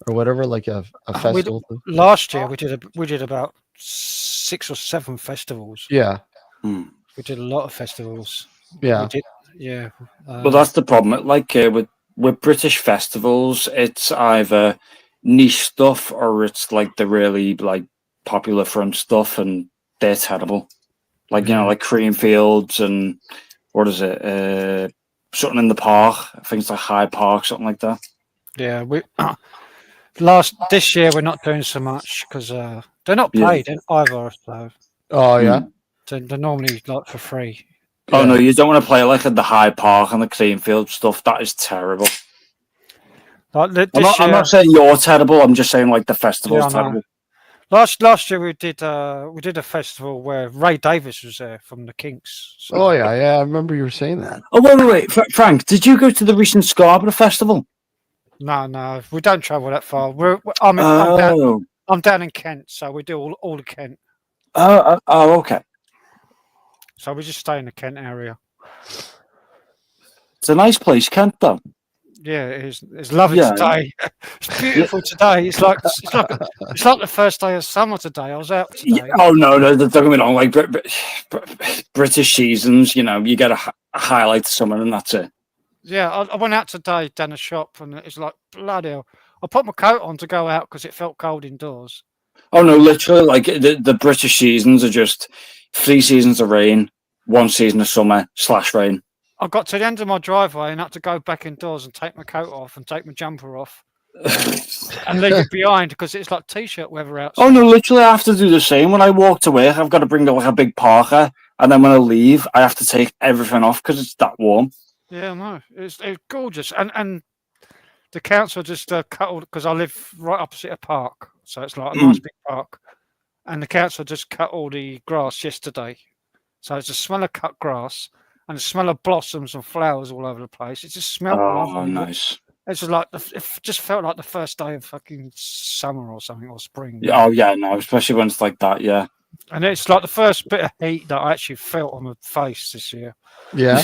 or whatever, like a festival. Last year we did about 6 or 7 festivals. Yeah. We did a lot of festivals. Yeah. Yeah. But that's the problem. Like with British festivals, it's either niche stuff, or it's like the really like popular front stuff, and they're terrible. Like like Creamfields and what is it? Something in the park. I think it's like Hyde Park, something like that. Yeah, we this year we're not doing so much because they're not Yeah. paid either. So Oh yeah. they're normally like for free. Oh no, Yeah. you don't want to play like at the Hyde Park and the Creamfield stuff. That is terrible. Like I'm not saying you're terrible. I'm just saying like the festival's Yeah, I know. terrible. Last year we did a festival where Ray Davis was there from the Kinks. So. Oh yeah, yeah. I remember you were saying that. Oh wait, Frank, did you go to the recent Scarborough festival? No, we don't travel that far. I'm down in Kent, so we do all of Kent. Oh, okay. So we just stay in the Kent area. It's a nice place, Kent, though. Yeah, it's lovely today. It's beautiful today. It's like the first day of summer today. I was out today. Oh no, don't get me wrong. Like British seasons, you get a highlight to summer, and that's it. Yeah, I went out today down the shop, and it's like bloody hell. I put my coat on to go out because it felt cold indoors. Oh no, literally, like the British seasons are just 3 seasons of rain, 1 season of summer / rain. I got to the end of my driveway and had to go back indoors and take my coat off and take my jumper off and leave it behind because it's like t-shirt weather outside. Oh no, literally, I have to do the same. When I walk to work, I've got to bring like a big parka, and then when I leave, I have to take everything off because it's that warm. Yeah, no, it's gorgeous, and the council just cut all because I live right opposite a park, so it's like a nice big park, and the council just cut all the grass yesterday, so it's a smell of cut grass and the smell of blossoms and flowers all over the place. It just smelled lovely. Nice. It's just like it just felt like the first day of fucking summer or something, or spring. Oh yeah, no, especially when it's like that, yeah. And it's like the first bit of heat that I actually felt on my face this year. Yeah.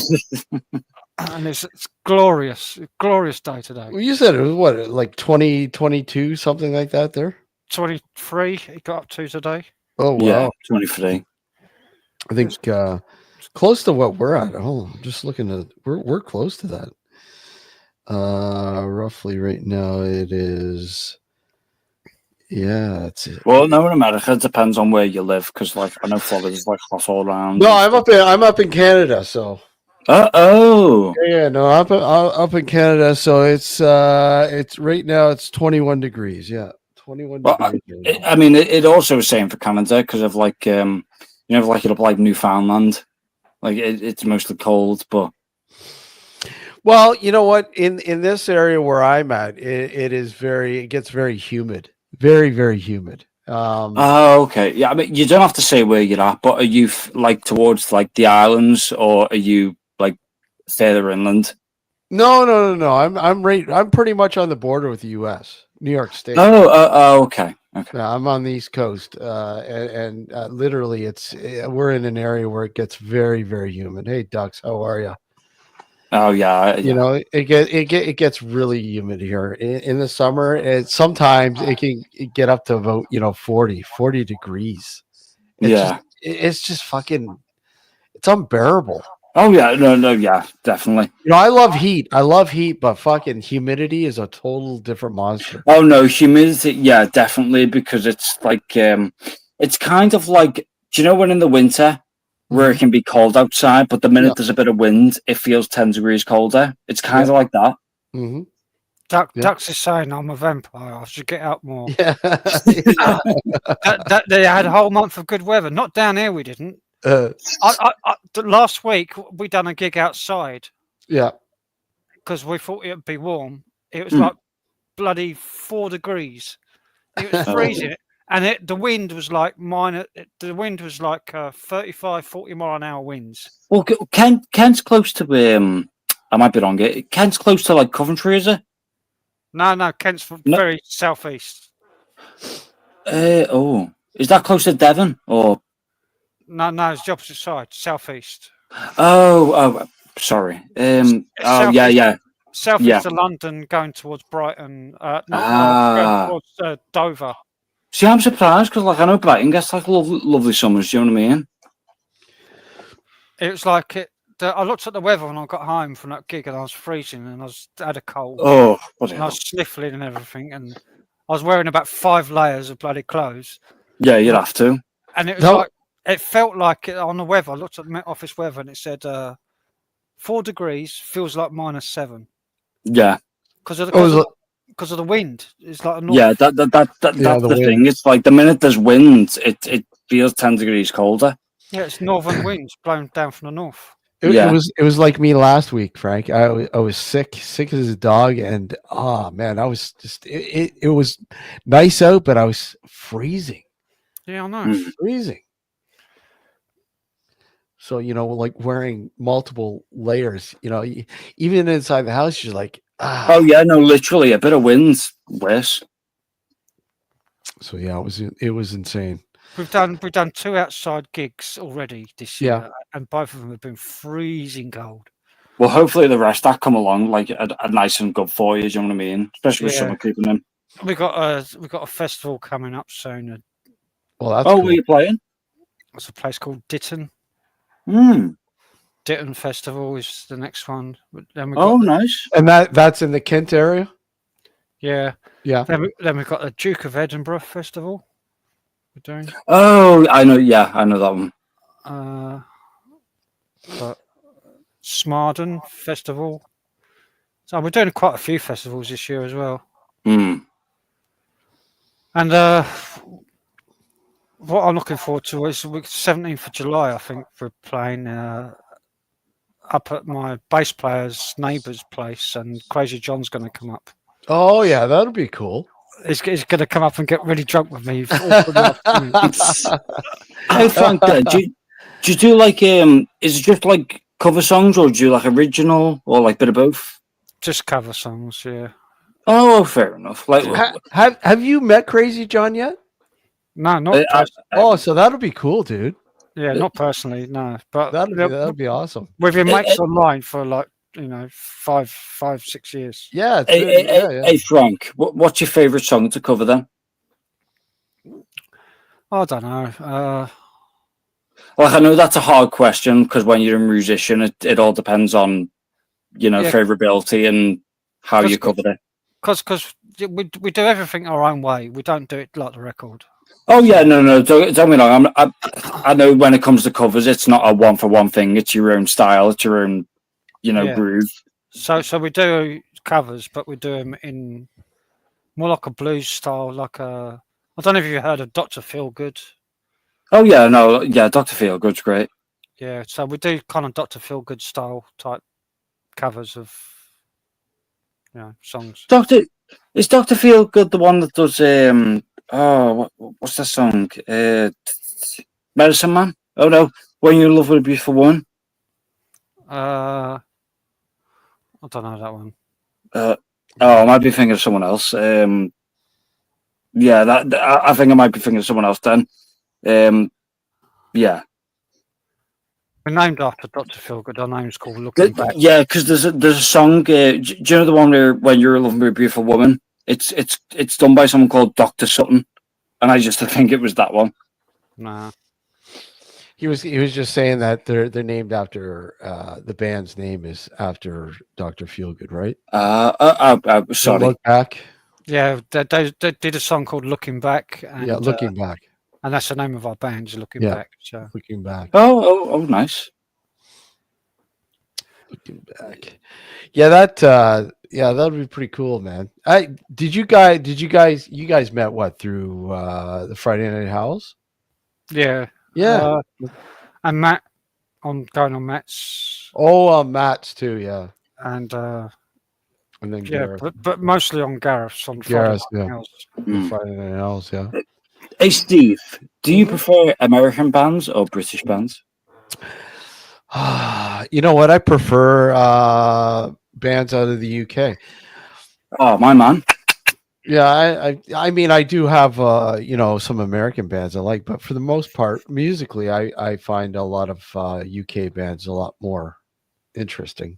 And it's glorious day today. Well, you said it was what, like 2022, something like that there? 23 it got up to today. Oh, wow. Yeah, 23. I think close to what we're at. Oh, I'm just looking at we're close to that. Roughly right now it is. Yeah, that's it. Well, no, in America, it depends on where you live, because like I know Florida's like hot all around. No, I'm up in Canada, so. Oh. Yeah, no, up in Canada, so it's right now it's 21 degrees. Yeah, 21 degrees. I mean, it also is same for Canada because of like like it up like Newfoundland, like it's mostly cold, but. Well, you know what? In this area where I'm at, it gets very humid, very, very humid. Oh, okay. Yeah, I mean, you don't have to say where you're at, but are you like towards like the islands, or are you like further inland? No. I'm pretty much on the border with the U.S., New York State. Okay. Yeah, I'm on the East Coast, and literally, we're in an area where it gets very, very humid. Hey, Ducks, how are you? Oh yeah, you know it gets really humid here in the summer. And sometimes it can get up to about 40 degrees. It's just fucking, it's unbearable. Oh yeah, no, yeah, definitely. I love heat, but fucking humidity is a total different monster. Oh no, humidity, yeah, definitely, because it's like it's kind of like, do you know when in the winter where it can be cold outside, but the minute there's a bit of wind, it feels 10 degrees colder. It's kind of like that. Mm-hmm. Ducks is saying I'm a vampire. I should get out more. Yeah. They had a whole month of good weather. Not down here, we didn't. Last week we done a gig outside. Yeah. Because we thought it'd be warm. It was like bloody 4 degrees. It was freezing. And the wind was like 35, 40 mile an hour winds. Well, Kent's close to I might be wrong. Kent's close to like Coventry, is it? No, Kent's very southeast. Is that close to Devon or? No, it's the opposite side, southeast. Oh, sorry. Yeah. Southeast of London, going towards Brighton. Going towards Dover. See, I'm surprised because, like, I know Brighton gets like lovely summers. Do you know what I mean? It was like I looked at the weather when I got home from that gig, and I was freezing, and I had a cold. Oh, and I was sniffling and everything, and I was wearing about 5 layers of bloody clothes, Yeah, you'd have to. and it was No. like it felt like on the weather. I looked at the Met Office weather, and it said 4 degrees feels like -7 Yeah, because of the Oh, it was, because of the wind. It's like a north. yeah. That's the the wind. thing. It's like the minute there's wind, it feels 10 degrees colder. Yeah, it's northern winds blowing down from the north. it Yeah. was like me last week, Frank. I was sick as a dog, and man, I was just it was nice out, but I was freezing. Yeah, I know. Mm. Freezing. So, like wearing multiple layers, even inside the house, you're like, Oh yeah, no, literally a bit of wind's worse. So yeah, it was insane. We've done 2 outside gigs already this Yeah. year, and both of them have been freezing cold. Well, hopefully the rest that come along like a nice and good for you. Do you know what I mean? Especially with Yeah. summer creeping in. We got a festival coming up soon. Well, that's Oh, cool. were you playing? It's a place called Ditton. Hmm. Ditton Festival is the next one. But then we Oh, got nice. And that's in the Kent area. yeah. Yeah. Then we've got the Duke of Edinburgh Festival. We're doing. Oh, I know. Yeah, I know that one. But Smarden Festival. So we're doing quite a few festivals this year as well. Hmm. And what I'm looking forward to is 17th of July. I think we're playing up at my bass player's neighbour's place, and Crazy John's going to come up. Oh yeah, that'll be cool. He's going to come up and get really drunk with me. all through the afternoon. Hey Frank, do you do like is it just like cover songs, or do you like original, or like bit of both? Just cover songs, yeah. Oh, fair enough. Like, Have you met Crazy John yet? No, not Oh, so that'll be cool, dude. yeah, not personally, no. But That'll be awesome. we've been mates online for like 5-6 years. Yeah, hey Frank, what's your favourite song to cover then? I don't know. Like, I know that's a hard question because when you're a musician, it all depends on Yeah. favourability and how you covered it. Because we do everything our own way. We don't do it like the record. Oh yeah, no, don't me wrong. I know when it comes to covers, it's not a one for one thing. It's your own style. It's your own, Yeah. groove. So we do covers, but we do them in more like a blues style. I don't know if you've heard of Dr. Feelgood. Oh yeah, no, yeah, Dr. Feelgood's great. Yeah, so we do kind of Dr. Feelgood style type covers of songs. Is Dr. Feelgood the one that does what's that song? Medicine Man? Oh no, When You're in Love with a Beautiful Woman. I don't know that one. I might be thinking of someone else. Yeah, I think I might be thinking of someone else then. Yeah. We're named after Dr. Feelgood. Our name's called Looking Back. Yeah, because there's a song. Do you know the one where When You're in Love with a Beautiful Woman? It's done by someone called Dr. Sutton, and I just think it was that one. Nah. He was just saying that they're named after the band's name is after Dr. Feelgood, right? Sorry. Look back. Yeah, they did a song called Looking Back. And, Yeah, looking back. And that's the name of our band, is Looking Yeah. Back. So. Looking back. Oh, nice. Looking back. Yeah, that'd be pretty cool, man. You guys met what through the Friday Night Howls? Yeah. Yeah. And Matt, I'm going on Matt's. Oh, Matt's too, yeah. And then yeah, Gareth. but mostly on Gareth's on Gareth's, Friday Night yeah. Howls. Friday Night Howls, yeah. Hey Steve, do you prefer American bands or British bands? You know what? I prefer bands out of the UK. Oh, my man. Yeah, I mean, I do have some American bands I like, but for the most part, musically, I find a lot of UK bands a lot more interesting.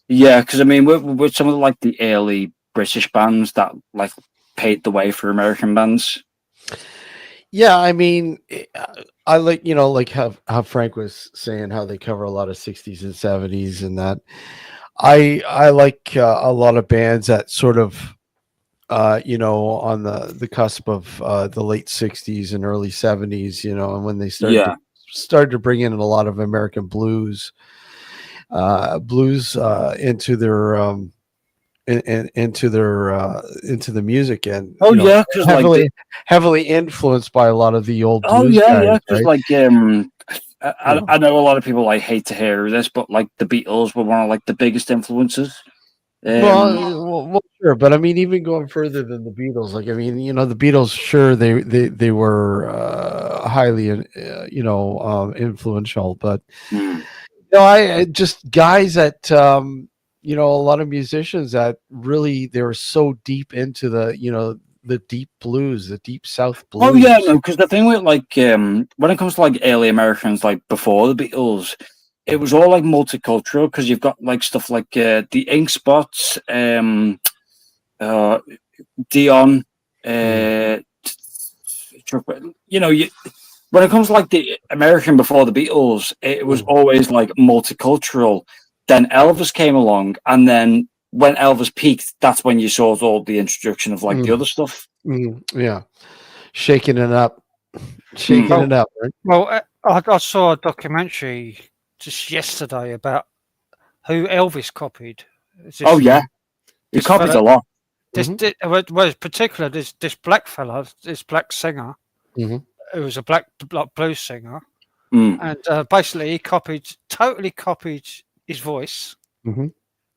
Yeah, because I mean, with some of like the early British bands that like paved the way for American bands. Yeah, I mean, I like like how Frank was saying how they cover a lot of 60s and 70s and that. I like a lot of bands that sort of on the cusp of the late 60s and early 70s, and when they Yeah. started to bring in a lot of American blues into their into the music, and Oh yeah, because heavily influenced by a lot of the old oh blues yeah, guys, yeah, because right? I know a lot of people like hate to hear this, but like the Beatles were one of like the biggest influences. Well, sure, but I mean, even going further than the Beatles, like I mean, the Beatles, sure, they were highly, influential, but I just guys that a lot of musicians that really they were so deep into the deep blues, the deep South blues. Oh yeah, no, because the thing with like when it comes to like early Americans, like before the Beatles, it was all like multicultural because you've got like stuff like the Ink Spots, Dion, when it comes to like the American before the Beatles, it was always like multicultural. Then Elvis came along, and then when Elvis peaked, that's when you saw all the introduction of like the other stuff. Yeah, shaking it up, right? Well, I saw a documentary just yesterday about who Elvis copied. Oh yeah, he copied a lot. Well, in particular, this black fella, this black singer, who was a black blues singer, and basically he totally copied his voice,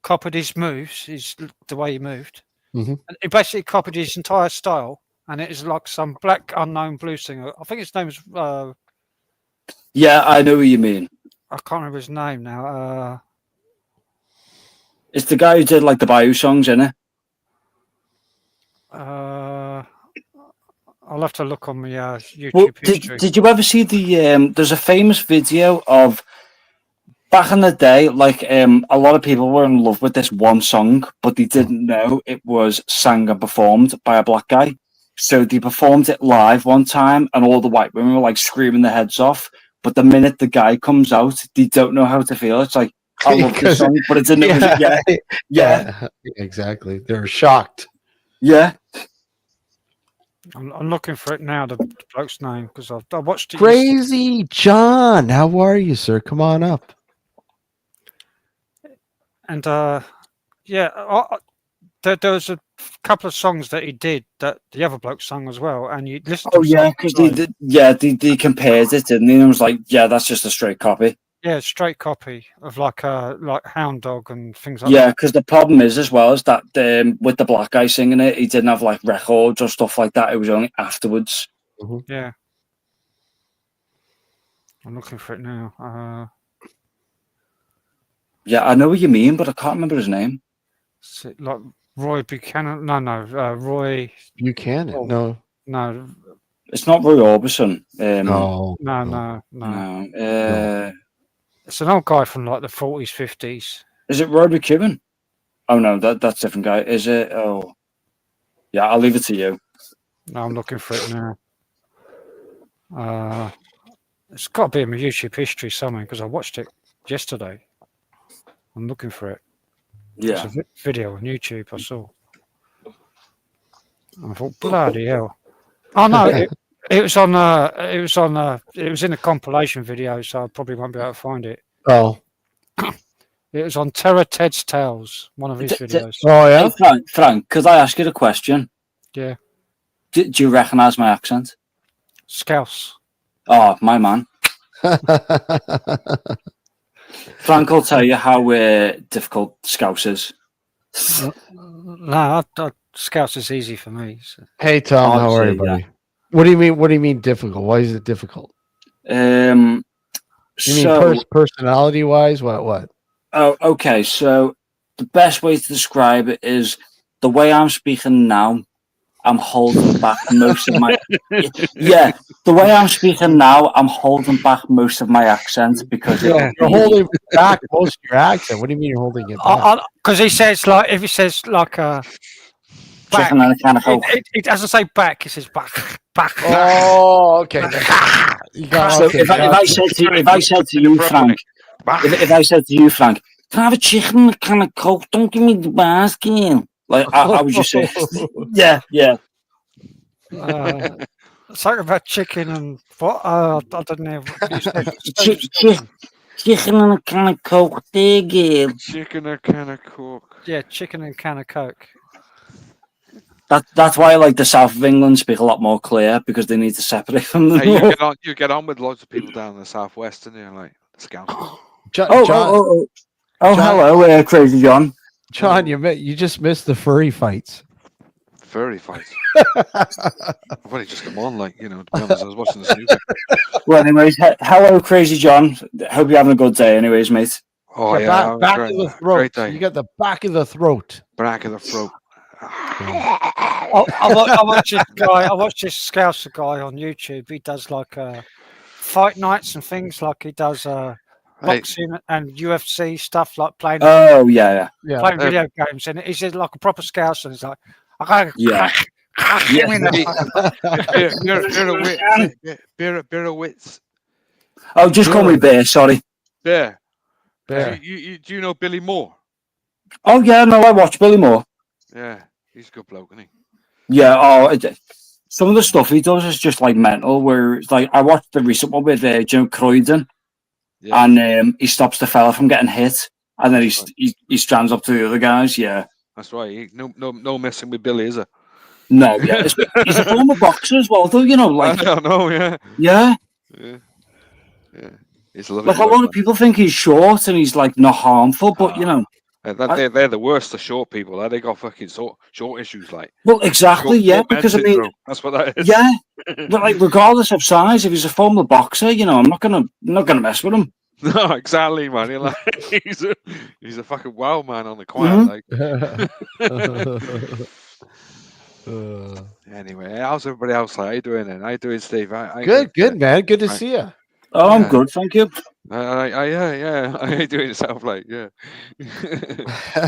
copied his moves, the way he moved, and he basically copied his entire style. And it is like some black unknown blues singer. I think his name is. Yeah, I know what you mean. I can't remember his name now. It's the guy who did like the Bayou songs, isn't it? I'll have to look on my YouTube history. Did you ever see the? There's a famous video of back in the day. Like a lot of people were in love with this one song, but they didn't know it was sang and performed by a black guy. So they performed it live one time, and all the white women were like screaming their heads off. But the minute the guy comes out, they don't know how to feel. It's like, I love this song, but it's in it. Yeah, exactly. They're shocked. Yeah. I'm looking for it now, the bloke's name, because I watched it. Crazy John, how are you, sir? Come on up. And there was a couple of songs that he did that the other bloke sung as well, and you listen. Oh yeah, because they did. Yeah, they compared it, didn't they? And it was like, yeah, that's just a straight copy. Yeah, straight copy of like Hound Dog and things like that. Yeah, because the problem is as well is that with the black guy singing it, he didn't have like records or stuff like that. It was only afterwards. Yeah, I'm looking for it now. Yeah, I know what you mean, but I can't remember his name. Is it like Roy Buchanan? No, Roy Buchanan. No, it's not Roy Orbison. No. It's an old guy from like the 40s, 50s. Is it Roy Buchanan? Oh no, that's a different guy. Is it? Oh, yeah. I'll leave it to you. No, I'm looking for it now. It's got to be in my YouTube history somewhere because I watched it yesterday. I'm looking for it. Yeah, it's a video on YouTube I saw. I thought, bloody hell! Oh no, it was on. It was in a compilation video, so I probably won't be able to find it. Oh, it was on Terror Ted's Tales, one of his videos. Oh yeah, hey, Frank. Could I ask you a question? Yeah. Do you recognise my accent? Scouse. Oh, my man. Frank will tell you how difficult Scouse is. No, Scouse is easy for me. So. Hey Tom, how are you, buddy? Yeah. What do you mean? What do you mean difficult? Why is it difficult? You mean personality wise? What? Oh, okay. So the best way to describe it is the way I'm speaking now. I'm holding back most of my the way I'm speaking now. I'm holding back most of my accent because you're holding back most of your accent. What do you mean you're holding it back? Because he says like if he says like back, it doesn't say back. It says back. Oh, okay. So if I said to you, Frank, if I said to you, Frank, can I have a chicken? Can I Coke? Don't give me the basket. Like I was just saying, yeah. Something about chicken and what? I don't know. What you said. Chicken and a can of Coke, there, girl. Chicken or can of Coke. Yeah, chicken and can of Coke. That's why I like the south of England speak a lot more clear because they need to separate from the Hey, north. you get on with lots of people down in the southwest, and you're like scoundrels. John, Oh, John, hello, Crazy John. John, you just missed the furry fights. Furry fights. I've only just come on, like, to be honest, I was watching the snooker. Well, anyways, hello, Crazy John. Hope you're having a good day, anyways, mate. Oh Yeah, yeah, back great, of the throat. great day. You got the back of the throat. Back of the throat. I watched this guy. I watched this Scouser guy on YouTube. He does like fight nights and things. Like he does boxing and UFC stuff, like playing Oh, yeah. playing video games. And he's like a proper Scouser. And he's like, I Yeah. Beer of wits. Oh, just call me Bear, sorry. Bear. Bear. Do you know Billy Moore? Oh, yeah, no, I watch Billy Moore. Yeah, he's a good bloke, isn't he? Yeah, some of the stuff he does is just like mental, where it's like, I watched the recent one with Joe Croydon, Yeah. and he stops the fella from getting hit, and then he stands up to the other guys, yeah. That's right. No messing with Billy, is there? No, yeah. He's a former boxer as well, though, like... I don't know, yeah. Yeah. Yeah. He's a lovely Like, a lot of people think he's short and he's, like, not harmful, but, they're the worst of short people. They got fucking short issues, like. Well, exactly, short because, I syndrome. mean... That's what that is. Yeah. But, like, regardless of size, if he's a former boxer, I'm not gonna mess with him. No, exactly, man. You're like, he's a fucking wild man on the quiet, like. Anyway, how's everybody else? Like, how you doing? Then, how you doing, Steve? Good, man. Good to see you. Oh, I'm good, thank you. Yeah. How you doing yourself? Like, yeah.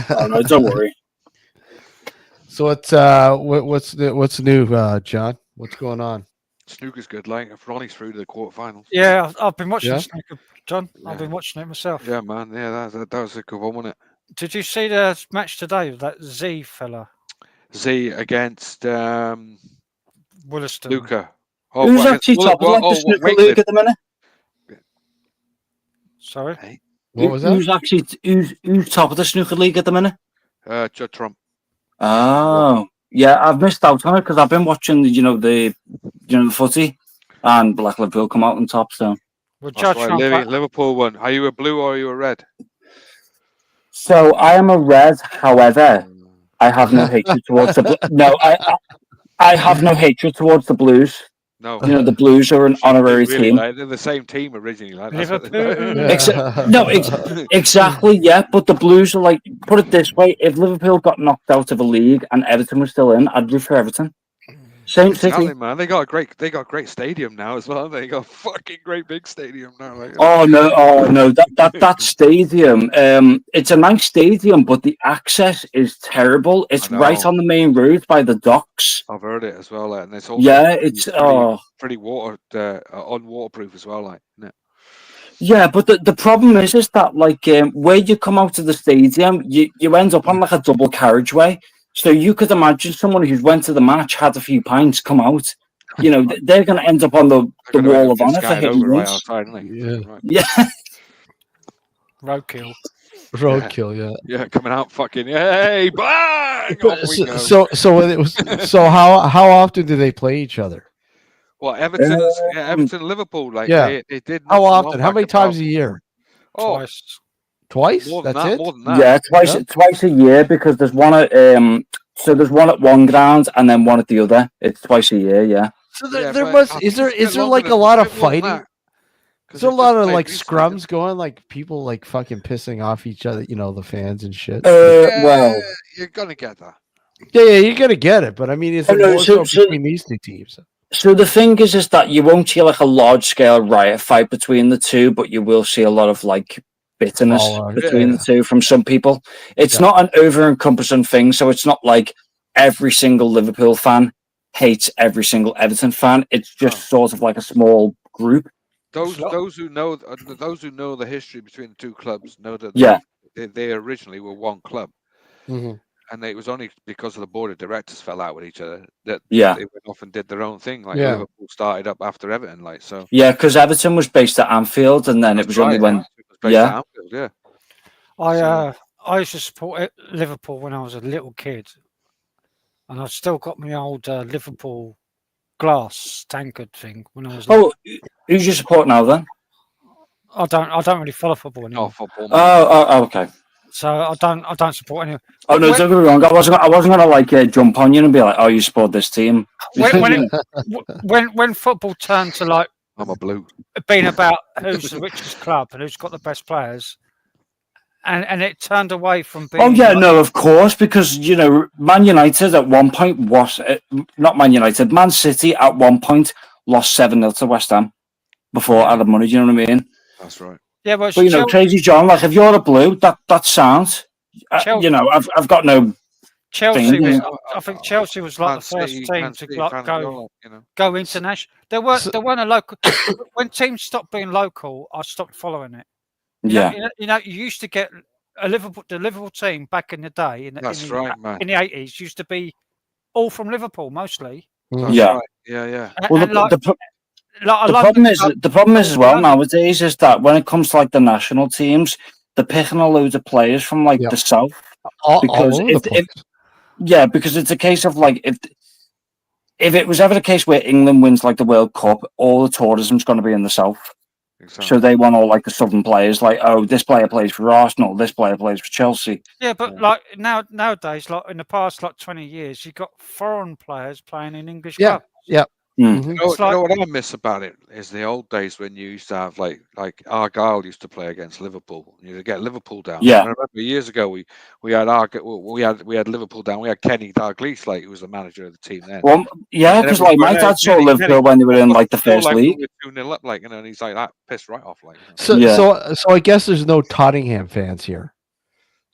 Oh, no, don't worry. So what's new, John? What's going on? Snooker's good. Like, Ronnie's through to the quarterfinals. Yeah, I've been watching Yeah? snooker, John. I've Yeah. been watching it myself. Yeah, man. Yeah, that was a good one, wasn't it? Did you see the match today with that Z fella, Z against Williston? Luca. Who's actually top of the snooker league at the minute? Sorry? What was that? Who's top of the snooker league at the minute? Judd Trump. Oh, yeah, I've missed out on it because I've been watching the footy, and Black Liverpool come out on top. So, Well, That's Judge right, Trump, Liverpool won. Are you a blue or are you a red? so I am a red. However, I have no hatred towards the no. I have no hatred towards the Blues. No. The Blues are an honorary team. Like, they're the same team originally. Like, that's what Liverpool. Exactly, yeah. But the Blues are like, put it this way: if Liverpool got knocked out of a league and Everton was still in, I'd root for Everton. Same city. Exactly, man. They got a great stadium now as well. They got a fucking great big stadium now. Like, Oh no! That stadium. It's a nice stadium, but the access is terrible. It's I right know. on the main road by the docks. I've heard it as well, like, and it's also pretty unwaterproof as well, like. Isn't it? Yeah, but the problem is that like where you come out of the stadium, you end up on like a double carriageway. So you could imagine someone who's went to the match, had a few pints, come out. They're going to end up on the wall of honour for hitting right once. outside, aren't they? Yeah. Right. Yeah. Roadkill. Roadkill, yeah. Yeah, coming out fucking hey, bang! But Off we go. so how often do they play each other? Well, Everton and Liverpool, like Yeah. they did. How knock them often? off How many back and times a year? Oh, Twice. Twice? more than That's that. it? More than that. Yeah, twice a year because there's one at there's one at one ground and then one at the other. It's twice a year, yeah. So Yeah, there but must I is think there it's is been there longer like a than- lot of it's been more than fighting? that. 'Cause Is there a they've lot just of played like recently. scrums going, like people like fucking pissing off each other, the fans and shit? Well, You're gonna get that. Yeah, you're gonna get it, but I mean, is Oh, it no, more so- so between these two teams? so the thing is that you won't see like a large scale riot fight between the two, but you will see a lot of like bitterness Fallout, between yeah. the two from some people. It's Yeah. not an over encompassing thing, so it's not like every single Liverpool fan hates every single Everton fan. It's just sort of like a small group. Those who know the history between the two clubs know that Yeah. they originally were one club. Mhm. And it was only because of the board of directors fell out with each other that they went off and did their own thing. Like Liverpool started up after Everton, like so. Yeah, because Everton was based at Anfield, and then it was only when it was based at Anfield, I used to support Liverpool when I was a little kid, and I've still got my old Liverpool glass tankard thing when I was. Oh, who's your support now then? I don't really follow football anymore. Oh, football. Oh, okay. So I don't support anyone. Oh no, don't get me wrong. I wasn't gonna like jump on you and be like, "Oh, you support this team." When football turned to like, I'm a blue, being about who's the richest club and who's got the best players, and it turned away from being. Oh yeah, no, of course, because Man United at one point not Man United, Man City at one point lost 7-0 to West Ham before Adam Money. Do you know what I mean? That's right. Yeah, but Crazy John, like if you're a blue, that sounds. I've got no. Chelsea was. I think Chelsea was like the first team to go international. There weren't a local. When teams stopped being local, I stopped following it. You used to get the Liverpool team back in the day. In the 80s, used to be all from Liverpool mostly. That's right. Yeah. Well, the problem is as well nowadays is that when it comes to like the national teams, they're picking a load of players from like the south because because it's a case of like if it was ever the case where England wins like the World Cup, all the tourism's going to be in the south. Exactly. So they want all like the southern players, like this player plays for Arsenal, this player plays for Chelsea. Yeah, but like nowadays, like in the past 20 years, you've got foreign players playing in English clubs. Yeah. You know what I miss about it is the old days when you used to have like Argyle used to play against Liverpool. You get Liverpool down. Yeah. I remember years ago we had Liverpool down. We had Kenny Dalglish, like who was the manager of the team then. Well, yeah, because like my dad saw Liverpool when they were in like the first league. We were 2-0 up, like and he's like that pissed right off, like. So I guess there's no Tottenham fans here.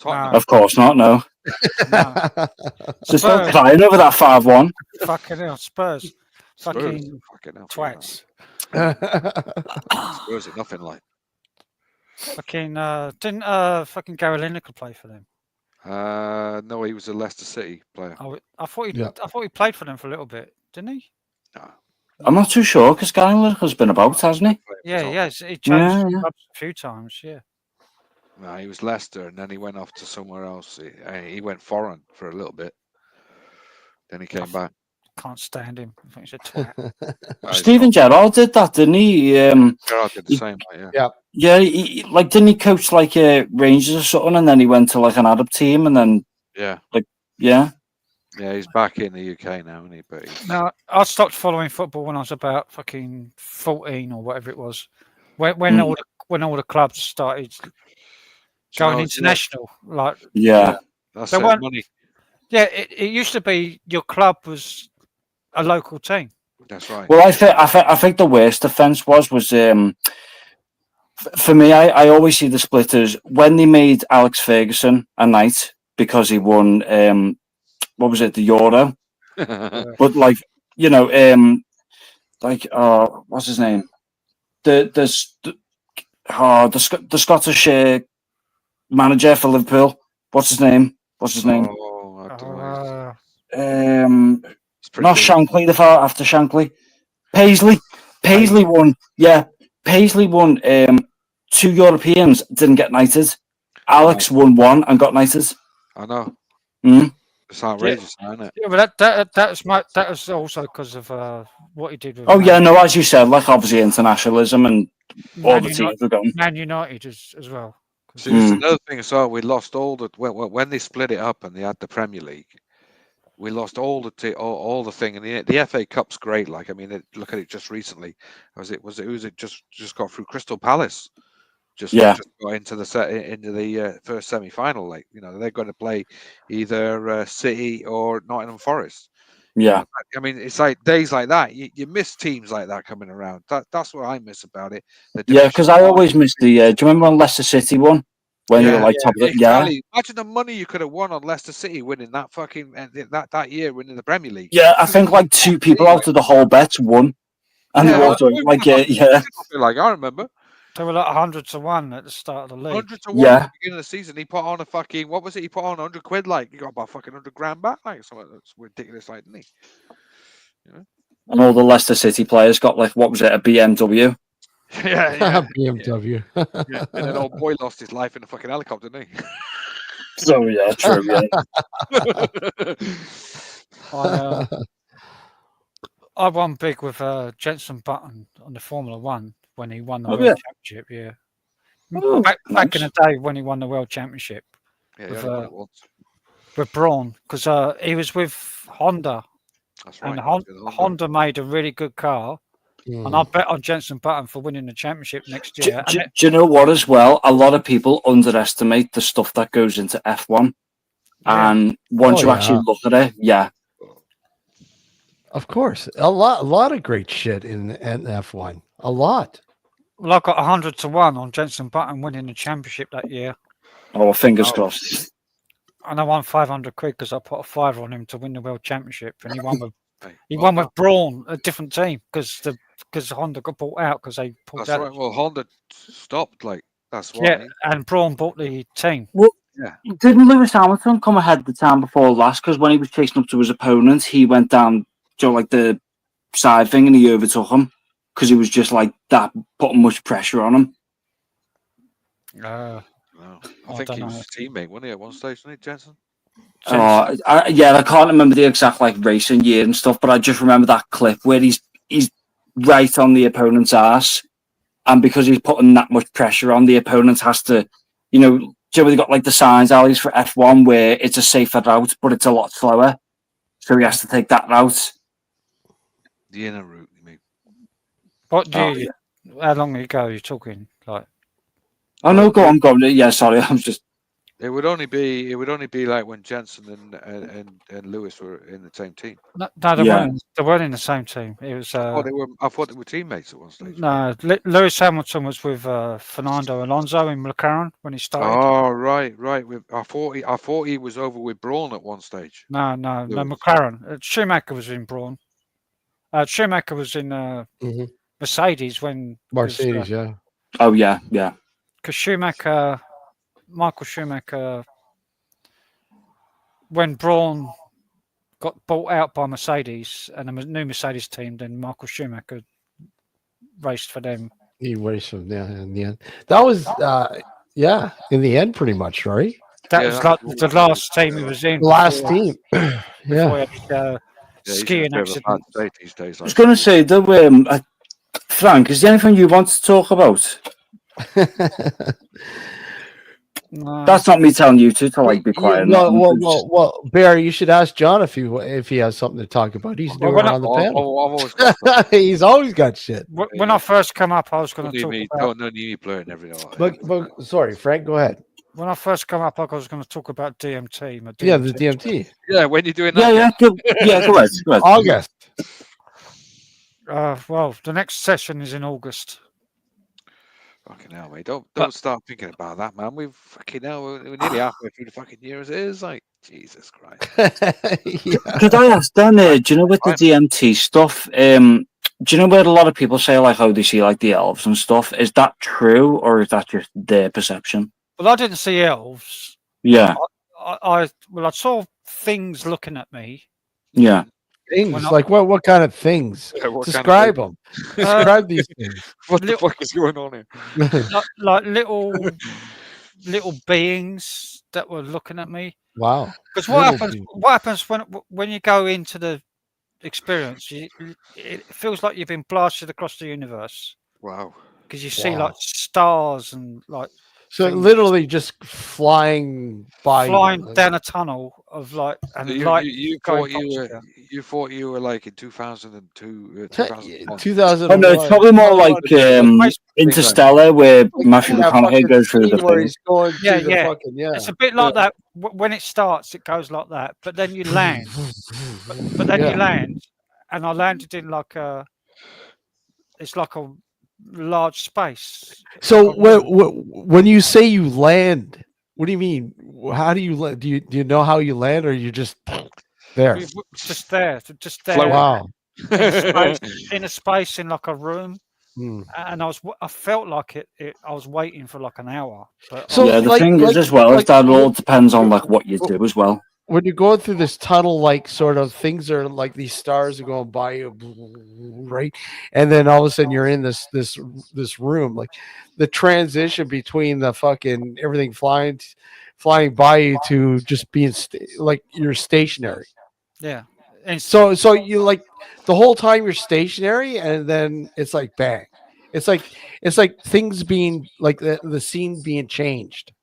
Of course not. No. Just not crying over that 5-1. Fucking hell, Spurs. Fucking twats. Spurs are nothing like. Fucking didn't fucking Gary Lineker play for them? No, he was a Leicester City player. I thought he played for them for a little bit, didn't he? No. I'm not too sure because Gary Lineker's been about, hasn't he? Yeah, he changed clubs a few times. Yeah. No, he was Leicester, and then he went off to somewhere else. He went foreign for a little bit. Then he came back. Can't stand him. I think he's a twat. Steven Gerrard did that, didn't he? Gerrard did the same. Yeah. He didn't he coach like Rangers or something, and then he went to like an Arab team, and then yeah, he's back in the UK now, isn't he? But no, I stopped following football when I was about fucking 14 or whatever it was. When all the clubs started going international, like that's money. Yeah, it used to be your club was a local team. That's right. Well, I think the worst offence was for me. I always see the split as when they made Alex Ferguson a knight because he won what was it, the Euro? But like what's his name? The Scottish manager for Liverpool. What's his name? Oh, I don't know. Not Shankly, the far after Shankly. Paisley won. Yeah, Paisley won. 2 Europeans didn't get knighted. Alex won 1 and got knighted. I know. Mm. It's outrageous, isn't it? Yeah, but that was also because of what he did with. As you said, like obviously internationalism and all the teams were going. Man United as well. See, there's another thing as well. We lost all the when they split it up and they had the Premier League. We lost all the thing, and the FA Cup's great. Like, I mean, look at it just recently. Just got through Crystal Palace. Just got into the first semi-final. Like, they're going to play either City or Nottingham Forest. Yeah, I mean, it's like days like that. You miss teams like that coming around. That's what I miss about it. Because I always miss the. Do you remember when Leicester City won? When they were like top of it? Yeah. Imagine the money you could have won on Leicester City winning that fucking that year winning the Premier League. Yeah, I think like 2 people out of the whole bet won, and they walked away like Like I remember. They were like 100-1 at the start of the league. 100-1 at Yeah. the beginning of the season. He put on a fucking, what was it? He put on 100 quid, like, he got about fucking 100 grand back, like, something that's ridiculous, like, didn't he? And all the Leicester City players got like, what was it, a BMW? Yeah. BMW. Yeah. And then old boy lost his life in a fucking helicopter, didn't he? So yeah, true. Yeah. I won big with Jenson Button on the Formula One when he won the Oh, World yeah. Championship. Yeah, Oh, back in nice. the day when he won the World Championship Yeah, with, he only won it once. with Braun, because he was with Honda, That's right. and he was with Honda. Honda made a really good car. And I bet on Jenson Button for winning the championship next year. Do you know what as well? A lot of people underestimate the stuff that goes into F1. Yeah. And once Oh, you yeah. actually look at it, yeah. Of course, a lot of great shit in F1. A lot. Well, I got 100-1 on Jenson Button winning the championship that year, Oh, well, fingers Oh. crossed. and I won 500 quid because I put a fiver on him to win the World Championship, and he won with Hey, he well won with done. Braun, a different team, because Honda got bought out because they pulled That's out. right. Well, Honda stopped, like, that's why. Yeah, and Braun bought the team. Didn't Lewis Hamilton come ahead the time before last? Because when he was chasing up to his opponent, he went down to like the side thing and he overtook him because he was just like that, putting much pressure on him. Uh, No. I I think don't he was know. his teammate, wasn't he, at one stage, wasn't he, Jensen? Yeah, I can't remember the exact like racing year and stuff, but I just remember that clip where he's right on the opponent's ass, and because he's putting that much pressure on, the opponent has to, you know, they got like the signs alleys for F1 where it's a safer route, but it's a lot slower, so he has to take that route. The inner route, you mean? What do Oh, you? How long ago are you talking? Like, Oh no, go on. Yeah, sorry, I'm just. It would only be like when Jensen and Lewis were in the same team. no, they Yeah. weren't. They weren't in the same team. It was. I thought they were teammates at one stage. No, Lewis Hamilton was with Fernando Alonso in McLaren when he started. Oh, right. I thought he was over with Braun at one stage. No, Lewis. McLaren. Schumacher was in Braun. Schumacher was in Mhm. Mercedes when Mercedes, yeah. Oh yeah. because Michael Schumacher, when Braun got bought out by Mercedes and a new Mercedes team, then Michael Schumacher raced for them. He raced from there in the end. That was in the end, pretty much, right? That Yeah, was that's like cool. the last team he was in. The last before- team. before Yeah. he had, He's in a skiing bit of a bad accident. state these days. I was going to say that. Frank, is there anything you want to talk about? No. That's not me telling you to like be quiet. and not- Well, Barry, you should ask John if he has something to talk about. He's Well, newer when on the panel. I've always got stuff. He's always got shit. When I first come up, I was going to Don't talk need me. about. Don't need me blurring everything. But sorry, Frank, go ahead. When I first come up, I was going to talk about DMT. My Yeah, the DMT. Yeah, when you're doing that. Yeah. Go ahead. Go ahead. August. Well, the next session is in August. Fucking hell, mate. Don't start thinking about that, man. We're nearly halfway through the fucking year as it is. Like, Jesus Christ. Yeah. Could I ask then, do you know with the DMT stuff, do you know where a lot of people say like how they see like the elves and stuff? Is that true or is that just their perception? Well, I didn't see elves. Yeah. I saw things looking at me. Yeah. Things When I- like what kind of things? Yeah, what kind of Describe thing? them. Describe these things. What the Little- fuck is going on here? like little beings that were looking at me. Wow. Because Little what happens when you go into the experience? It feels like you've been blasted across the universe Wow. because you see Wow. like stars and like So things literally just flying by, flying you. down a tunnel of like and So light. you going thought you were like in 2002, 2001. 2001. Oh no, it's probably more like Interstellar, where Matthew That McConaughey fucking goes through the scene where thing. he's going Yeah, through the yeah. fucking It's a bit like that. When it starts, it goes like that, but then you land. But then Yeah. you land, and I landed in like it's like a large space. So when you say you land, what do you mean? How do you land? Do you know how you land, or you just there? Just there, Floating. Wow. in a space in like a room Hmm. and I felt like I was waiting for like an hour. But So, Yeah, the like- thing is like- as well is like- that it all depends on like what you do as well. when you're going through this tunnel, like sort of things are like these stars are going by you, right? And then all of a sudden you're in this room, like the transition between the fucking everything flying by you to just being like you're stationary. yeah, and So you like the whole time you're stationary, and then it's like bang. It's like things being like the scene being changed.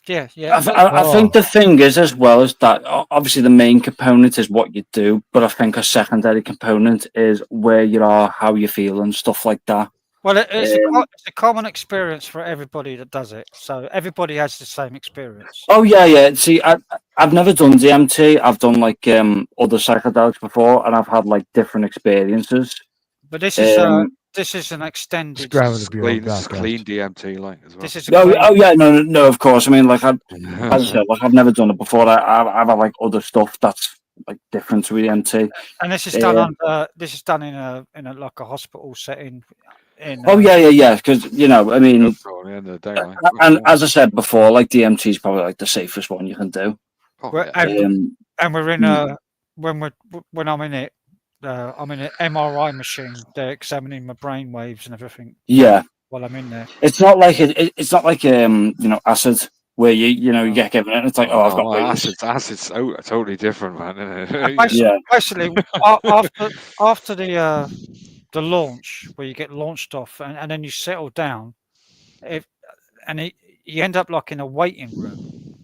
yeah, yeah. I think the thing is as well is that obviously the main component is what you do, but I think a secondary component is where you are, how you feel, and stuff like that. Well, it's a common experience for everybody that does it. So everybody has the same experience. Oh yeah. See, I've never done DMT. I've done like other psychedelics before, and I've had like different experiences. But this is an extended. Just grabbing a beer on Clean, back, guys. clean DMT like as well. This is a Oh yeah, no, of course. I mean, like as I Yeah. said, like I've never done it before. I've had like other stuff that's like different to DMT. and this is done this is done in a like a hospital setting. Oh yeah. Because I mean, GoPro at the end of the day, like, and as I said before, like DMT is probably like the safest one you can do. oh, Well, yeah. and we're in when I'm in it, I'm in an MRI machine. They're examining my brain waves and everything Yeah, while I'm in there. it's not like it's not like acid where you get given it. And it's like I've got those. Acid's so totally different, man. Isn't it? Yeah. Basically, after the launch, where you get launched off and then you settle down, you end up like in a waiting room,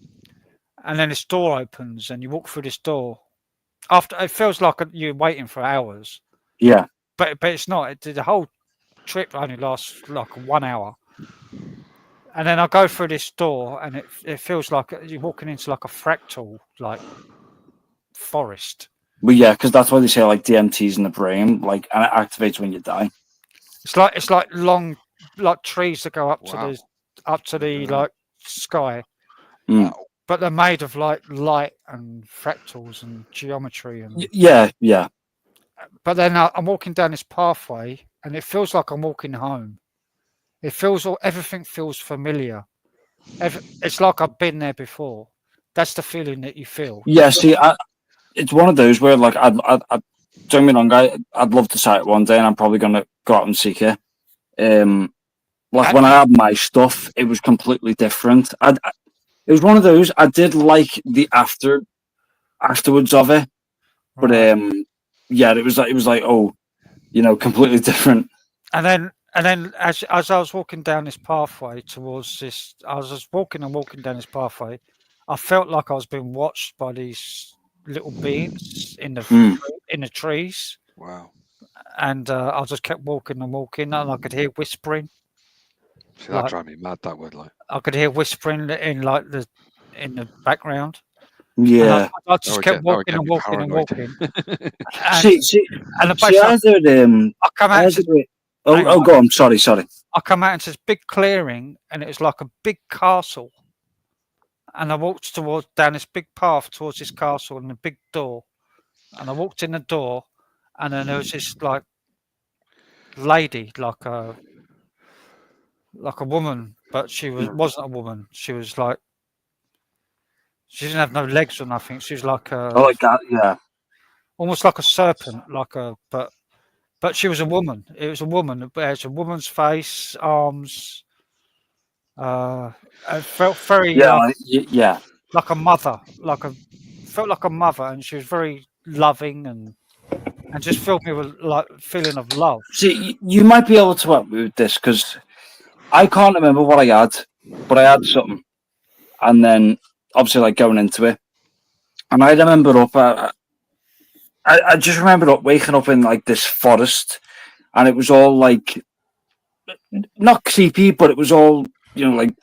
and then this door opens and you walk through this door. After it feels like you're waiting for hours, Yeah, but it's not. The whole trip only lasts like 1 hour, and then I go through this door and it feels like you're walking into like a fractal like forest. but yeah, because that's why they say like DMT's in the brain, like, and it activates when you die. It's like long like trees that go up Wow. to the Yeah. like sky, Mm. but they're made of like light and fractals and geometry and. Yeah. But then I'm walking down this pathway and it feels like I'm walking home. Everything feels familiar. It's like I've been there before. That's the feeling that you feel. Yeah, see, it's one of those where like don't get me wrong, I'd love to try it one day, and I'm probably gonna go out and seek it. Like when I had my stuff, it was completely different. It was one of those. I did like the afterwards of it, but Right. yeah, it was like completely different. And then as I was walking down this pathway towards this, I was just walking down this pathway. I felt like I was being watched by these little beings in the trees, Wow. and I just kept walking and I could hear whispering. See, that Like- drive me mad. That would like. I could hear whispering in the background. Yeah. I just kept walking and walking and paranoid. walking. And, See, and the see, place I did. I come out, into, hang Oh, on. go on. Sorry. I come out into this big clearing, and it was like a big castle. And I walked down this big path towards this castle and a big door. And I walked in the door, and then there was this like lady, like a woman, but she wasn't a woman. She was like she didn't have no legs or nothing. She was like I like that. Yeah. almost like a serpent, but she was a woman. It was a woman. It's a woman's face, arms. It felt very Yeah. like a mother, felt like a mother, and she was very loving and just filled me with like feeling of love. See, you might be able to help me with this because I can't remember what I had, but I had something, and then obviously like going into it, and I remember I just remember waking up in like this forest, and it was all like not creepy, but it was all like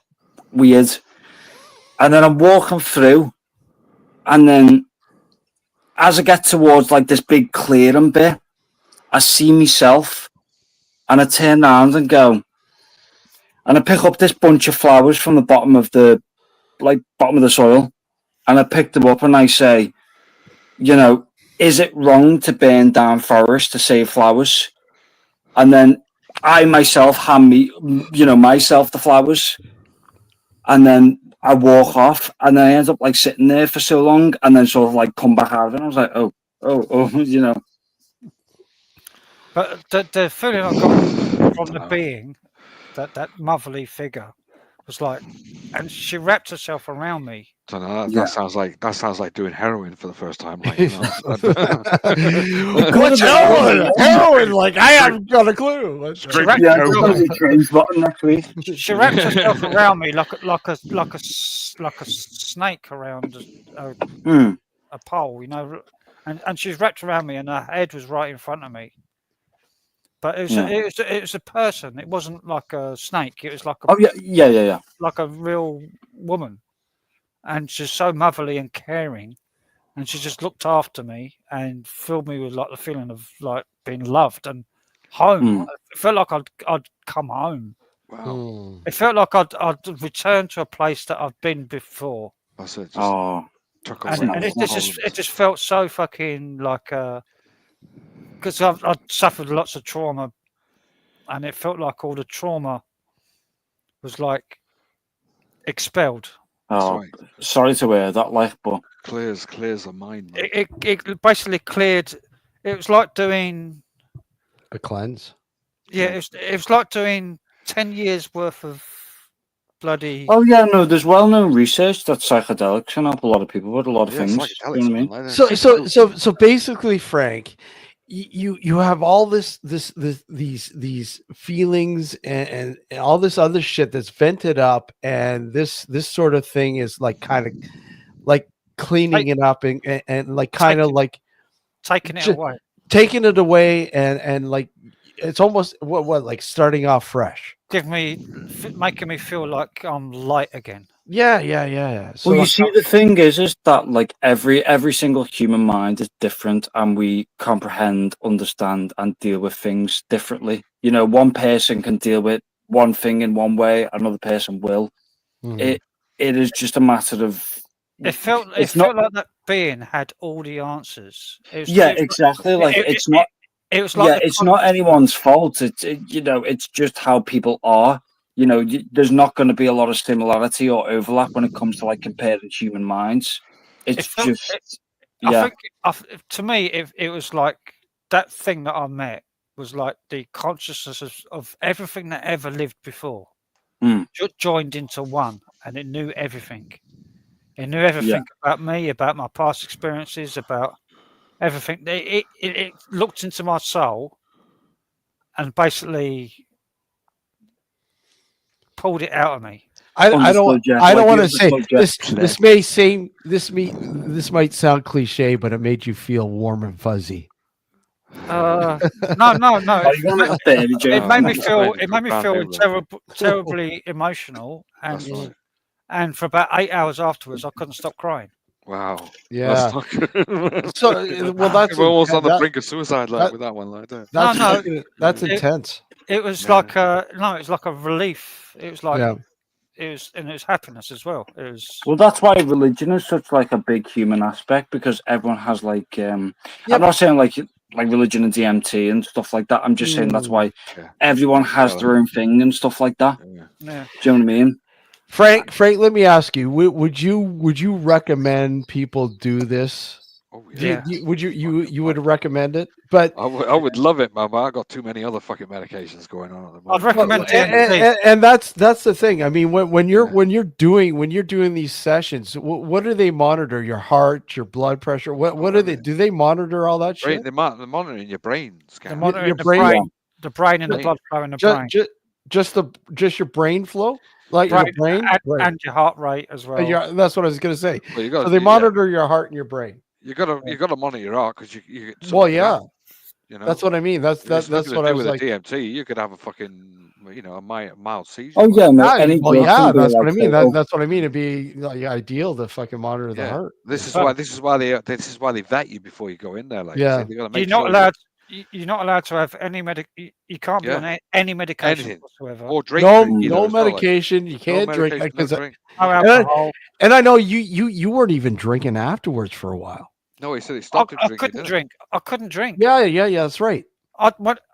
weird. And then I'm walking through, and then as I get towards like this big clearing bit, I see myself, and I turn around and go, and I pick up this bunch of flowers from the bottom of the soil, and I pick them up and I say, is it wrong to burn down forests to save flowers? And then I myself hand me, myself the flowers, and then I walk off, and then I end up like sitting there for so long, and then sort of like come back out, and I was like, oh, But the feeling I got from the being, that motherly figure, was like, and she wrapped herself around me. Don't know, Yeah. that sounds like doing heroin for the first time. Like, What's heroin? Like, I haven't got a clue. What's Straight heroin? Yeah, Go. it's gonna be change button next week. She wrapped herself around me like a snake around Hmm. a pole, and she was wrapped around me, and her head was right in front of me. But it was a person. It wasn't like a snake. It was like Oh yeah. like a real woman, and she's so motherly and caring, and she just looked after me and filled me with like the feeling of like being loved and home. It felt like I'd come home. Wow. It felt like I'd returned to a place that I've been before. That's it. Just Oh, took And away all the it just felt so fucking like because I've suffered lots of trauma, and it felt like all the trauma was like expelled. oh, right. sorry to hear that, like, but clears the mind. Man. It basically cleared. It was like doing A cleanse. it was like doing 10 years worth of bloody. oh yeah, no, there's well-known research that psychedelics can help a lot of people with a lot of Yeah, things. psychedelics, You know what I mean? man, like So basically, Frank, you have all these feelings and all this other shit that's vented up, and this sort of thing is like kind of like cleaning it up and like kind of like taking it ju- away. taking it away and like it's almost what like starting off fresh. Making me feel like I'm light again. Yeah. So Well, you like, see, the thing is that like every single human mind is different, and we comprehend, understand, and deal with things differently. You know, one person can deal with one thing in one way, another person will. mhm. It is just a matter of. It felt It's not. like that being had all the answers. Yeah, exactly. Like it's not. It was like It's not anyone's fault. It's just how people are. You know, there's not going to be a lot of similarity or overlap when it comes to like comparing human minds. It's just, yeah. I think to me, it was like that thing that I met was like the consciousness of everything that ever lived before joined into one, and it knew everything. It knew everything about me, about my past experiences, about everything. It looked into my soul and basically pulled it out of me. I don't Understood, yeah. I don't Like, want you to say understood, yeah. this might sound cliche, but it made you feel warm and fuzzy. No. Oh, you're gonna have to edit it. It made me That's feel. right, It made me round feel table. terribly emotional, That's right. and for about 8 hours afterwards, I couldn't stop crying. Wow. Yeah. That's not good. So well, that's We're almost on the that- brink of suicide, like that- with that one, like that. that's No. fucking- that's intense. It was Yeah. like it was like a relief. It was like Yeah. it was happiness as well. It was. Well, that's why religion is such like a big human aspect, because everyone has like I'm not saying like religion and DMT and stuff like that. I'm just saying that's why Yeah. everyone has their own thing and stuff like that. Yeah. Yeah. Do you know what I mean? Frank, let me ask you: would you recommend people do this? Oh Yeah. Would you would recommend it? But I would love it, man, but I got too many other fucking medications going on at the moment. I'd recommend and, DMT. and that's the thing. I mean, when you're doing these sessions, what do they monitor? Your heart, your blood pressure. What do they do? They monitor all that shit. They're monitoring your brain They're scan. monitoring your the brain- brain, the brain and the Brain. blood flow in the brain. Just your brain flow, like your brain, Right. and your heart rate as well. That's what I was gonna say. Well, you got So they monitor your heart and your brain. You got to monitor your heart because you get Well, yeah, you know that's what I mean. That's It's what nothing to I do was with like. a DMT. You could have a fucking a mild seizure. Oh yeah, no, Yeah, any well, drug yeah, can be that's what I like mean. that. That's what I mean. It'd be like, ideal to fucking monitor the Yeah. heart. This is Yeah. why they vet you before you go in there. Like, Yeah. they gotta You're make not sure allowed. You're not allowed to have any You can't be Yeah. on any medication Anything. whatsoever. or drink. No, drink either no as well, like, medication. You no can't drink medication, no because, drink. No and alcohol. I know you weren't even drinking afterwards for a while. No, he said he stopped I drinking. couldn't didn't he? drink. I couldn't drink. Yeah, that's right.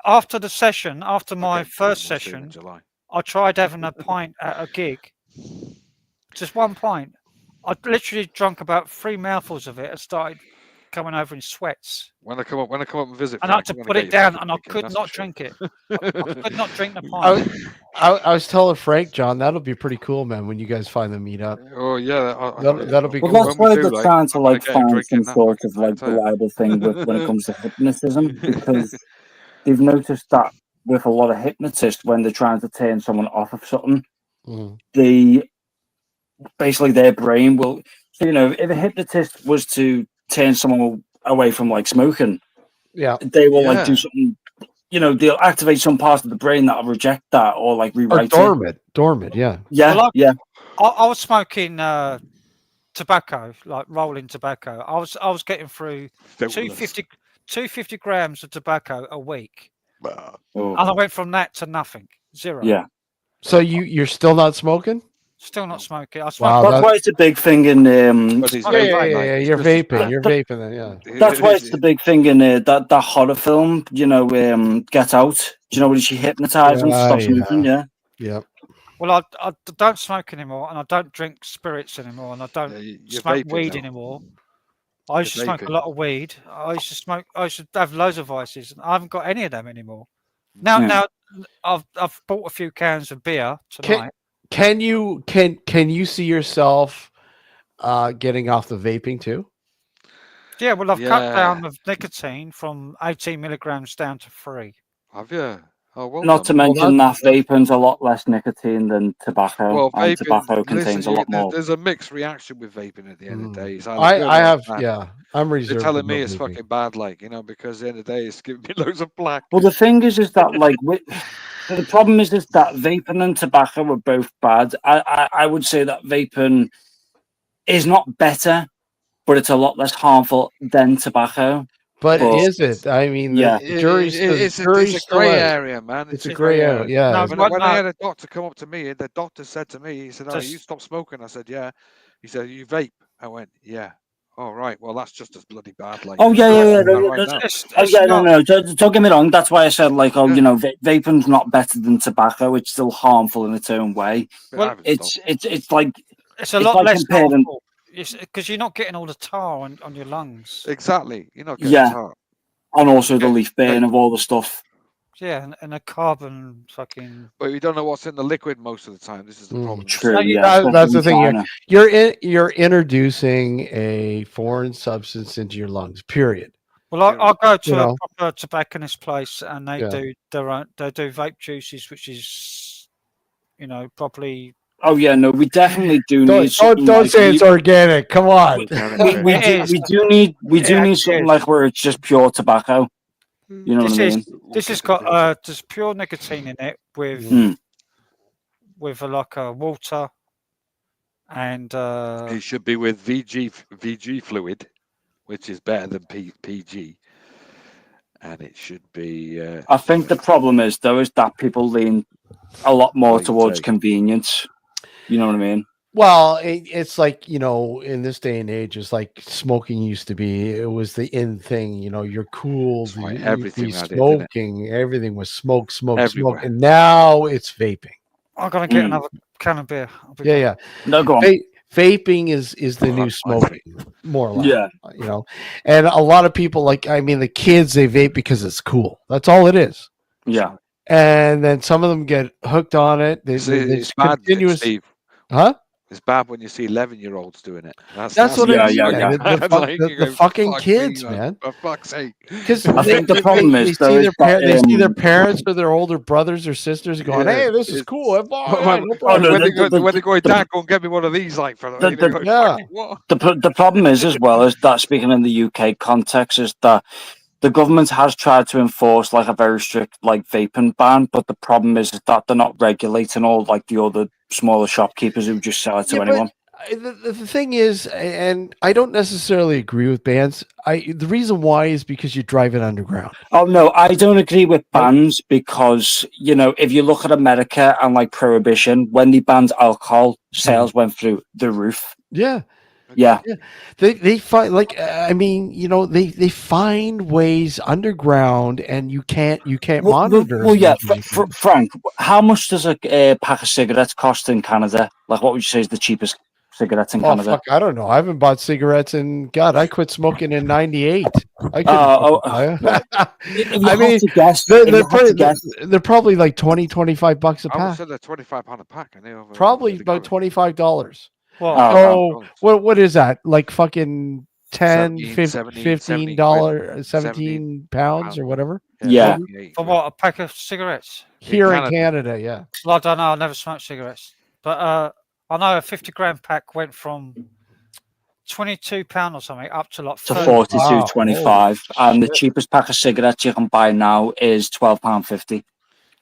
After the session, after my Okay, first we'll see you in session, July. I tried having a pint at a gig. Just one pint. I literally drunk about 3 mouthfuls of it and started coming over in sweats. When I come up and visit, And I had Frank, to I'm gonna put get it you down, fucking and I drinking, could that's not for sure. drink it. I could not drink the I, pint. I was telling Frank, John, that'll be pretty cool, man. When you guys finally meet up, Oh yeah, that'll be Well, cool. that's when we why do, they're like, trying to I'm gonna like get him find some drinking that sort fucking of like night, tell you. reliable thing with when it comes to hypnotism, because they've noticed that with a lot of hypnotists, when they're trying to turn someone off of something, Mhm. they basically their brain will. So, if a hypnotist was to turn someone away from like smoking, Yeah, they will like do Yeah. something. They'll activate some parts of the brain that'll reject that or like or rewrite it. dormant. Yeah, Yeah, Well, yeah. I was smoking tobacco, like rolling tobacco. I was getting through Fabulous. 250 grams of tobacco a week, Oh, and I went from that to nothing, zero. yeah. so you're still not smoking? Still not smoking. I Wow, smoke. That's why it's a big thing in But he's Yeah, Yeah, vaping, like, yeah. it's You're just as vaping. bad. You're vaping. Then, yeah. that's why it's the big thing in that horror film. Get Out. Do you know when she hypnotized him to stop smoking? Yeah. Yeah. Well, I don't smoke anymore, and I don't drink spirits anymore, and I don't Yeah, you're smoke vaping weed now. anymore. I used to You're smoke a vaping. lot of weed. I used to smoke. I used to have loads of vices, and I haven't got any of them anymore. Now, Yeah. now I've bought a few cans of beer tonight. Can you see yourself getting off the vaping too? Yeah, well, I've cut Yeah. down the nicotine from 18 milligrams down to 3. Have you? Oh, well Not to done. mention that vaping's a lot less nicotine than tobacco, Well, and vaping. tobacco Listen, contains a lot more. there's a mixed reaction with vaping at the end of the day. It's either I good I or have bad. yeah. I'm They're reserved telling me about it's vaping. fucking bad, like, because at the end of the day, it's giving me loads of black. Well, the thing is that like the problem is that vaping and tobacco are both bad. I would say that vaping is not better, but it's a lot less harmful than tobacco. But But is it? I mean, yeah. the jury's It's jury's a still grey out. area, man. It's a grey area. Yeah. No, it's- but When I no, had a doctor come up to me, and the doctor said to me, he said, "Oh, Just- you stopped smoking?" I said, "Yeah." He said, "You vape?" I went, "Yeah." Oh, right. Well, that's just as bloody bad. Like, Oh yeah, yeah, yeah. that No, right now. oh yeah, no. Don't get me wrong. That's why I said like, Yeah. Vaping's not better than tobacco. It's still harmful in its own way. But I Well, haven't It's stopped. it's like it's a it's lot like less comparing. harmful. Because you're not getting all the tar on your lungs. Exactly. You're not getting Yeah. tar. And also the Okay, leaf burn of all the stuff. Yeah, and a carbon fucking. But we don't know what's in the liquid most of the time. This is the problem. True, No, you- yeah. that's the especially in thing. China. You're introducing a foreign substance into your lungs. Period. Well, I'll go to You a know. proper tobacconist place, and they Yeah. do their own. They do vape juices, which is, properly. Oh yeah, no, we definitely do Don't need something don't like say it's organic. Come on. we do need actually something is. like where it's just pure tobacco. You know what I mean? This has got just pure nicotine in it with Mm. with like a water, and It should be with VG fluid, which is better than PG, and it should be. I think the problem is though is that people lean a lot more What you towards take. convenience. You know what I mean? Well, it's like, in this day and age, it's like smoking used to be. It was the in thing. You're cool. That's why You'd everything be had it, didn't it? smoking. Everything was smoke, Everywhere. smoke. And now it's vaping. I'm gonna get another can of beer. I'll be Yeah, back. yeah. No, go on. Vaping is the new That's fine. smoking, more or less. Yeah. And a lot of people, the kids, they vape because it's cool. That's all it is. Yeah. And then some of them get hooked on it. It's It's bad, continuous. Steve. Huh? It's bad when you see 11-year-olds doing it. That's what what I'm yeah, saying. yeah. The fucking kids, man. For fuck's sake. Because I think the problem is, though, see is their that, they see their parents or their older brothers or sisters going, Yeah, "Hey, this is it's- cool. When, No problem." when they go, Dad, go and get me one of these, like, for the- you know, yeah. what? The problem is as well is that speaking in the UK context is that the government has tried to enforce like a very strict like vaping ban, but the problem is that they're not regulating all like the other smaller shopkeepers who just sell it to Yeah, but anyone. the thing is, and I don't necessarily agree with bans. The reason why is because you drive it underground. Oh no, I don't agree with bans because if you look at America and like prohibition, when they banned alcohol, sales went through the roof. Yeah. Yeah. They find like I mean, you know, they find ways underground, and you can't monitor as yeah, much as you can. Frank, how much does a pack of cigarettes cost in Canada? Like, what would you say is the cheapest cigarettes in Oh Canada? fuck, I don't know. I haven't bought cigarettes in God. I quit smoking in '98. I couldn't. Oh, fucking well, buy if it. you I have mean, to guess, they're, if you they're, have pretty, to guess, they're probably like $20-25 a I would pack. say they're £25 a pack, and they over Probably over the about gallon. $25. Well, Oh, So wow. what is that? Like fucking 10, 17 $15, quid. 17 pounds or whatever. Yeah. Maybe? for what, a pack of cigarettes? Here in Canada. Canada, yeah. Well, I don't know. I never smoked cigarettes, but I know a 50-gram pack went from £22 or something up to like to 30. 42.25, Holy and the shit. cheapest pack of cigarettes you can buy now is £12.50. Is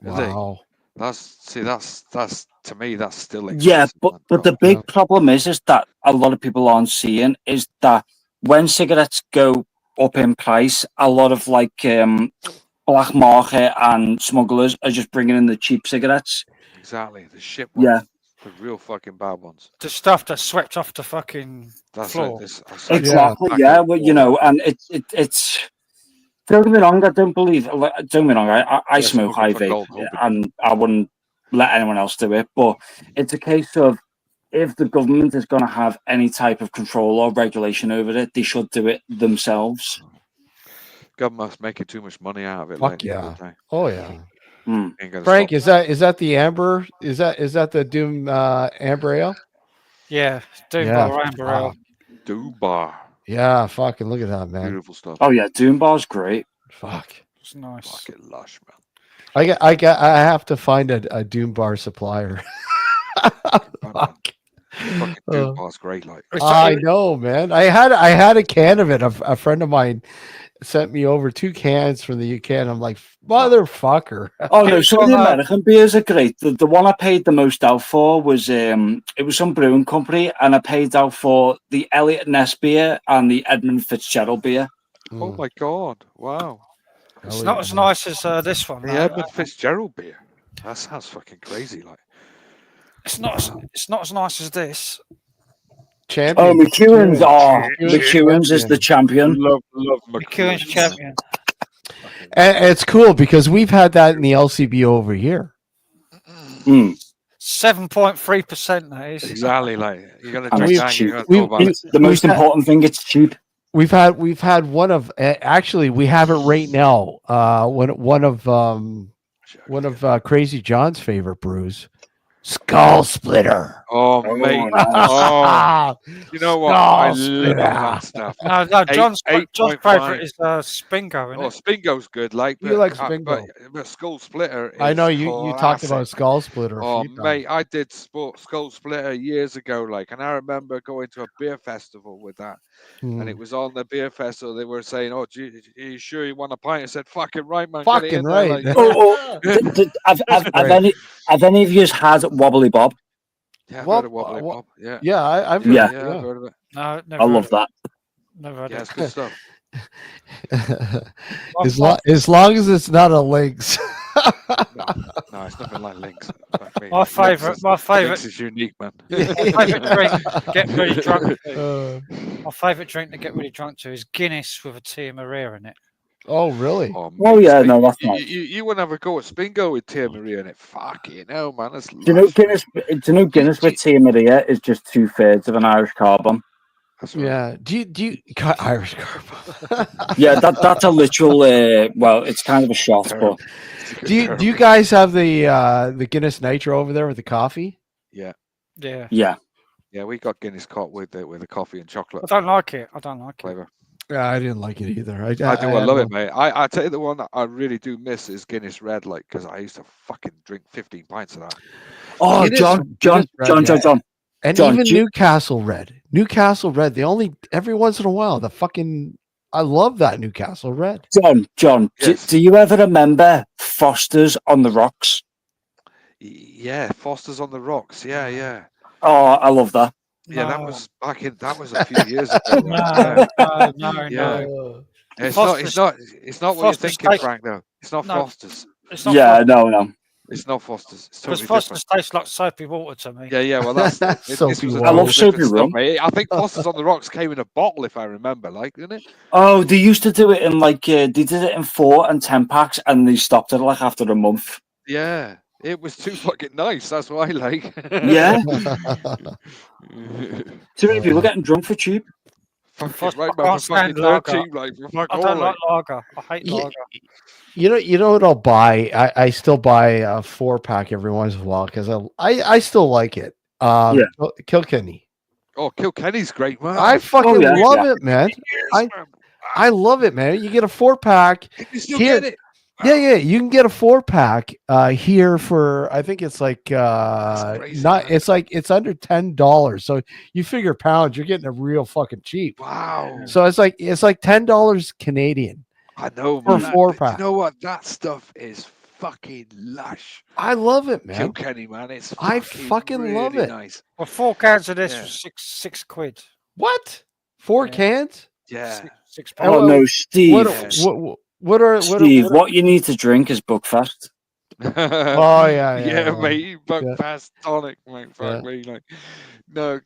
it? Wow. That's to me that's still Yeah, expensive. but man. the big problem is that a lot of people aren't seeing is that when cigarettes go up in price, a lot of like black market and smugglers are just bringing in the cheap cigarettes. Exactly, the shit ones, Yeah, the real fucking bad ones. The stuff that's swept off the fucking That's floor. it. I saw exactly. pack Yeah, of well, you know, and it's. Don't get me wrong. I don't believe. Don't get me wrong. I Yeah, smoke, smoking I for vape, gold, hoping. and I wouldn't let anyone else do it. But it's a case of if the government is going to have any type of control or regulation over it, they should do it themselves. Government's making too much money out of it. Fuck Like the end of yeah. the day. Oh yeah. Hmm. Ain't gonna Frank, stop. is that the amber? Is that the Doom amber ale? Yeah, Doom Yeah. Bar Amber Ale. Dubar, Yeah, fucking look at that, man. beautiful stuff. Oh yeah, Doom Bar's great. Fuck. It's nice. Fucking lush, man. I have to find a Doom bar supplier. Fuck. Fucking Dubar's great. Like I know, man. I had a can of it. A friend of mine sent me over 2 cans from the UK, and I'm like, motherfucker. Oh no, It's some of the on, American beers are great. The one I paid the most out for was it was some brewing company, and I paid out for the Elliot Ness beer and the Edmund Fitzgerald beer. oh my god, wow. It's not as nice as this one. The though. Edmund Fitzgerald beer. That sounds fucking crazy. Like It's not. It's not as nice as this. Champion. Oh, McEwen's. Oh, McEwen's McEwen's is the champion. love McEwen's McEwen's. champion. And it's cool because we've had that in the LCB over here. Mm. 7.3%. That is. Exactly. Like you're gonna And drink it's that. cheap. You're gonna talk about it. The most important thing, it's cheap. We've had one of actually we have it right now. One of Crazy John's favorite brews, Skull Splitter. Oh mate. nice. Oh, you know what? I Skull love Splitter. that stuff. No, John's 8.5. favourite is Spingo, isn't Oh, it? Spingo's good. Like You like Spingo. but Skull Splitter. Is I know you talked classic. about Skull Splitter. A Oh few times. mate, I did Skull Splitter years ago, like, and I remember going to a beer festival with that, and it was on the beer festival. They were saying, "Oh, are you sure you want a pint?" I said, "Fucking right, man, get it Fucking in right. there." Like, Have any of you had Wobbly Bob? yeah, I've Well, heard of Wobbly Bob. Yeah, Yeah, I've Yeah. heard, I've heard of it. No, never. I love that. Never had Yeah, it. it's good stuff. as long as it's not a Lynx. No, it's nothing like Lynx. My favourite. My favourite. Lynx is unique, man. My favourite drink to get really drunk to. Uh, My favourite drink to get really drunk to is Guinness with a Tia Maria in it. oh, really? Oh, Oh, mate, yeah, no, that's you, nice. you wouldn't have a go at Spingo with Tia Maria in it. Fucking hell, man, that's Do you know lush, man. Guinness? Do you know Guinness with Tia Maria is just 2/3 of an Irish carbon? That's right. Yeah. Do you Irish carb? Yeah, that's a literal. Well, it's kind of a shot, but Do you guys have the Guinness Nitro over there with the coffee? Yeah, Yeah. yeah, we got Guinness caught with the coffee and chocolate I don't like it. I don't like it. flavor. Yeah, I didn't like it either. I love it, mate. I tell you, the one that I really do miss is Guinness Red, like, because I used to fucking drink 15 pints of that. oh, Guinness- John, Guinness Red, yeah. John. And John, even do you- Newcastle Red. Newcastle Red. They only every once in a while. I love that Newcastle Red. John. Yes. Do you ever remember Foster's on the Rocks? Yeah, Foster's on the Rocks. Yeah, yeah. Oh, I love that. Yeah, that No. was back in. That was a few years ago. No, Yeah. no. Yeah. It's Foster's- not what you're Foster's thinking, take- Frank. Though it's not No. Foster's. It's not Yeah, fun. no. It's not Foster's. It's Because totally Foster's different. tastes like soapy water to me. Yeah, well, that's this Soapy was a water. I love total soapy different stuff, rum. mate. I think Foster's on the Rocks came in a bottle, if I remember, like, didn't it? Oh, they used to do it in like they did it in 4 and 10 packs, and they stopped it like after a month. Yeah, it was too fucking nice. That's what I like. Yeah, too many people Uh, getting drunk for cheap. Fuck it, Foster, right, I man, can't for fucking stand lager. 13, like, for fuck I all, don't like. like lager. I hate Yeah. lager. you know what I'll buy? I still buy a 4-pack every once in a while because I still like it. Yeah. Kilkenny. Oh, Kilkenny's great, man. I fucking yeah, love yeah. it, man. Years, man. I love it, man. You get a 4-pack. Can you still Here- get it? Yeah, you can get a 4-pack here for I think it's like crazy, not man. it's like it's under $10. So you figure pounds, you're getting a real fucking cheap. Wow. So it's like $10 Canadian. I know, For man. a 4-pack. You know what? That stuff is fucking lush. I love it, man. Kilkenny, man. It's I fucking, fucking really love it. nice. Well, 4 cans of this Yeah. was six quid. What? 4 Yeah. cans? Yeah. Six Oh, Oh pounds. no, Steve. What What you need to drink is Buckfast. Oh yeah. Yeah, mate. Buck Yeah. past tonic, mate. Fuck Yeah. me, like. No,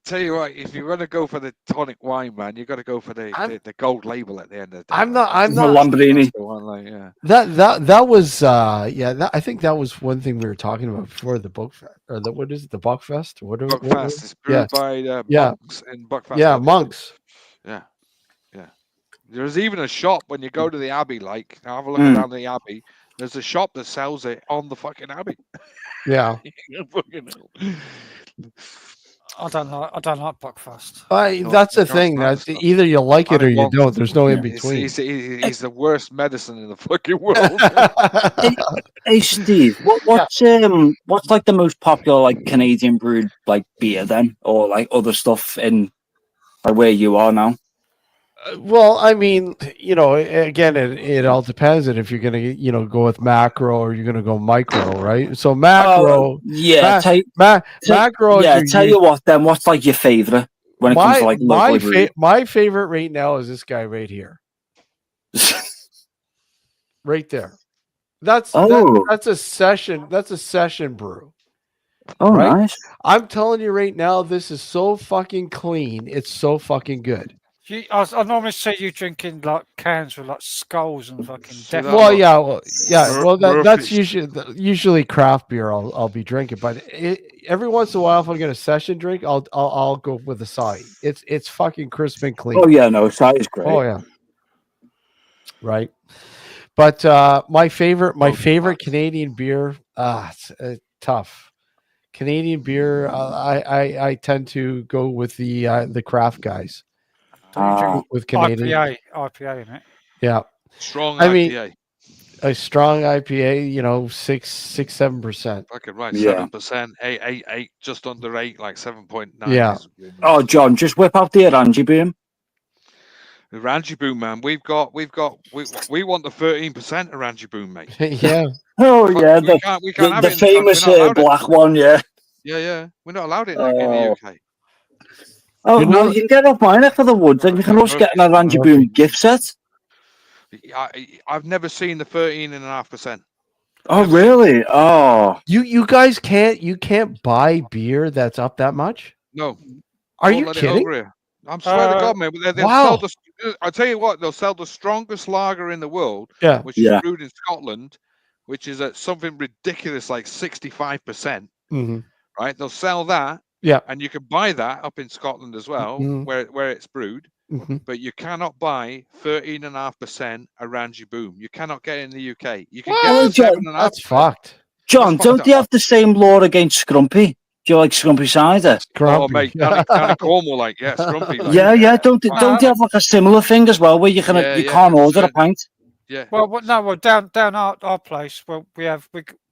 tell you what, if you're gonna go for the tonic wine, man, you got to go for the gold label at the end of the day. I'm like, not The Lamborghini. that's the one, like, yeah. that was I think that was one thing we were talking about before the book fest or what is it, the Buckfest? Buckfast is brewed by Yeah. monks in Buckfast. Yeah, Abbey. monks. Yeah, yeah. There's even a shop when you go to the Abbey, like have a look Mm. around the Abbey. There's a shop that sells it on the fucking Abbey. Yeah. Fucking hell. I don't like Buckfast. No, That's the it's thing. not That stuff. either you like it And or it you won't. don't. There's no in Yeah. between. He's the worst medicine in the fucking world. Hey Steve, what's like the most popular like Canadian brewed like beer then, or like other stuff in like where you are now? Well, I mean, again, it all depends on if you're gonna, go with macro or you're gonna go micro, right? So macro, Yeah, macro. yeah. is Tell you what, then what's like your favorite when it comes to like locally brewed? my favorite right now is this guy right here, right there. That's a session. That's a session brew. Oh, right? nice. I'm telling you right now, this is so fucking clean. It's so fucking good. I normally see you drinking like cans with like skulls and fucking death. Well, yeah, Well, that's Murphy's. usually craft beer. I'll be drinking, but every once in a while, if I get a session drink, I'll go with a side. It's fucking crisp and clean. Oh yeah, no, Sai is great. Oh yeah, right. But my favorite Canadian beer, it's tough. Canadian beer, I tend to go with the craft guys. With Canadian IPA in it. Yeah. Strong I mean, IPA. a strong IPA, 7%. Fucking right, Yeah. 7%, 8, just under 8, like 7.9. Yeah. Oh, John, just whip out the Orangy Boom. The Ranji Boom, man. We want the 13% Ranji Boom, mate. Yeah. Oh yeah, we can't have the it in the famous country. We're not allowed it. black one. Yeah. Yeah. We're not allowed it in the UK. Oh, You're well, not- you can get off my neck of the woods, and you can also get an Orangy Boom gift set. I've never seen the 13.5%. Oh, really? Oh, You guys can't buy beer that's up that much? No. Are Won't you let it kidding? over here. I'm swear to God, man. They'll Wow. sell I tell you what, they'll sell the strongest lager in the world, Yeah. which Yeah. is brewed in Scotland, which is at something ridiculous like 65%. hmm Right? They'll sell that. Yeah. And you can buy that up in Scotland as well, Mhm. where it's brewed. hmm But you cannot buy 13.5% Orangy Boom. You cannot get it in the UK. You can What? get the John, 7.5%. That's fucked. John, That's don't fucked you up. have the same law against Scrumpy? Do you like Scrumpy cider? Oh, Grumpy. mate, down in Cornwall, like, yeah, Scrumpy. Like, Yeah. Don't you have like a similar thing as well, where you can Yeah, you yeah, can't order a certain- pint? Yeah. Well, down our place, well,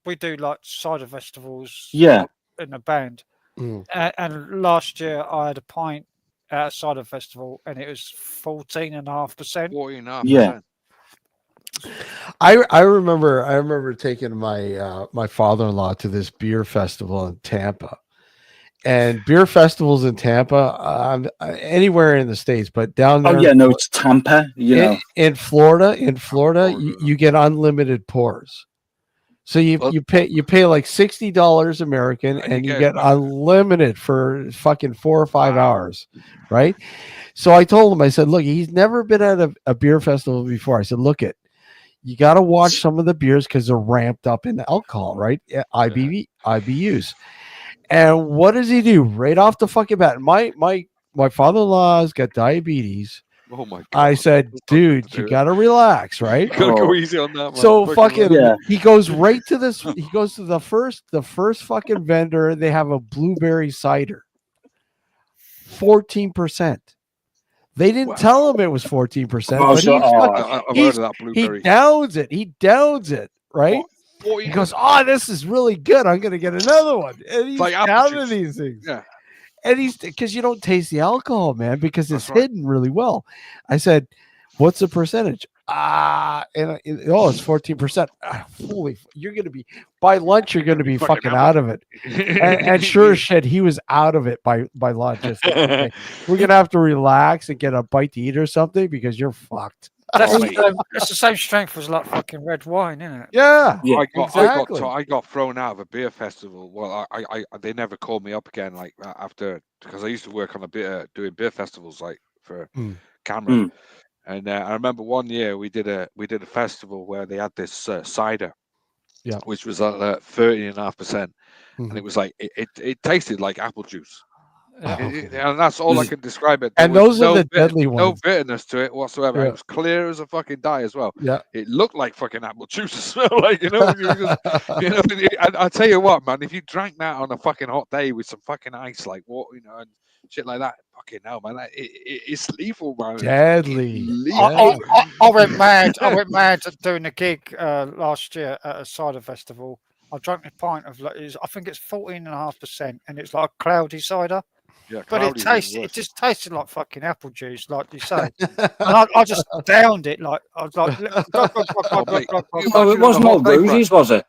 we do like cider festivals. Yeah. In a band, Mm. and last year I had a pint at a cider festival, and it was 14.5%. 14.5%. Yeah. I remember taking my father-in-law to this beer festival in Tampa, and beer festivals in Tampa, anywhere in the States, but down there. Oh yeah, no, it's Tampa. You know. In Florida, Florida. you get unlimited pours. So you Well- you pay like $60 American, And and you you get- get unlimited for fucking 4 or 5 Wow. hours, right? So I told him, I said, look, he's never been at a beer festival before. I said, look, you got to watch some of the beers because they're ramped up in alcohol, right? IBUs. And what does he do right off the fucking bat? My father-in-law's got diabetes. Oh my god! I said, That's not good dude, to you do. got to relax, You right? gotta go Oh. easy on that, man. So fucking, Yeah. he goes right to this. He goes to the first fucking vendor. They have a blueberry cider, 14%. They didn't Wow. tell him it was 14%, Oh, but so- he's fucking, I've heard he's of that he blueberry. downs it. He downs it, right? What, He goes, oh, this is really good. I'm gonna get another one. And he's like apple downing juice. these things. Yeah. And he's because you don't taste the alcohol, man, because it's That's right. hidden really well. I said, what's the percentage? It's 14%. Holy, you're gonna be by lunch. You're gonna be fucking out of it. And sure as shit, he was out of it by lunch. It's like, okay, we're gonna have to relax and get a bite to eat or something because you're fucked. That's, mate. that's the same strength as like fucking red wine, isn't it? Yeah, Yeah. exactly. I got thrown out of a beer festival. Well, I they never called me up again. Like after, because I used to work on a beer doing beer festivals like for Mm. camera. Mm. And I remember one year we did a festival where they had this cider, Yeah. which was at 30.5%, and Mhm. it was like it tasted like apple juice. Oh, And that's all I Mm. can describe it. And There was those are the bit- deadly no ones. bitterness to it whatsoever. Yeah. It was clear as a fucking die as well. Yeah. It looked like fucking apple juice as well. Like, you know, I tell you what, man, if you drank that on a fucking hot day with some fucking ice, like what, and shit like that, fucking hell, man, it's lethal, man. It's Deadly. fucking lethal. I went mad. I went mad at doing a gig last year at a cider festival. I drank a pint of I think it's 14.5%, and it's like a cloudy cider. Yeah, But it cloudy's even it worse. just tasted like fucking apple juice, like you say. And I just downed it like I was like, glug, glug, glug, glug, mate, glug, glug, you glug. Oh, it wasn't all roses, was it?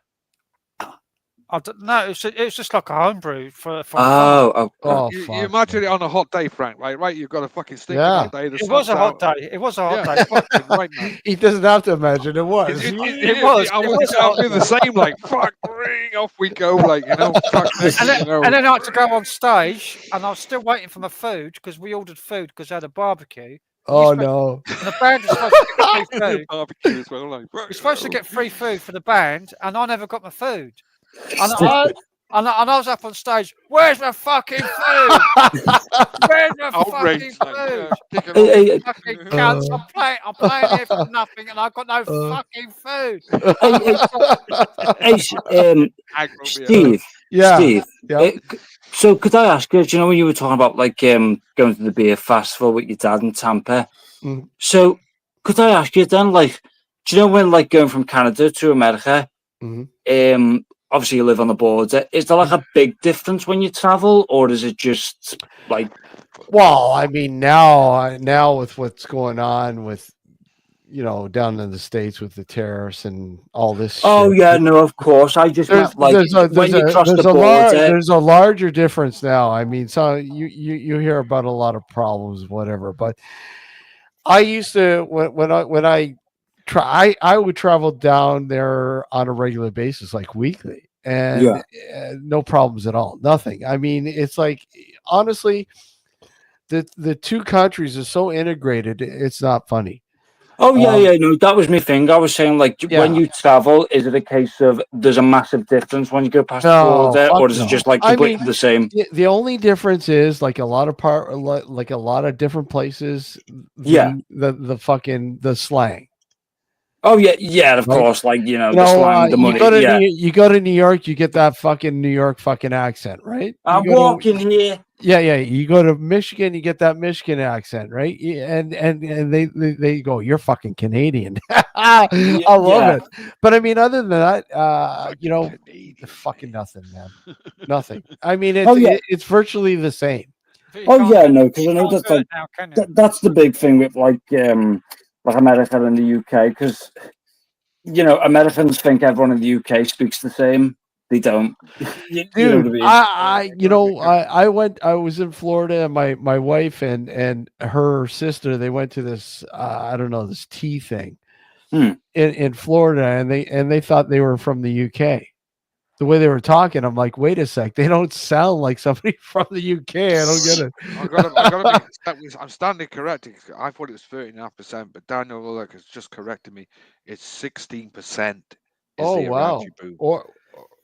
I don't know. It was just like a homebrew for fun. Oh, Oh, You fuck, imagine man. it on a hot day, Frank. Like, right, you've got a fucking stinking Yeah. hot day. The It was a sun's hot out. day. It was a hot Yeah, day. fucking right, man. He doesn't have to imagine it was. It was. I It would was a I'll hot do the same. Like, fuck, ring, off we go. Like, fuck this. And then I had to go on stage, and I was still waiting for my food because we ordered food because they had a barbecue. Oh no. And the band was supposed to get free food. Barbecue as well. Like, We're supposed to get free food for the band, and I never got my food. And What? I was up on stage. Where's my fucking food? Where's my fucking outrage. Like, food? kick it Hey, off. hey, Fucking cunts! I'm playing here for nothing, and I've got no fucking food. Aggro beer. Steve, Yeah. Steve. Yeah. So could I ask you? Do you know when you were talking about like going to the beer festival with your dad in Tampa? Mhm. So could I ask you then, like, do you know when like going from Canada to America? Mhm. Obviously you live on the border. Is there like a big difference when you travel, or is it just like? Well, I mean, now with what's going on with down in the States with the tariffs and all this. Oh shit, yeah, no, of course. I just meant like when you cross the border. there's a larger difference now. I mean, so you hear about a lot of problems, whatever. But I used to when I try I would travel down there on a regular basis, like weekly, and Yeah. no problems at all. Nothing. I mean, it's like honestly, the two countries are so integrated. It's not funny. Oh yeah, no, that was my thing. I was saying like when Yeah. you travel, is it a case of there's a massive difference when you go past the No, border, fuck or is it no. just like I completely mean, the same? The only difference is like a lot of different places. Yeah. The fucking the slang. Oh yeah, of Right? course. Like the slang, the money. Yeah, you go to New York, you get that fucking New York fucking accent, right? I'm You go to- walking here. Yeah. You go to Michigan, you get that Michigan accent, right? And they go, you're fucking Canadian. I love it. But I mean, other than that, fucking nothing, man. Nothing. I mean, it's virtually the same. But you Oh can't yeah, do- no, because I you know can't that's do it like now, can you? that's the big thing with like America and the UK, because Americans think everyone in the UK speaks the same. They don't. You know what I Dude, mean? I was in Florida, and my wife and her sister, they went to this I don't know, this tea thing, in Florida, and they thought they were from the UK. The way they were talking, I'm like, wait a sec, they don't sound like somebody from the UK. I don't get it. I'm standing corrected. I thought it was 13.5%, but Daniel Willock has just corrected me. It's 16%. Oh the wow! Orange Boom. Or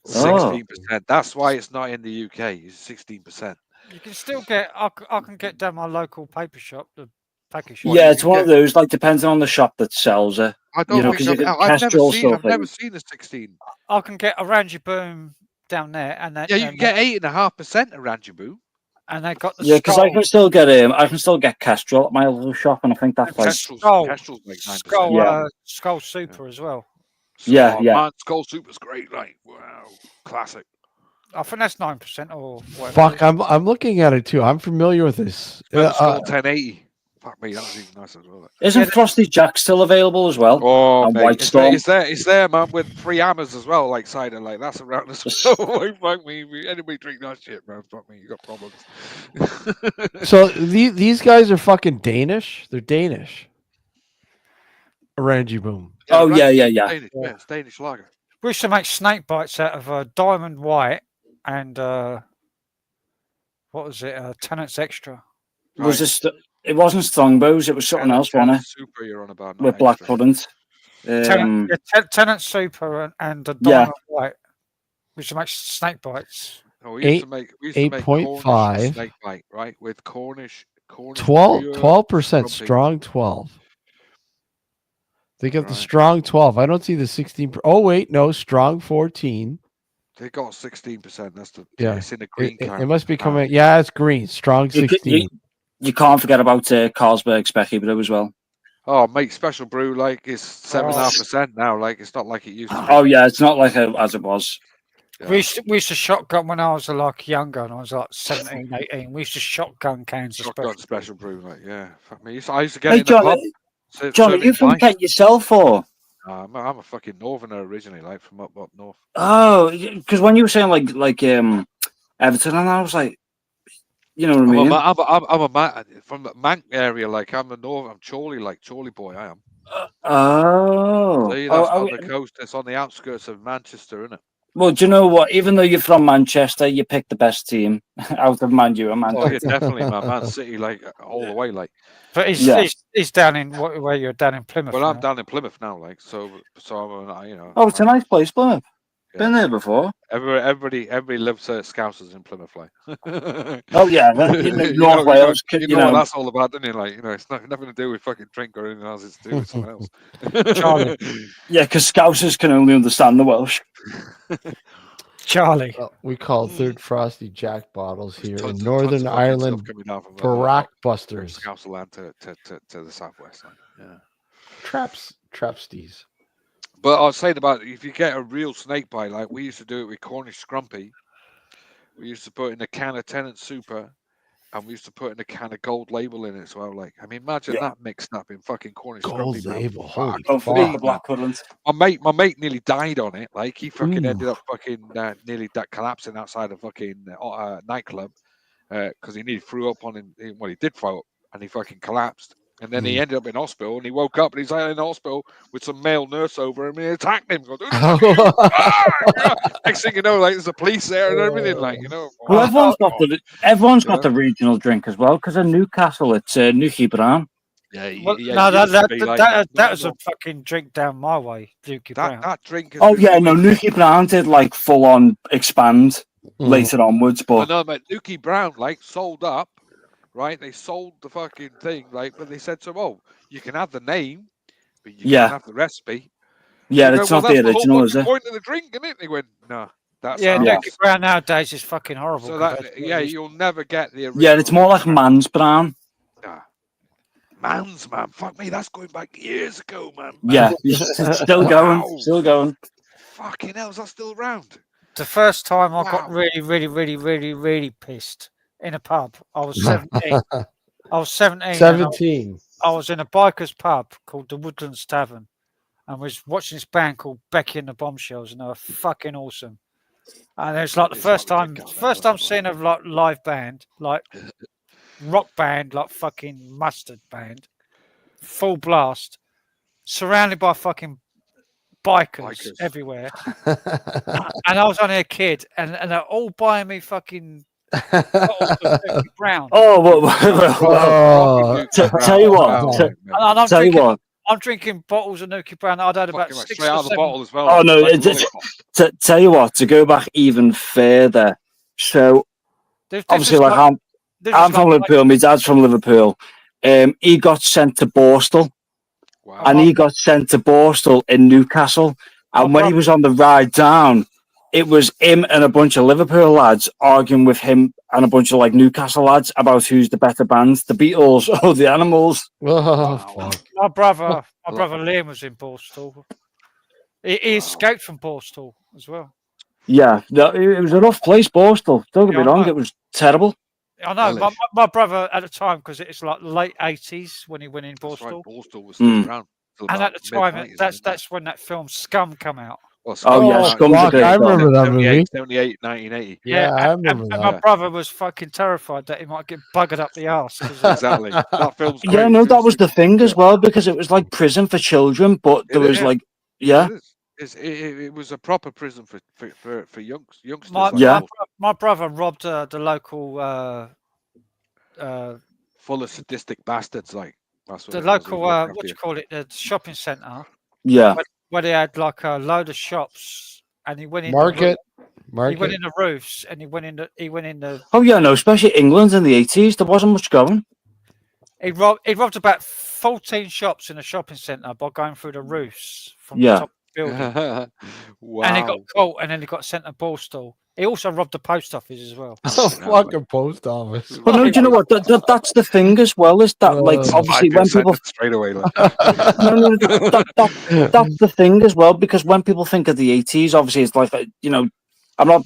16%. That's why it's not in the UK. It's 16%. You can still get. I can get down my local paper shop, the package shop. Well, Yeah, you it's can one of get- those, like, depending on the shop that sells it. I don't know, think 'cause you get I've Kestrel never stuff seen a 16. I can get Orange Boom down there, and that. Yeah, you can get 8.5% Orange Boom. And they got the Yeah, because skull. I can still get Kestrel at my little shop, and I think that's like Kestrel's like 9%. skull, Yeah. skull super as well. Yeah, Oh, yeah. Man, Skull Super's great. Like, wow, classic. I think that's 9% or whatever. fuck, I'm looking at it too. I'm familiar with this. Skull 1080. Fuck me, that was even nice as well. Isn't Frosty Jack still available as well? Oh, And mate, White Storm. it's there, man, with 3 hammers as well, like cider, like that's around as well. Fuck me, anybody drink that shit, man. Fuck me, you got problems. So these guys are fucking Danish. They're Danish. Orange Boom. Oh, yeah. Danish, yeah, it's Danish lager. We used to make snake bites out of diamond white and what was it? Tenant's Extra. Was this? It wasn't Strongbows. It was something else, wasn't it? Super, you're on about With black pudding. Tenant Super and the diamond white. We used to make snake bites. Oh, we used to make 8.5 Cornish snake bite, right? With Cornish 12% strong 12. They got the strong 12. I don't see the 16. Oh wait, no, strong 14. They got 16%. That's the It's in the green can. It must be coming. Yeah, it's green. Strong 16. You can't forget about Carlsberg Specky Brew as well. Oh, mate, special brew like is 7.5% now. Like it's not like it used to be. Oh yeah, it's not like as it was. Yeah. We used to shotgun when I was like younger, and I was like 17, 18. We used to shotgun cans of special brew, like fuck me. I used to get Hey, in the pub. John, are you from Kent yourself, or? I'm a fucking northerner originally, like from up north. Oh, because when you were saying like Everton, and I was like, you know what I mean? I'm a man from the Mank area, like I'm Chorley, like Chorley boy. I am. See, that's on the coast. It's on the outskirts of Manchester, isn't it? Well, do you know what? Even though you're from Manchester, you picked the best team out of Man U and Manchester. Oh, yeah, definitely, Man City, like all the way, like. But he's down in where you're down in Plymouth. Well, now. I'm down in Plymouth now, like so I'm, you know. Oh, it's a nice place, Plymouth. Yeah. Been there before. Everybody loves Scousers in Plymouth, like. Oh yeah, North Wales. You know what that's all about, don't you? Like, you know, it's nothing to do with fucking drink or anything else. It's to do with something else. Charlie. Yeah, because Scousers can only understand the Welsh. Charlie. Well, we call third Frosty Jack bottles here in Northern Ireland. Barack Busters. Scouser land to the southwest. Like, yeah. Trapsties. But I was saying about if you get a real snake bite, like we used to do it with Cornish Scrumpy. We used to put in a can of Tenant Super, and we used to put in a can of Gold Label in it as well. Like, I mean, imagine that mixed up in fucking Cornish Gold Scrumpy. Label. Holy Don't forget the fuck. black puddings. My mate nearly died on it. Like, he fucking Ooh. ended up fucking nearly collapsing outside a fucking nightclub because he nearly threw up on him. Well, he did throw up, and he fucking collapsed. And then he ended up in hospital, and he woke up, and he's in hospital with some male nurse over him, and he attacked him. Goes, next thing you know, like there's the police there and everything, like, you know. Well, everyone's got the regional drink as well. Because in Newcastle, it's Nuki Brown. Yeah, that was a fucking drink down my way, Dukey Brown. That drink. Nuki Brown did like full on expand later onwards, but I know, mate. Nuki Brown like sold up. Right, they sold the fucking thing, like, but they said to him, "Oh, you can have the name, but you can't have the recipe." Yeah, it's not the original, is it? Point of the drink, isn't it? They went, "No, that's Nuki Brown nowadays is fucking horrible." So that, you'll never get the original. Yeah, it's more like Man's Brown. Nah. Man's, man, fuck me, that's going back years ago, man. Yeah, it's still going, still going. Fucking hell, is that still around? The first time I got really, really, really, really, really pissed in a pub. I was 17. I was 17. 17. I was in a biker's pub called the Woodlands Tavern and was watching this band called Becky and the Bombshells, and they were fucking awesome. And it was like the first time seeing a like live band, like rock band, like fucking Mustard band, full blast. surrounded by fucking bikers, Bikers. everywhere, and I was only a kid, and they're all buying me fucking bottles of Nuki Brown. Oh, well, tell you what, And I'm tell you drinking, what. I'm drinking bottles of Nuki Brown. I'd had about Fucking 6 straight or out of the 7. bottle as well. Oh no! like a lollipop. Tell you what, to go back even further. So This obviously, is like this I'm is from Liverpool. My dad's from Liverpool. He got sent to Borstal, Wow. and he got sent to Borstal in Newcastle. And when he was on the ride down, it was him and a bunch of Liverpool lads arguing with him and a bunch of like Newcastle lads about who's the better band, the Beatles or the Animals. Oh, fuck. my brother Liam was in Borstal. He escaped from Borstal as well. Yeah, it was a rough place, Borstal. Don't get me wrong, it was terrible. I know. My brother at the time, because it's like late 80s when he went in That's right, Borstal. Borstal was still around. And at the time, that's when that film Scum come out. Well, Scum's a great I film. remember that movie. 78, 1980. Yeah, I remember and that. my brother was fucking terrified that he might get buggered up the arse. Exactly. That film's great. Yeah, no, that was the thing as well, because it was like prison for children, but there was like, yeah. It was a proper prison for youngsters. My brother robbed the local full of sadistic bastards, like that's what the local what do you call it, the shopping centre. Yeah, where they had like a load of shops, and he went in Market. He went in the roofs, and he went in the. Oh yeah, no, especially England in the 80s, there wasn't much going. He robbed about 14 shops in a shopping centre by going through the roofs from the top of the building. Wow. And he got caught, and then he got sent to Borstal. He also robbed the post office as well. Oh, fucking post office. But no, do you know what? That's the thing as well, is that like obviously when people straight away, like. that's the thing as well, because when people think of the 80s, obviously it's like, you know, I'm not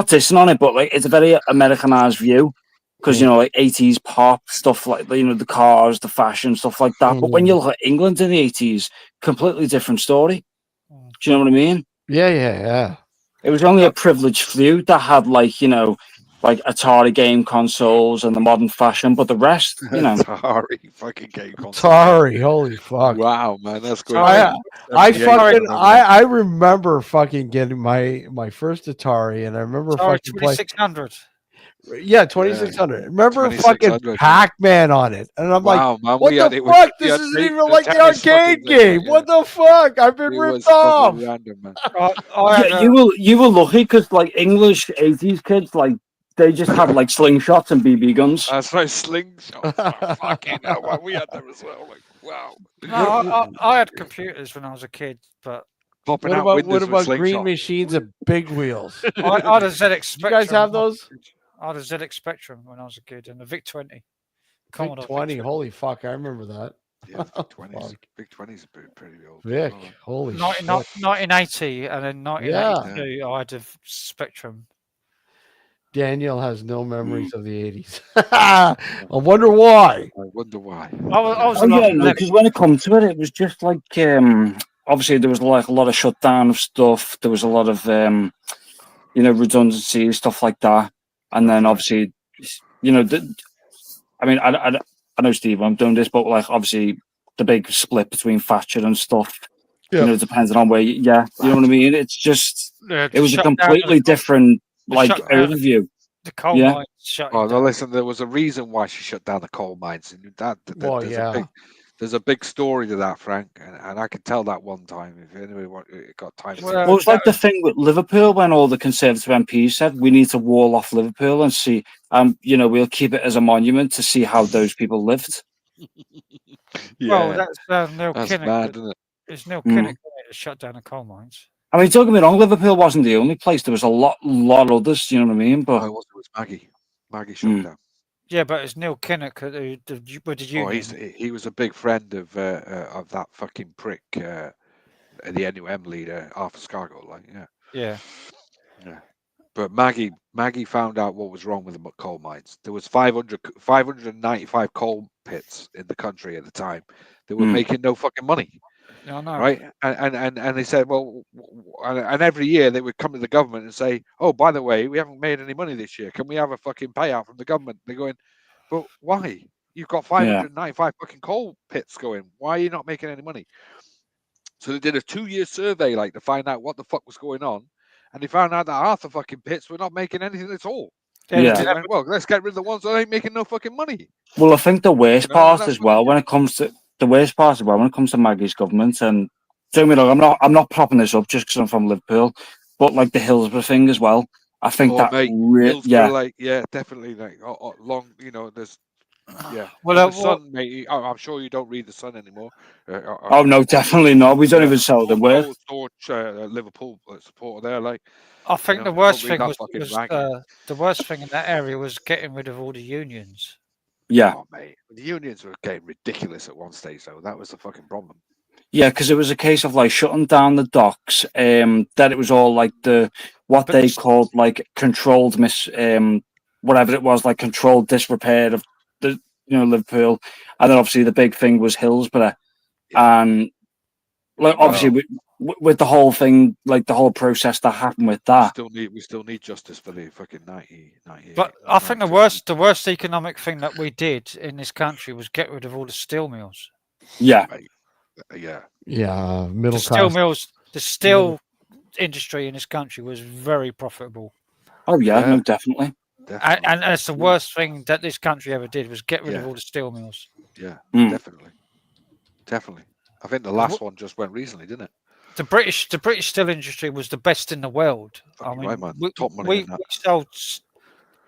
dissing on it, but like it's a very Americanized view, because you know, like 80s pop stuff, like, you know, the cars, the fashion, stuff like that. But when you look at England in the 80s, completely different story. Do you know what I mean? Yeah. It was only a privileged few that had, like, you know, like Atari game consoles and the modern fashion, but the rest, you know. Atari fucking game console. Atari, holy fuck. Wow, man, that's good. I remember fucking getting my first Atari, and I remember fucking 2600. Yeah, 2600. Remember fucking Pac-Man on it, and I'm like, man, what the fuck? This isn't even like the arcade game. What the fuck? I've been ripped off. Random, man. You were lucky, because like English 80s kids, like they just had like slingshots and BB guns. That's right, slingshots. Fucking hell, we had them as well. Like, wow. No, I had computers when I was a kid, but what about green machines and big wheels? I had a ZX Spectrum. You guys have those? I had a ZX Spectrum when I was a kid, and a VIC 20. VIC 20, holy fuck, I remember that. Yeah, VIC 20's pretty old. Vic, holy shit. 1980, and then 1982, I had a Spectrum. Daniel has no memories of the 80s. I wonder why. Because when it comes to it, it was just like, obviously there was like a lot of shutdown of stuff. There was a lot of, you know, redundancy, stuff like that. And then obviously, you know, I mean, I know, Steve, I'm doing this, but like obviously the big split between Thatcher and stuff, you know, depending on where, you know what I mean? It's just, it was a completely different, like, overview. The coal mines shut down. No, listen, there was a reason why she shut down the coal mines. And there's a big story to that, Frank, and I can tell that one time if anybody got time. Well, it's like the thing with Liverpool when all the Conservative MPs said we need to wall off Liverpool and see, you know, we'll keep it as a monument to see how those people lived. Well, that's Neil Kinnock. Mad, isn't it? It's Neil Kinnock that shut down the coal mines. I mean, don't get me wrong, Liverpool wasn't the only place. There was a lot others, you know what I mean? But it was Maggie. Maggie shut down. Yeah, but it's Neil Kinnock with the union. He was a big friend of that fucking prick, the NUM leader, Arthur Scargill. Like, yeah. But Maggie found out what was wrong with the coal mines. There was 595 coal pits in the country at the time. They were making no fucking money. I know. Right, and they said, well, and every year they would come to the government and say, oh, by the way, we haven't made any money this year. Can we have a fucking payout from the government? They're going, but why? You've got 595 fucking coal pits going. Why are you not making any money? So they did a 2-year survey, like, to find out what the fuck was going on, and they found out that half the fucking pits were not making anything at all. Yeah. So they went, well, let's get rid of the ones that ain't making no fucking money. Well, I think the worst You know, and part that's as what well they when it comes to Maggie's government, and don't get me wrong, I'm not propping this up just because I'm from Liverpool, but like the Hillsborough thing as well. I think that mate, yeah, like, yeah, definitely, like, long, you know, there's, yeah. Well, And the Sun, mate, I'm sure you don't read the Sun anymore. oh no, definitely not. We don't even sell the word. Liverpool supporter there, like, I think know, the don't worst read thing that was, fucking rag. the worst thing in that area was getting rid of all the unions. Yeah, Oh, mate, the unions were getting ridiculous at one stage, though. That was the fucking problem. yeah, because it was a case of like shutting down the docks. That it was all like what But they s- called like controlled whatever it was, like controlled disrepair of the Liverpool, and then obviously the big thing was Hillsborough, Yeah. and like Well, obviously with the whole thing, like the whole process that happened with that. we still need justice for the fucking 98. But I think the worst economic thing that we did in this country was get rid of all the steel mills. Yeah, Yeah. Yeah, middle The steel class. mills, the steel industry in this country was very profitable. oh yeah, Yeah. no, definitely. And that's the worst thing that this country ever did was get rid of Yeah. all the steel mills. Yeah, Mm. definitely. I think the last one just went recently, didn't it? The British steel industry was the best in the world. Fucking I mean, right, man. Top money in that.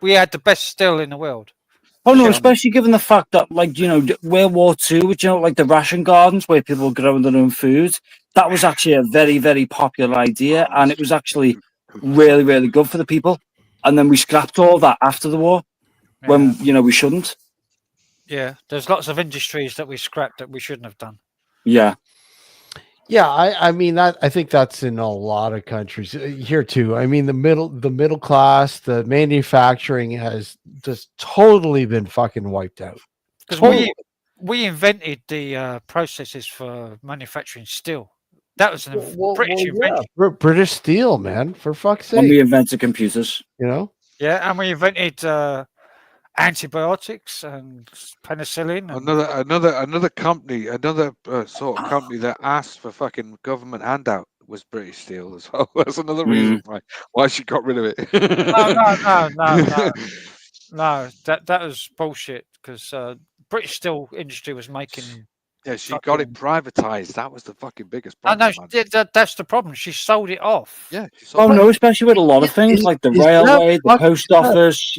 we had the best steel in the world. Oh no, Yeah. especially given the fact that, like, World War II, like the ration gardens where people were growing their own food, that was actually a very, very popular idea, and it was actually really, really good for the people. And then we scrapped all that after the war when we shouldn't. Yeah, there's lots of industries that we scrapped that we shouldn't have done. Yeah, Yeah, I mean that I think that's in a lot of countries here too. I mean the middle class, the manufacturing has just totally been fucking wiped out. Because Totally. we invented the processes for manufacturing steel. That was a British invention. British Steel, man, for fuck's when we sake. invented computers. You know? Yeah, and we invented antibiotics and penicillin. And Another company, sort of company that asked for fucking government handout was British Steel as well. That's another reason why she got rid of it. No, that was bullshit because British steel industry was making. Yeah, she got it privatized. That was the fucking biggest problem. That's the problem. She sold it off. Yeah. Oh no, especially with a lot of things like the railway, the post office.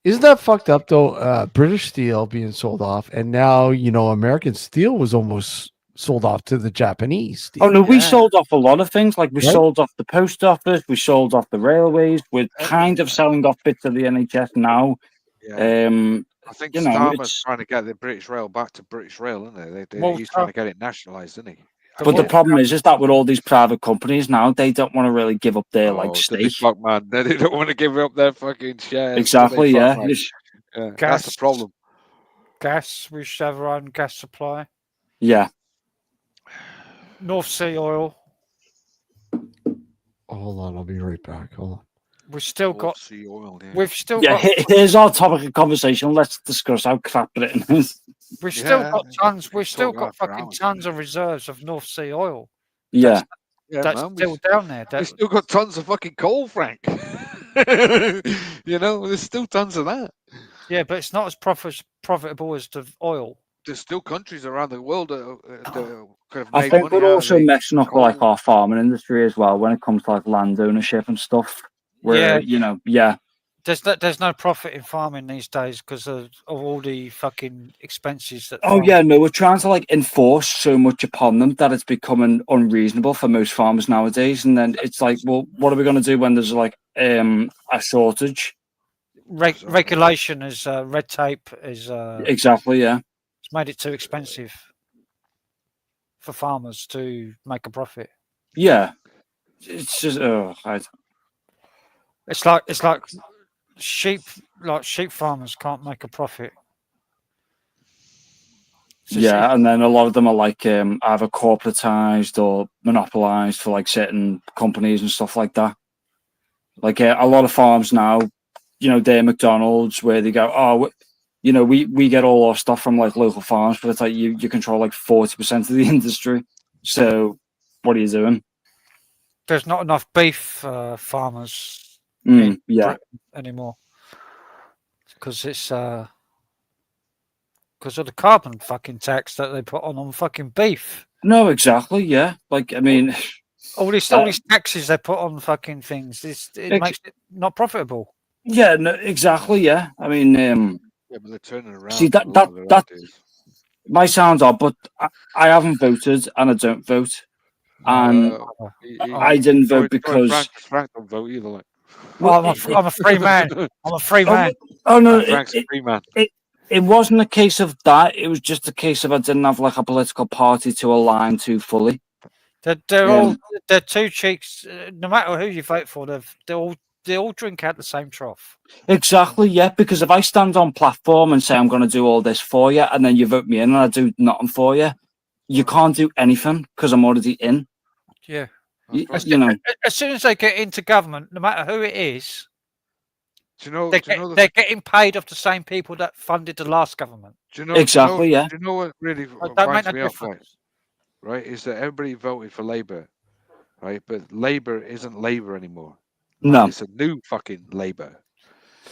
Isn't that fucked up though? British Steel being sold off, and now American Steel was almost sold off to the Japanese steel. Oh no, we sold off a lot of things. Like we sold off the post office, we sold off the railways. We're kind of selling off bits of the NHS now. Yeah. I think Starmer's trying to get the British Rail back to British Rail, isn't they? He's trying to get it nationalised, isn't he? But the problem is that with all these private companies now, they don't want to really give up their stake. Fuck, man. They don't want to give up their fucking shares. Exactly, yeah. That's the problem. Gas, we should have our own gas supply. Yeah. North Sea oil. Hold on, I'll be right back. Hold on. We've still got. Sea oil, We've still got. Here's our topic of conversation. Let's discuss how crap Britain is. We've still got tons. We've still got fucking tons of reserves of North Sea oil. Yeah. That's still down there. We've still got tons of fucking coal, Frank. There's still tons of that. Yeah, but it's not as profitable as the oil. There's still countries around the world that could have made I think money we're also messing up coal. like our farming industry as well when it comes to like land ownership and stuff. Where There's no profit in farming these days because of all the fucking expenses that. We're trying to like enforce so much upon them that it's becoming unreasonable for most farmers nowadays. And then it's like, well, what are we going to do when there's like a shortage? Regulation is red tape is exactly, yeah. It's made it too expensive for farmers to make a profit. Yeah, it's just It's like sheep farmers can't make a profit. And then a lot of them are like either corporatized or monopolized for like certain companies and stuff like that. Like a lot of farms now, they're McDonald's where they go, we get all our stuff from like local farms, but it's like you control like 40% of the industry. So what are you doing? There's not enough beef farmers Yeah. Britain anymore because it's because of the carbon fucking tax that they put on fucking beef. No, exactly. Yeah. Like, I mean, All these taxes they put on fucking things, it makes it not profitable. yeah, no, exactly. Yeah. I mean, Yeah, but they're turning around. see, on a lot of their ideas. my sounds are, but I haven't voted and I don't vote. And I didn't vote because Frank don't vote either. Like. Oh, I'm a free man. I'm a free man. Oh no, Frank's a free man. It wasn't a case of that. It was just a case of I didn't have like a political party to align to fully. They're two cheeks. No matter who you vote for, they all drink out the same trough. Exactly, yeah. Because if I stand on platform and say I'm going to do all this for you, and then you vote me in and I do nothing for you, you can't do anything because I'm already in. Yeah, you know. As soon as they get into government, no matter who it is, they're getting paid off the same people that funded the last government. Exactly, yeah. Do you know what really don't make no me off, difference. Right? Is that everybody voted for Labour, right? But Labour isn't Labour anymore. No, it's a new fucking Labour.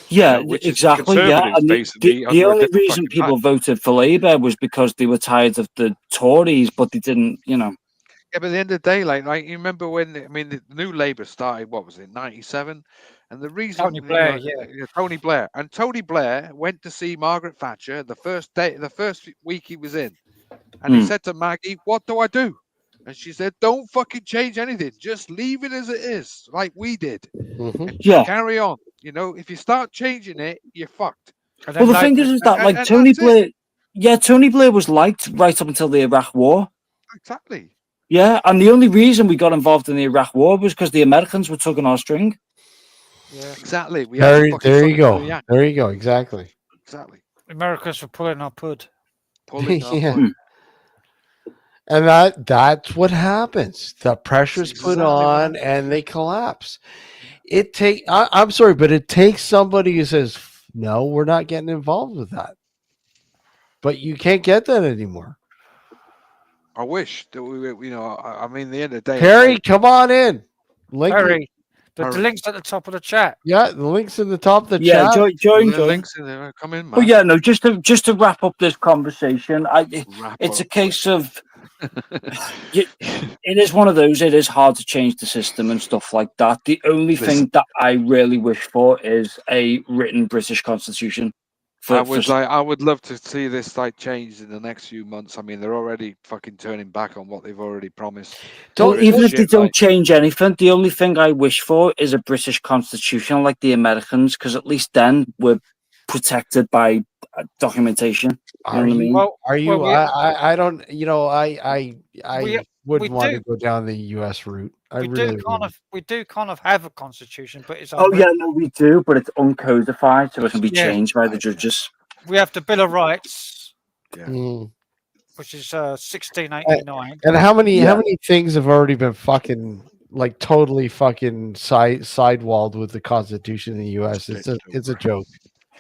Yeah, exactly. Yeah, and the only reason people voted for Labour was because they were tired of the Tories, but they didn't, Yeah, but at the end of the day, like you remember when the new Labour started? What was it, '97? And the reason Tony Blair, Tony Blair, and Tony Blair went to see Margaret Thatcher the first week he was in, and he said to Maggie, "What do I do?" And she said, "Don't fucking change anything. Just leave it as it is, like we did. And just carry on. If you start changing it, you're fucked." Well, the thing is that like Tony Blair, Tony Blair was liked right up until the Iraq War. Exactly. Yeah, and the only reason we got involved in the Iraq War was because the Americans were tugging our string. Yeah, exactly. There you go. There you go. Exactly. Americans were pulling our pud. Pulling our pud. And that's what happens. The pressure's put on and they collapse. I'm sorry, but it takes somebody who says, no, we're not getting involved with that. But you can't get that anymore. I wish that we, I mean, the end of the day. Perry, come on in. Perry, the link's at the top of the chat. Yeah, the link's in the top of the chat. Yeah, join. The links in there. Come in, man. Well, yeah, no, just to wrap up this conversation, it's a case of it is one of those. It is hard to change the system and stuff like that. The only thing that I really wish for is a written British constitution. I would love to see this change in the next few months. I mean, they're already fucking turning back on what they've already promised. Even if they don't change anything, the only thing I wish for is a British constitution like the Americans, because at least then we're protected by documentation. I don't. I wouldn't want to go down the U.S. route. We do kind of have a constitution, but it's we do, but it's uncodified, so it can be changed by the judges. We have the Bill of Rights, which is 1689. And how many things have already been fucking totally fucking sidewalled with the Constitution in the U.S.? It's a joke.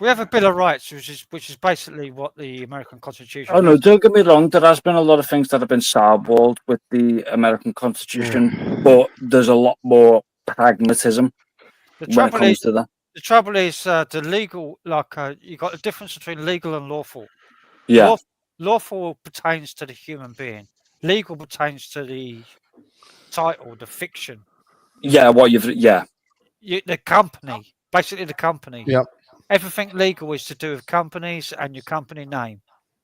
We have a Bill of Rights, which is basically what the American Constitution. Oh no, don't get me wrong. There has been a lot of things that have been sidewalled with the American Constitution, but there's a lot more pragmatism when it comes to that. The trouble is the legal, you got a difference between legal and lawful. Yeah, lawful pertains to the human being. Legal pertains to the title, the fiction. Yeah, the company, basically the company. Yep. Everything legal is to do with companies and your company name,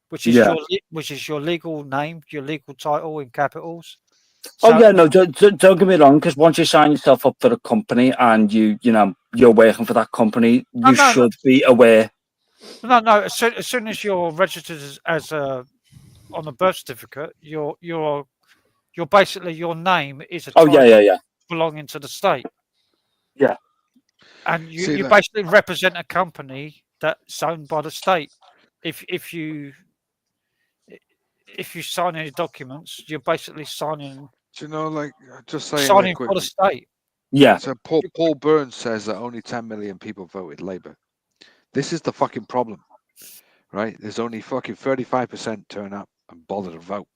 which is your legal name, your legal title in capitals. So, don't get me wrong, because once you sign yourself up for a company and you're working for that company, you should be aware. No. As soon as you're registered as on a birth certificate, you're basically your name is a title belonging to the state. Yeah. And you basically represent a company that's owned by the state. If you sign any documents, you're basically signing. Just saying, signing for the state. Yeah. So Paul Burns says that only 10 million people voted Labour. This is the fucking problem, right? There's only fucking 35% turn up and bother to vote.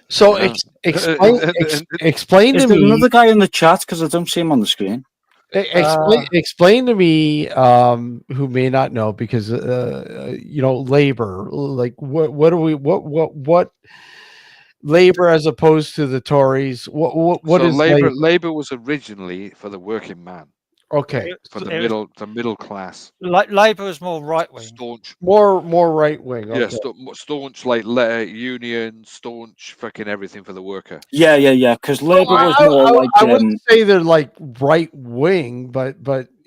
So Yeah. explain Is to there me. another guy in the chat? Because I don't see him on the screen. Explain to me, who may not know, because labor. Like what are we? What labor as opposed to the Tories? What So is labor? labor was originally for the working man, Okay, for the It was middle class, like Labour was more right wing. staunch. more right wing. Yeah, Okay. staunch like union, staunch fucking everything for the worker. Yeah. Because Labour was I, more I, like. I wouldn't say they're like right wing, but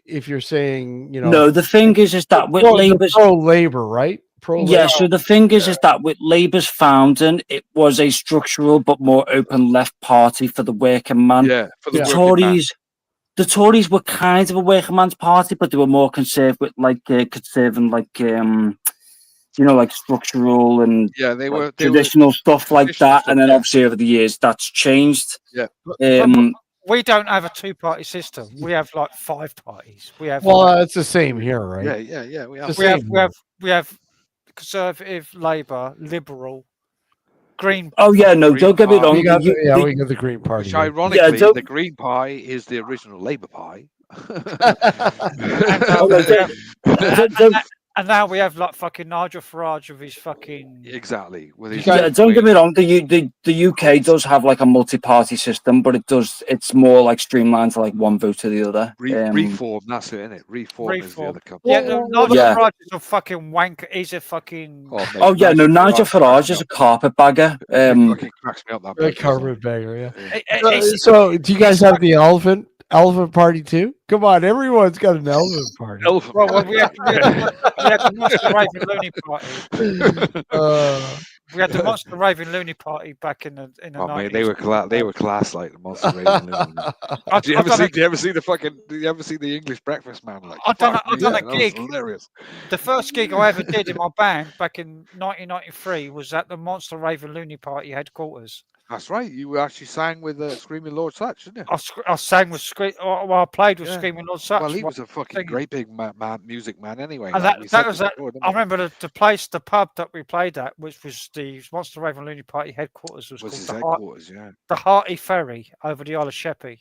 if you're saying No, the thing is that with Labour's. pro labor, right? Pro labor. Yeah, so the thing is that with Labour's founding, it was a structural but more open left party for the working man. Yeah, for the The working man. The Tories were kind of a working man's party, but they were more conservative, like like structural and Yeah, they were traditional stuff like traditional that. stuff, And then yeah. obviously over the years, that's changed. Yeah. But we don't have a two-party system. We have like 5 parties. We have it's the same here, right? Yeah. We It's have. the same. we have Conservative, Labour, Liberal, Green. Oh yeah, no, Green don't get me Party. wrong. we got the Green Party. Which here. ironically, don't- the Green Pie is the original Labour Pie. And now we have like fucking Nigel Farage with his fucking. Exactly. With his Yeah, don't get me wrong. The UK does have like a multi-party system, but it's more like streamlined to like one vote to the other. Reform, that's it, isn't it? Reform is the other company. Yeah, Nigel Farage is a fucking wanker. He's a fucking. Oh yeah, no, Nigel Farage is a carpetbagger. Fucking cracks me up that. The carpetbagger, yeah. It's- So, do you guys have the elephant party too? Come on, everyone's got an elephant party. Elephant Well, party. we had the Monster Raven Looney Party. We had the Monster Raven Looney Party back in the 90s. Mate, they were class like the Monster Raven. Did you ever see the English Breakfast Man? Like, I've done a gig. Hilarious. The first gig I ever did in my band back in 1993 was at the Monster Raven Looney Party headquarters. That's right. You actually sang with Screaming Lord Sutch, didn't you? I sang with I played with Screaming Lord Sutch. Well, he was a fucking great big music man anyway. And like that was I remember the pub that we played at, which was the Monster Raven Looney Party headquarters, was called the Hearty Ferry over the Isle of Sheppey.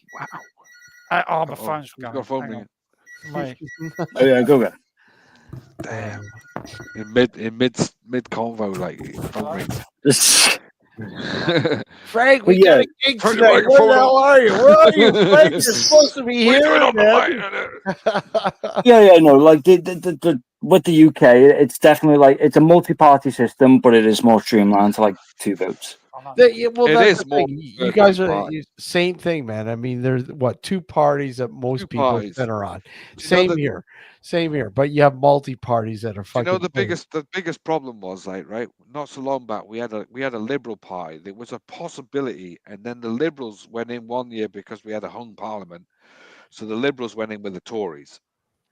Wow. My phone's going. Got phone ringing. Mate. Oh yeah, go get. Damn. In mid convo, like phone rings. Frank, we got a gig tonight. Where the hell are you? Where are you, Frank? You're supposed to be here, man. Yeah, no, like the with the UK, it's definitely like it's a multi-party system, but it is more streamlined to like 2 votes. It is more. You guys are same thing, man. I mean, there's 2 parties that most people center on. Same here. But you have multi-parties that are fucking. The biggest problem was right. Not so long back, we had a Liberal Party. There was a possibility, and then the Liberals went in one year because we had a hung Parliament. So the Liberals went in with the Tories,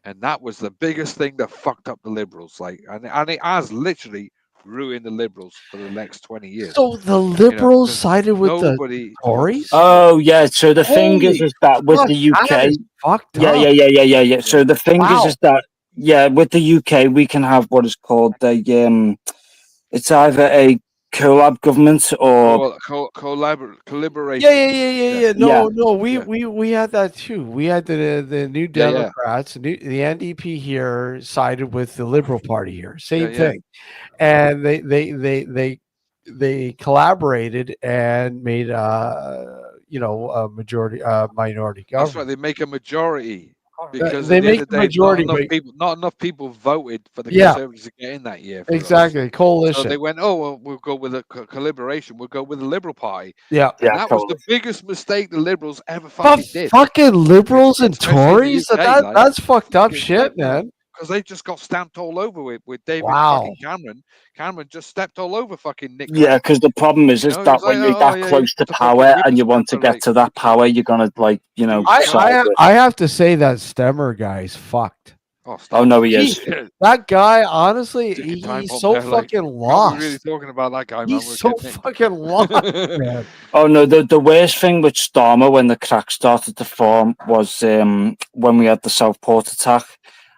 and that was the biggest thing that fucked up the Liberals. And it has literally ruin the Liberals for the next 20 years. So the Liberals sided with the Tories? Oh yeah. So the thing is that with the UK, fucked up. Yeah. So the thing is that with the UK we can have what is called it's either a collab government or collaboration. Yeah. No. We had that too. We had the New Democrats, the NDP here sided with the Liberal Party here. Same thing, and they collaborated and made a minority government. That's right. They make a majority. Because they make a majority, not enough people voted for the Conservatives to get in that year. Exactly, coalition. So they went, we'll go with a collaboration. We'll go with the Liberal Party. Yeah, and that was the biggest mistake the Liberals ever fucking did. Fucking Liberals and Tories. That's fucked up shit, man. Because they just got stamped all over with David fucking Cameron. Cameron just stepped all over fucking Nick. Yeah, because the problem is that when you're that close to power and you want to get to that power, you're gonna I have to say that Stemmer guy's fucked. Oh no, he is. That guy, honestly, he's so fucking lost. We're really talking about that guy, man. He's so fucking lost, man. Oh no, the worst thing with Starmer when the crack started to form was when we had the Southport attack.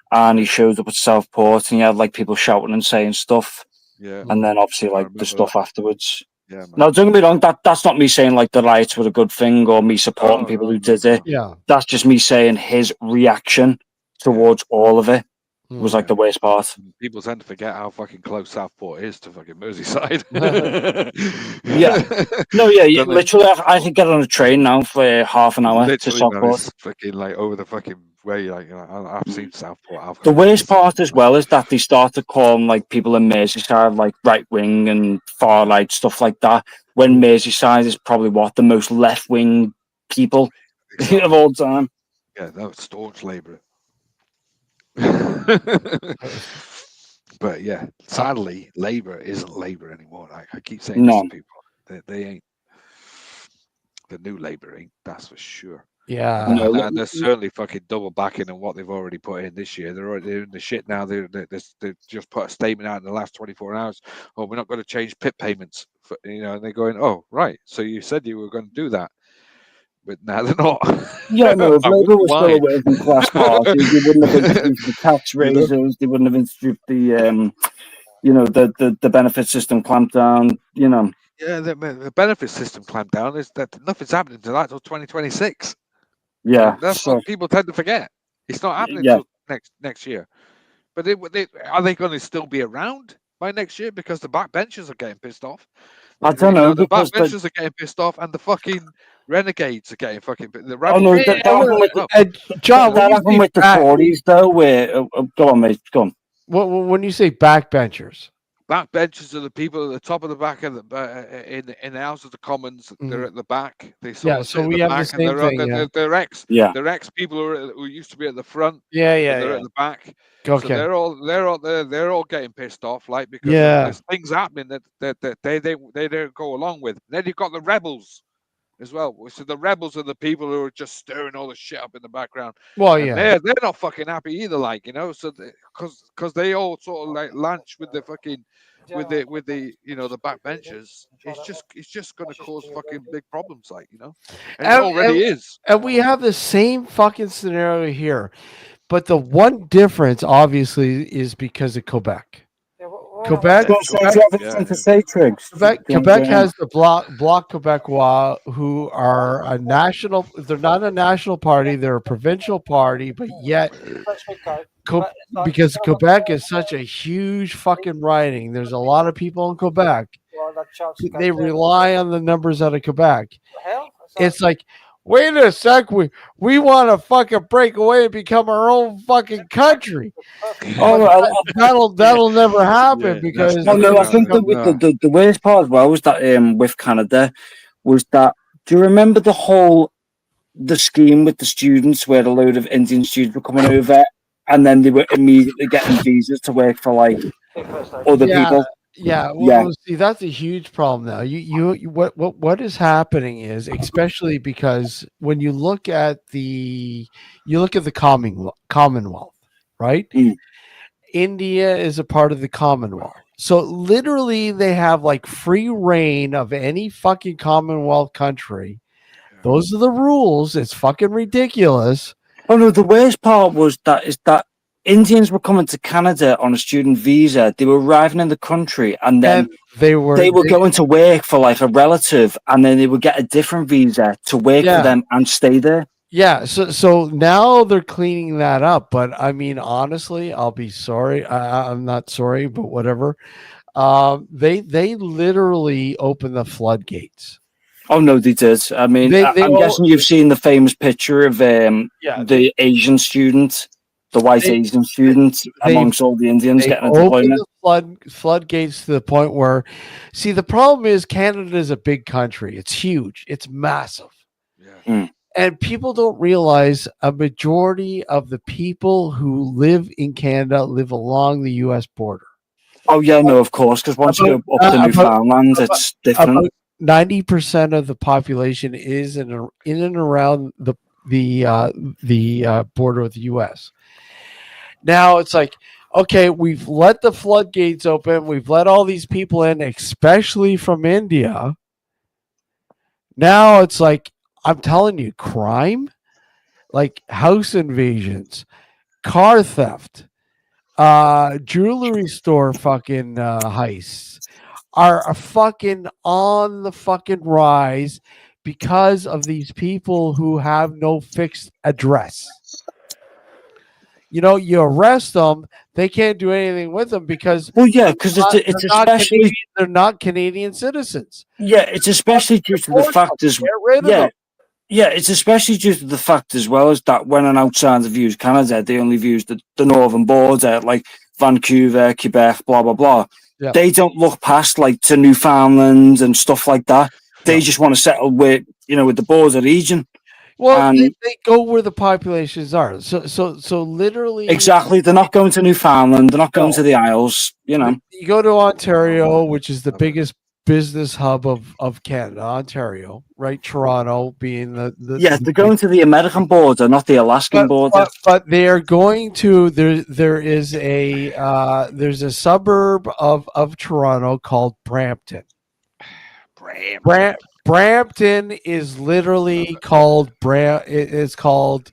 And he showed up at Southport and he had like people shouting and saying stuff. Yeah. And then obviously like the stuff afterwards. Yeah, man. Now, don't get me wrong. That's not me saying like the riots were a good thing or me supporting people who did it. Yeah. That's just me saying his reaction towards all of it was like the worst part. People tend to forget how fucking close Southport is to fucking Merseyside. Yeah. No, yeah. Don't they? Literally, I could get on a train now for half an hour to Literally, man, Southport. it's fucking like over the fucking way. Like, I've seen Southport. The worst part as well is that they started calling like people in Merseyside like right wing and far right stuff like that. When Merseyside is probably what the most left wing people of all time. Yeah, that was staunch Labour. But yeah, sadly, Labour isn't Labour anymore. Like I keep saying this to people, they ain't. The new Labour ain't. That's for sure. Yeah. And they're certainly fucking double backing on what they've already put in this year. They're in the shit now. They just put a statement out in the last 24 hours. Oh, we're not going to change PIP payments. And they're going, oh, right. So you said you were going to do that. But now they're not. Yeah, no, if Labour was still a working class party, they wouldn't have introduced the tax raises, they wouldn't have introduced the the benefit system clamp down, Yeah, the benefit system clamp down is that nothing's happening to that till 2026. Yeah. That's what people tend to forget. It's not happening till next year. But are they going to still be around by next year? Because the backbenchers are getting pissed off. I don't know. The backbenchers are getting pissed off, and the fucking renegades are getting fucking. The rebels. Oh no, that John, that happened with the Tories though. Where go on, mate, go on. When you say backbenchers, backbenchers are the people at the top of the back of the in the House of the Commons. They're at the back. They sort of sit at the back, and they're ex people who used to be at the front. They're at the back. Okay. So they're all getting pissed off, like, because there's things happening that they don't go along with. Then you've got the rebels as well. So the rebels are the people who are just stirring all the shit up in the background. Well, they're not fucking happy either, like, so because they all sort of like lunch with the fucking with the the backbenchers. It's just going to cause fucking big problems, like, and it already is. And we have the same fucking scenario here, but the one difference obviously is because of Quebec. Quebec has the Bloc Québécois, who are a national. They're not a national party; they're a provincial party, but yet, because Quebec is such a huge fucking riding, there's a lot of people in Quebec. They rely on the numbers out of Quebec. It's like, wait a sec, we want to fucking break away and become our own fucking country. That'll never happen, because I think the worst part as well was that with Canada was that, do you remember the scheme with the students where a load of Indian students were coming over and then they were immediately getting visas to work for like other people? Yeah, well, see, that's a huge problem now. What is happening is, especially because when you look at the Commonwealth, right? India is a part of the Commonwealth. So literally they have like free reign of any fucking Commonwealth country. Those are the rules. It's fucking ridiculous. Oh no, the worst part was that Indians were coming to Canada on a student visa. They were arriving in the country, and then they were going to work for like a relative, and then they would get a different visa to work for them and stay there. Yeah, so now they're cleaning that up, but I mean, honestly, I'll be sorry. I'm not sorry, but whatever. They literally opened the floodgates. Oh no, they did. I mean, I'm guessing you've seen the famous picture of the Asian student. The white Asian students amongst all the Indians getting employment. The floodgates to the point where, see, the problem is Canada is a big country. It's huge. It's massive. Yeah. And people don't realize a majority of the people who live in Canada live along the U.S. border. Oh, yeah, no, of course, because once you go up to Newfoundland, it's different. 90% of the population is in and around the border with the U.S. Now it's like, okay, we've let the floodgates open. We've let all these people in, especially from India. Now it's like, I'm telling you, crime, like house invasions, car theft, jewelry store fucking heists. are fucking on the fucking rise because of these people who have no fixed address. You know, you arrest them, they can't do anything with them because Well, yeah, because it's especially they're not Canadian citizens. it's especially due to the fact as Get rid of them. yeah, it's especially due to the fact as well as that when an outsider views Canada, they only views the northern border, like Vancouver, Quebec, blah blah blah. Yeah. They don't look past like to Newfoundland and stuff like that. They Yeah. just want to settle with with the border region. Well, And they go where the populations are. So literally, exactly, they're not going to Newfoundland. They're not going to the Isles. You know, you go to Ontario, which is the biggest business hub of Canada, Ontario, right? Toronto being the they're going to the American border, not the Alaskan border. But they are going to there is a there's a suburb of Toronto called Brampton. Brampton is literally called it's called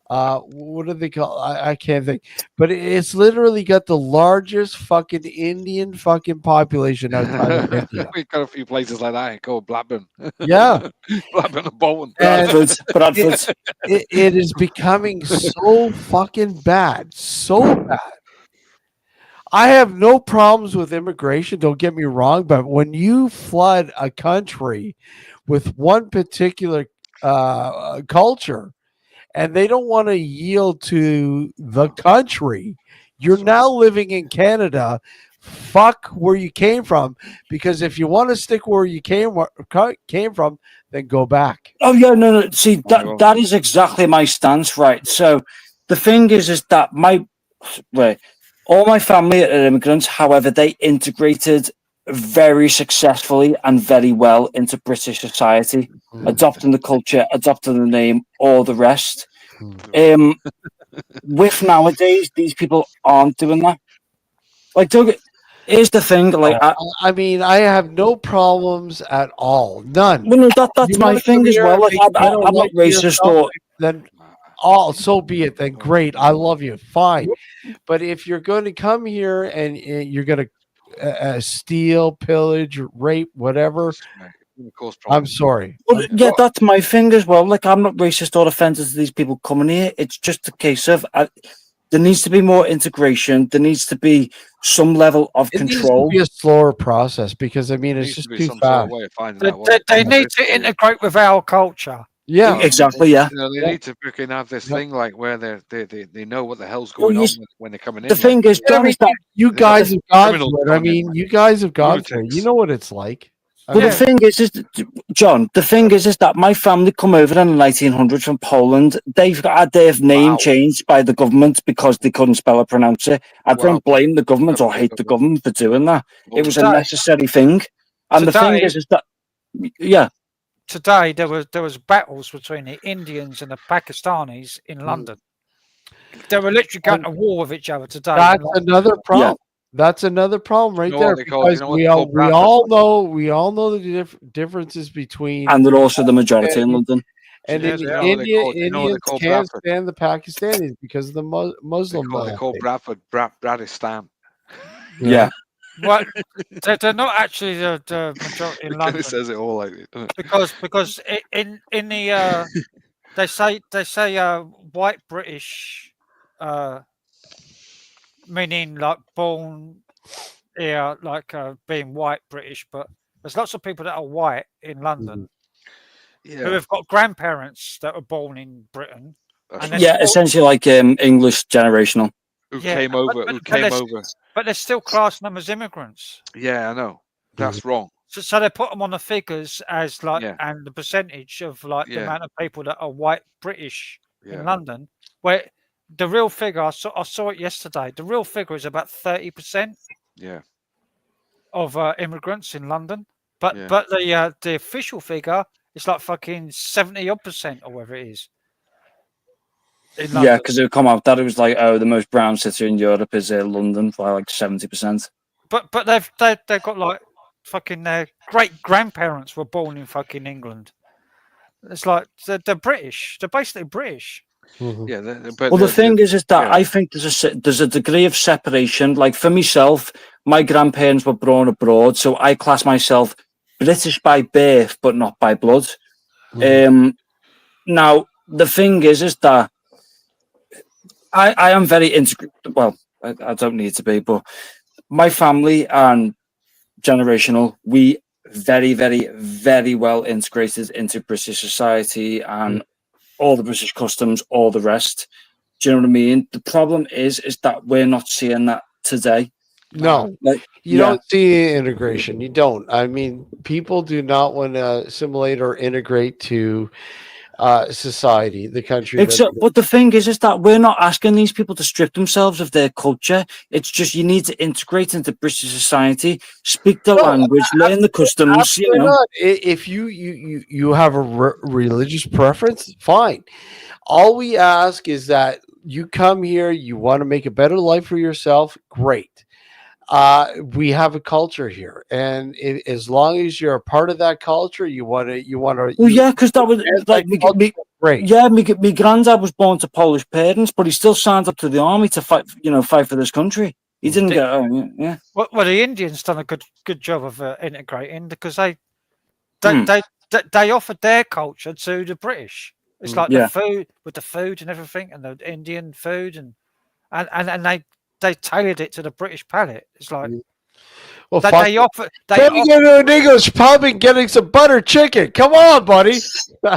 what do they call I can't think, but it's literally got the largest fucking Indian fucking population outside of India. We've got a few places like that called Blackburn. Yeah. Blackburn and Bolton. Bradford. It is becoming so fucking bad. So bad. I have no problems with immigration, don't get me wrong, but when you flood a country with one particular culture and they don't want to yield to the country, you're now living in Canada. Fuck where you came from, because if you want to stick where you came from, then go back. Oh yeah, no. See, that is exactly my stance, right? So the thing is that all my family are immigrants. However, they integrated very successfully and very well into British society, adopting the culture, adopting the name, all the rest. With nowadays, these people aren't doing that. Like, here's the thing. Like, I mean, I have no problems at all. None. Well, no, that's my thing as well. Like, I'm not racist or then. So be it. Then great. I love you. Fine. But if you're going to come here and you're going to steal, pillage, rape, whatever, I'm sorry. Well, yeah, that's my thing as well. Like, I'm not racist or offended to these people coming here. It's just a case of there needs to be more integration. There needs to be some level of control. It needs to be a slower process because, I mean, it's just too fast. They need to integrate with our culture. Yeah, exactly. Yeah, they need to freaking have this thing like where they know what the hell's going on when they're coming in. The thing is, John, is that you guys have gone through it. I mean, you guys have gone through it. You know what it's like. Well, the thing is, John. The thing is that my family come over in the 1900s from Poland. They've had their name changed by the government because they couldn't spell or pronounce it. I don't blame the government or hate the government for doing that. It was a necessary thing. And the thing is that, yeah. Today there was battles between the Indians and the Pakistanis in London. They were literally going to war with each other today. That's another problem. Yeah. That's another problem right there. Because we all know the differences between, and they're also the majority in London. And Indians can't stand the Pakistanis because of the Muslim. They call Bradford Bradistan. Yeah. Well, they're not actually the majority in London. It says it all like it, doesn't it? Because in the they say white British, meaning like born here, like being white British, but there's lots of people that are white in London who have got grandparents that were born in Britain. Essentially like English generational. Who came over. But they're still classing them as immigrants. Yeah, I know. That's wrong. So they put them on the figures as like, and the percentage of like the amount of people that are white British in London. Where the real figure, I saw it yesterday. The real figure is about 30%. Yeah. Of immigrants in London, but the official figure is like fucking 70% or whatever it is. Yeah, because it would come out that it was like, the most brown city in Europe is London by like 70%. But they've got like fucking their great grandparents were born in fucking England. It's like they're British. They're basically British. Mm-hmm. Yeah, the thing is that I think there's a degree of separation. Like for myself, my grandparents were born abroad, so I class myself British by birth, but not by blood. Now, the thing is that I am very integrated. Well, I don't need to be, but my family and generational, we very, very, very well integrated into British society and all the British customs, all the rest. Do you know what I mean? The problem is that we're not seeing that today. No, Like, you don't see integration. You don't. I mean, people do not want to assimilate or integrate to society, the country. But the thing is that we're not asking these people to strip themselves of their culture. It's just you need to integrate into British society, speak the language, learn the customs. You know, not. If you have a religious preference, fine. All we ask is that you come here, you want to make a better life for yourself. Great. We have a culture here, and as long as you're a part of that culture, you want to. Well, yeah, because that was like great. Yeah, my granddad was born to Polish parents, but he still signed up to the army to fight. Fight for this country. He didn't get home. Yeah. Well, the Indians done a good job of integrating because they offered their culture to the British. It's like the food with the food and everything, and the Indian food, and they tailored it to the British palate. It's like well, they offer. Go to an English pub and getting some butter chicken. Come on, buddy.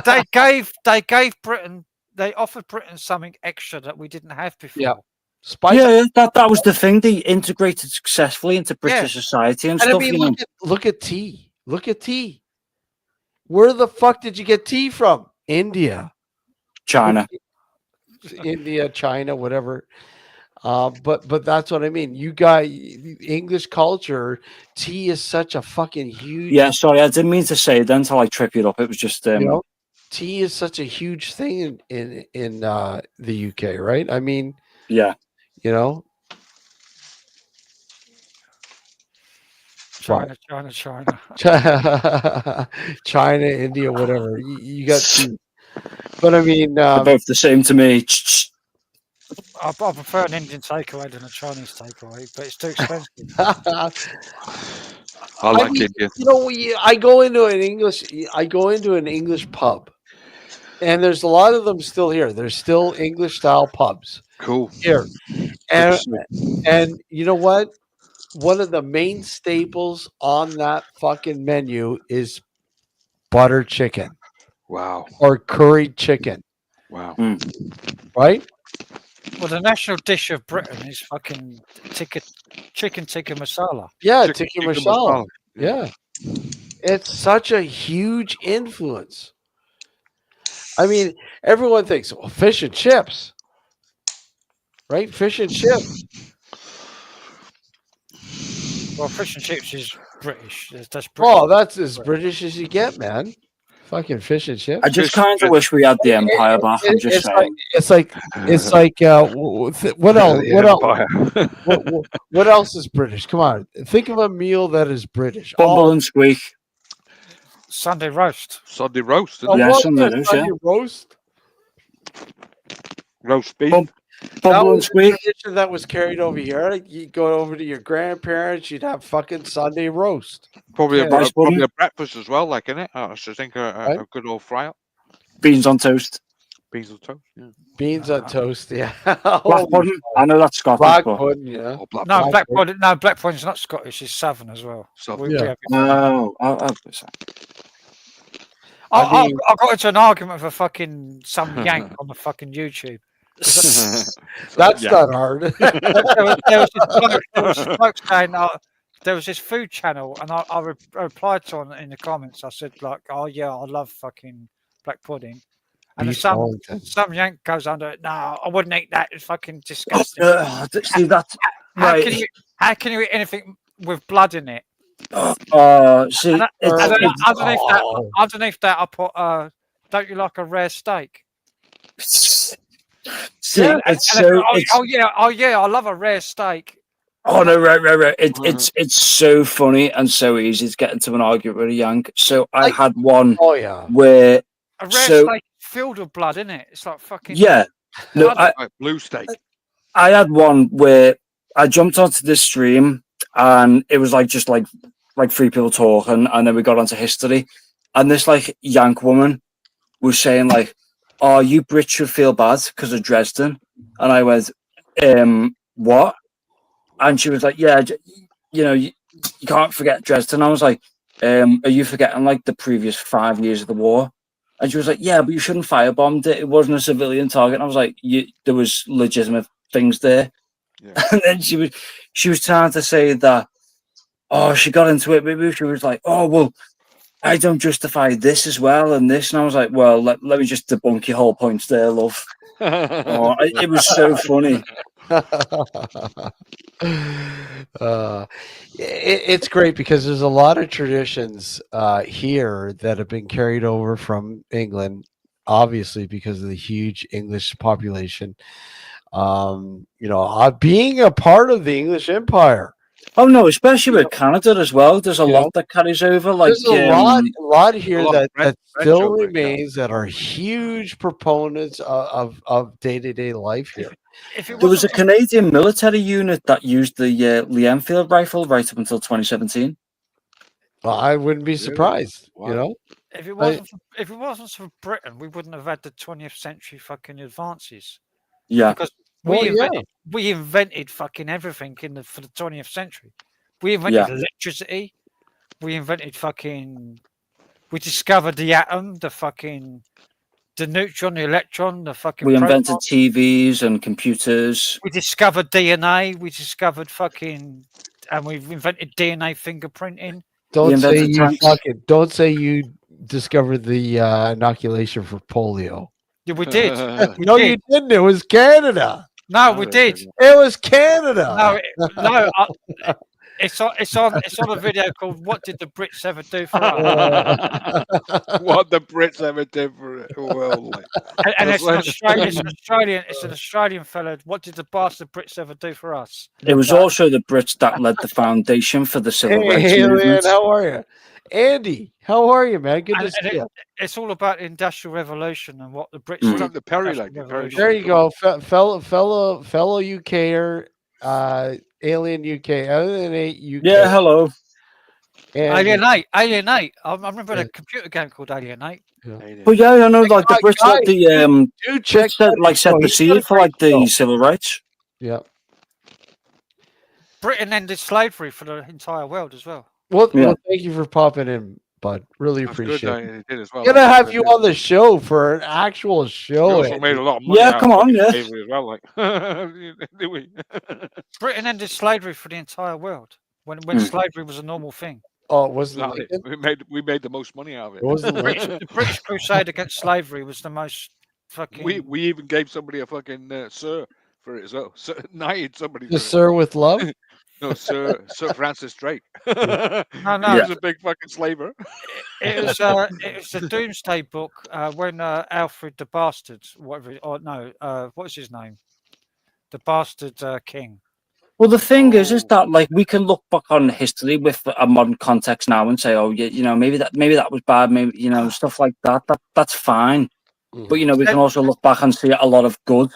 they gave Britain. They offered Britain something extra that we didn't have before. Yeah. That was the thing. They integrated successfully into British society and stuff. I mean, look at tea. Look at tea. Where the fuck did you get tea from? India, China, China, whatever. But that's what I mean. You guys, English culture, tea is such a fucking huge. Yeah, sorry, I didn't mean to say it until I trip you up. It was just tea is such a huge thing in the UK, right? I mean, yeah, China, China, India, whatever. You got tea, but I mean, they're both the same to me. I prefer an Indian takeaway than a Chinese takeaway, but it's too expensive. I like Indian. I go into an English pub, and there's a lot of them still here. There's still English style pubs. Cool. Here, and you know what? One of the main staples on that fucking menu is butter chicken. Wow. Or curried chicken. Wow. Right? Well, the national dish of Britain is fucking chicken tikka masala. Yeah, tikka masala. Yeah. It's such a huge influence. I mean, everyone thinks, well, fish and chips. Right? Fish and chips. Well, fish and chips is British. That's British. Oh, that's as British as you get, man. Fucking fish and chips. I just kind of wish we had the empire back. I'm just saying. It's like what else? What else is British? Come on, think of a meal that is British. Bumble and squeak. Sunday roast. Sunday roast. Sunday roast. Roast beef. Bumble and squeak. Tradition that was carried over here. You go over to your grandparents, you'd have fucking Sunday roast. Probably a breakfast as well, like, innit? I should think a good old fry up. Beans on toast. Beans on toast, yeah. Beans on toast, yeah. Black pudding. I know that's Scottish. Black pudding, yeah. Black pudding. No, black pudding's not Scottish. It's Southern as well. I got into an argument with some yank on the fucking YouTube. That's not hard. There was this food channel, and I replied to it in the comments. I said, like, oh yeah, I love fucking black pudding. And some yank goes under it. No, I wouldn't eat that. It's fucking disgusting. See that? How can you eat anything with blood in it? See, underneath that, I put, don't you like a rare steak? See, I love a rare steak. Oh no, right. It's so funny and so easy to get into an argument with a yank. So I had one. Oh yeah. Where a rare steak filled with blood, isn't it? It's like fucking. Yeah. No, blue steak. I had one where I jumped onto this stream and it was like just like three people talking, and then we got onto history, and this like Yank woman was saying like, "Oh, you Brits should feel bad because of Dresden," and I went, "What?" And she was like, "Yeah, you know, you can't forget Dresden." I was like, "Are you forgetting like the previous 5 years of the war?" And she was like, "Yeah, but you shouldn't firebombed it. It wasn't a civilian target." And I was like, "There was legitimate things there." Yeah. And then she was trying to say that, oh, she got into it. Maybe she was like, "Oh, well, I don't justify this as well and this." And I was like, "Well, let me just debunk your whole points there, love." Oh, it was so funny. It's great because there's a lot of traditions here that have been carried over from England, obviously because of the huge English population. Being a part of the English Empire. Oh no, especially with Canada as well. There's a lot that carries over. Like There's a lot here lot of that French still over in remains that are huge proponents of day-to-day life here. If it there was a wasn't, Canadian military unit that used the Lee Enfield rifle right up until 2017. Well, I wouldn't be Really? surprised, Wow. if it wasn't, if it wasn't for Britain, we wouldn't have had the 20th century fucking advances. Yeah, Because Well, yeah. we invented fucking everything for the 20th century. We invented electricity. We invented we discovered the atom, the neutron, the electron, the fucking we proton. invented TVs and computers. We discovered DNA. We discovered and we've invented DNA fingerprinting. Don't say invented you tanks. don't say you discovered the inoculation for polio. Yeah, we did. We No, did. you didn't. It was Canada. No, No, we they did. didn't. It was Canada. No, no. It's on a video called "What Did the Brits Ever Do for Us?" What the Brits ever did for the world, like. And That's it's an Australian fellow. What did the bastard Brits ever do for us? It was also the Brits that led the foundation for the civil Hey, rights Alien, movement. how are you? Andy, how are you, man? Good to And see you. it's all about the Industrial Revolution and what the Brits Mm. done. the Perry, Industrial like the Revolution. There you go, fellow UKer, Alien UK, Alien UK. Yeah, hello. And Alien 8. I remember a computer game called Alien 8. But yeah, I know, like the Brits let the do check set the seed for like the civil rights. Yeah. Britain ended slavery for the entire world as well. Well, thank you for popping in, bud. Really That's appreciate good, it. they did as well. Gonna have you on the show for an actual We show. also made a lot of money. Yeah, out come of on, yeah. slavery as well, like. Did we? Britain ended slavery for the entire world when slavery was a normal thing. Oh, it wasn't Exactly. Lincoln? We made the most money out of it. It wasn't The British crusade against slavery was the most fucking. We even gave somebody a fucking sir for it as well. Knighted somebody. The for Sir with Love. No, Sir Francis Drake. No, He was a big fucking slaver. It was the Doomsday Book when Alfred the Bastard, whatever. Or no, what's his name? The Bastard King. Well, the thing is that like we can look back on history with a modern context now and say, oh, yeah, maybe that was bad, maybe stuff like that. That's fine. But we can also look back and see a lot of good.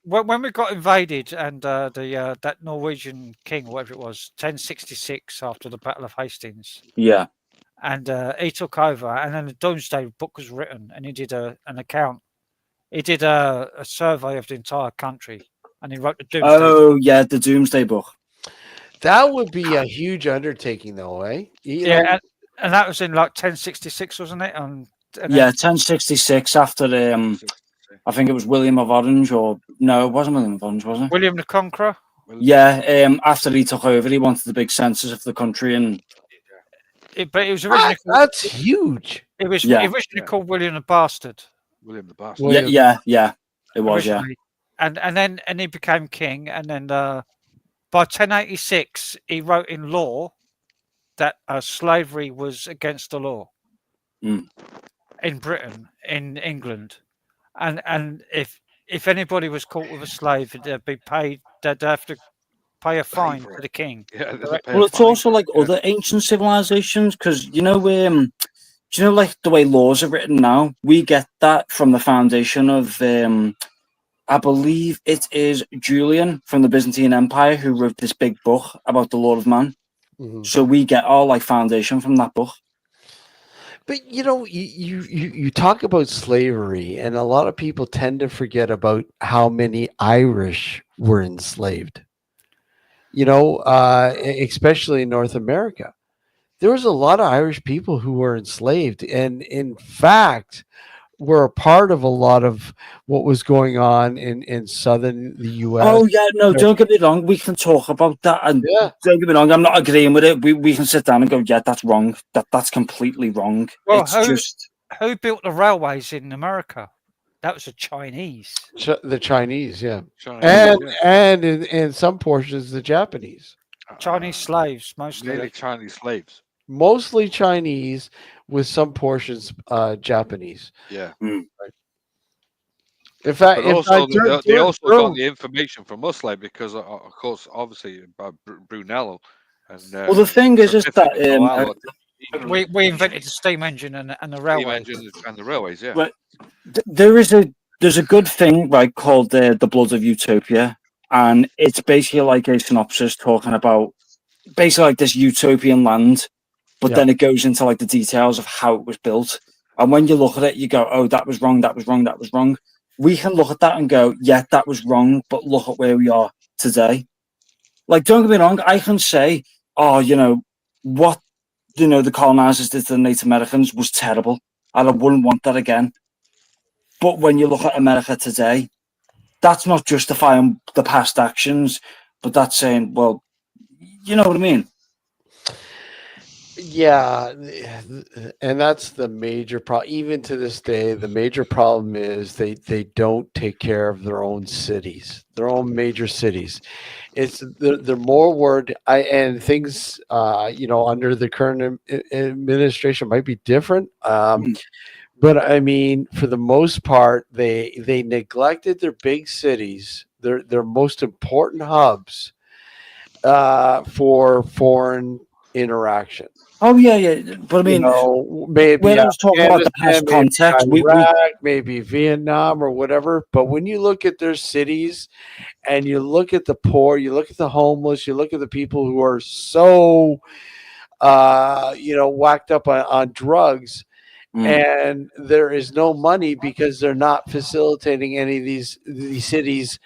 When we got invaded and that Norwegian king, whatever it was, 1066 after the Battle of Hastings. Yeah. And he took over, and then the Domesday Book was written, and he did an account. He did a survey of the entire country, and he wrote the Doomsday. Oh yeah, the Doomsday Book. That would be a huge undertaking, though, eh? And that was in like 1066, wasn't it? And 1066 after I think it was William of Orange, or no, it wasn't William of Orange, was it? William the Conqueror. Yeah, after he took over, he wanted the big census of the country, and but it was originally that's huge. It was originally called William the Bastard. William the Bastard. Yeah, it was. Originally. And then he became king, and then by 1086 he wrote in law that slavery was against the law in Britain, in England, and if anybody was caught with a slave, they'd be paid. They'd have to pay a fine to the king. Yeah, well, it's also like other ancient civilizations, because do you know like the way laws are written now? We get that from the foundation of I believe it is Julian from the Byzantine Empire who wrote this big book about the Lord of Man. Mhm. So we get our like foundation from that book. But you talk about slavery, and a lot of people tend to forget about how many Irish were enslaved. Especially in North America, there was a lot of Irish people who were enslaved, and in fact, were a part of a lot of what was going on in southern the U.S. Oh yeah, no, don't get me wrong. We can talk about that, and Yeah. don't get me wrong. I'm not agreeing with it. We can sit down and go, yeah, that's wrong. That's completely wrong. Well, It's just who built the railways in America? That was the Chinese. The Chinese, yeah, Chinese, and yeah. and in some portions the Japanese, Chinese slaves, mostly. Mainly Chinese slaves. mostly Chinese, with some portions Japanese. Yeah. In fact, But also, they also got during- the information from us, like, because of course, obviously, Brunello and well. The thing is that Certificato We invented the steam engine and the steam railway. engine and the railways, yeah. Right. There's a good thing right called the Blood of Utopia, and it's basically like a synopsis talking about basically like this utopian land, but Yeah. then it goes into like the details of how it was built. And when you look at it, you go, "Oh, that was wrong. That was wrong. That was wrong." We can look at that and go, "Yeah, that was wrong," but look at where we are today. Like, don't get me wrong. I can say, "Oh, what the colonizers did to the Native Americans was terrible, and I wouldn't want that again." But when you look at America today, that's not justifying the past actions, but that's saying, well, you know what I mean? Yeah, and that's the major problem. Even to this day, the major problem is they don't take care of their own cities, their own major cities. It's they're more worried. And things under the current administration might be different. But I mean, for the most part, they neglected their big cities, their most important hubs, for foreign interaction. Oh yeah. But I mean, Maybe when I was talking about the Afghanistan, past maybe context, Iraq, maybe Vietnam or whatever. But when you look at their cities and you look at the poor, you look at the homeless, you look at the people who are so whacked up on drugs, and there is no money because they're not facilitating any of these cities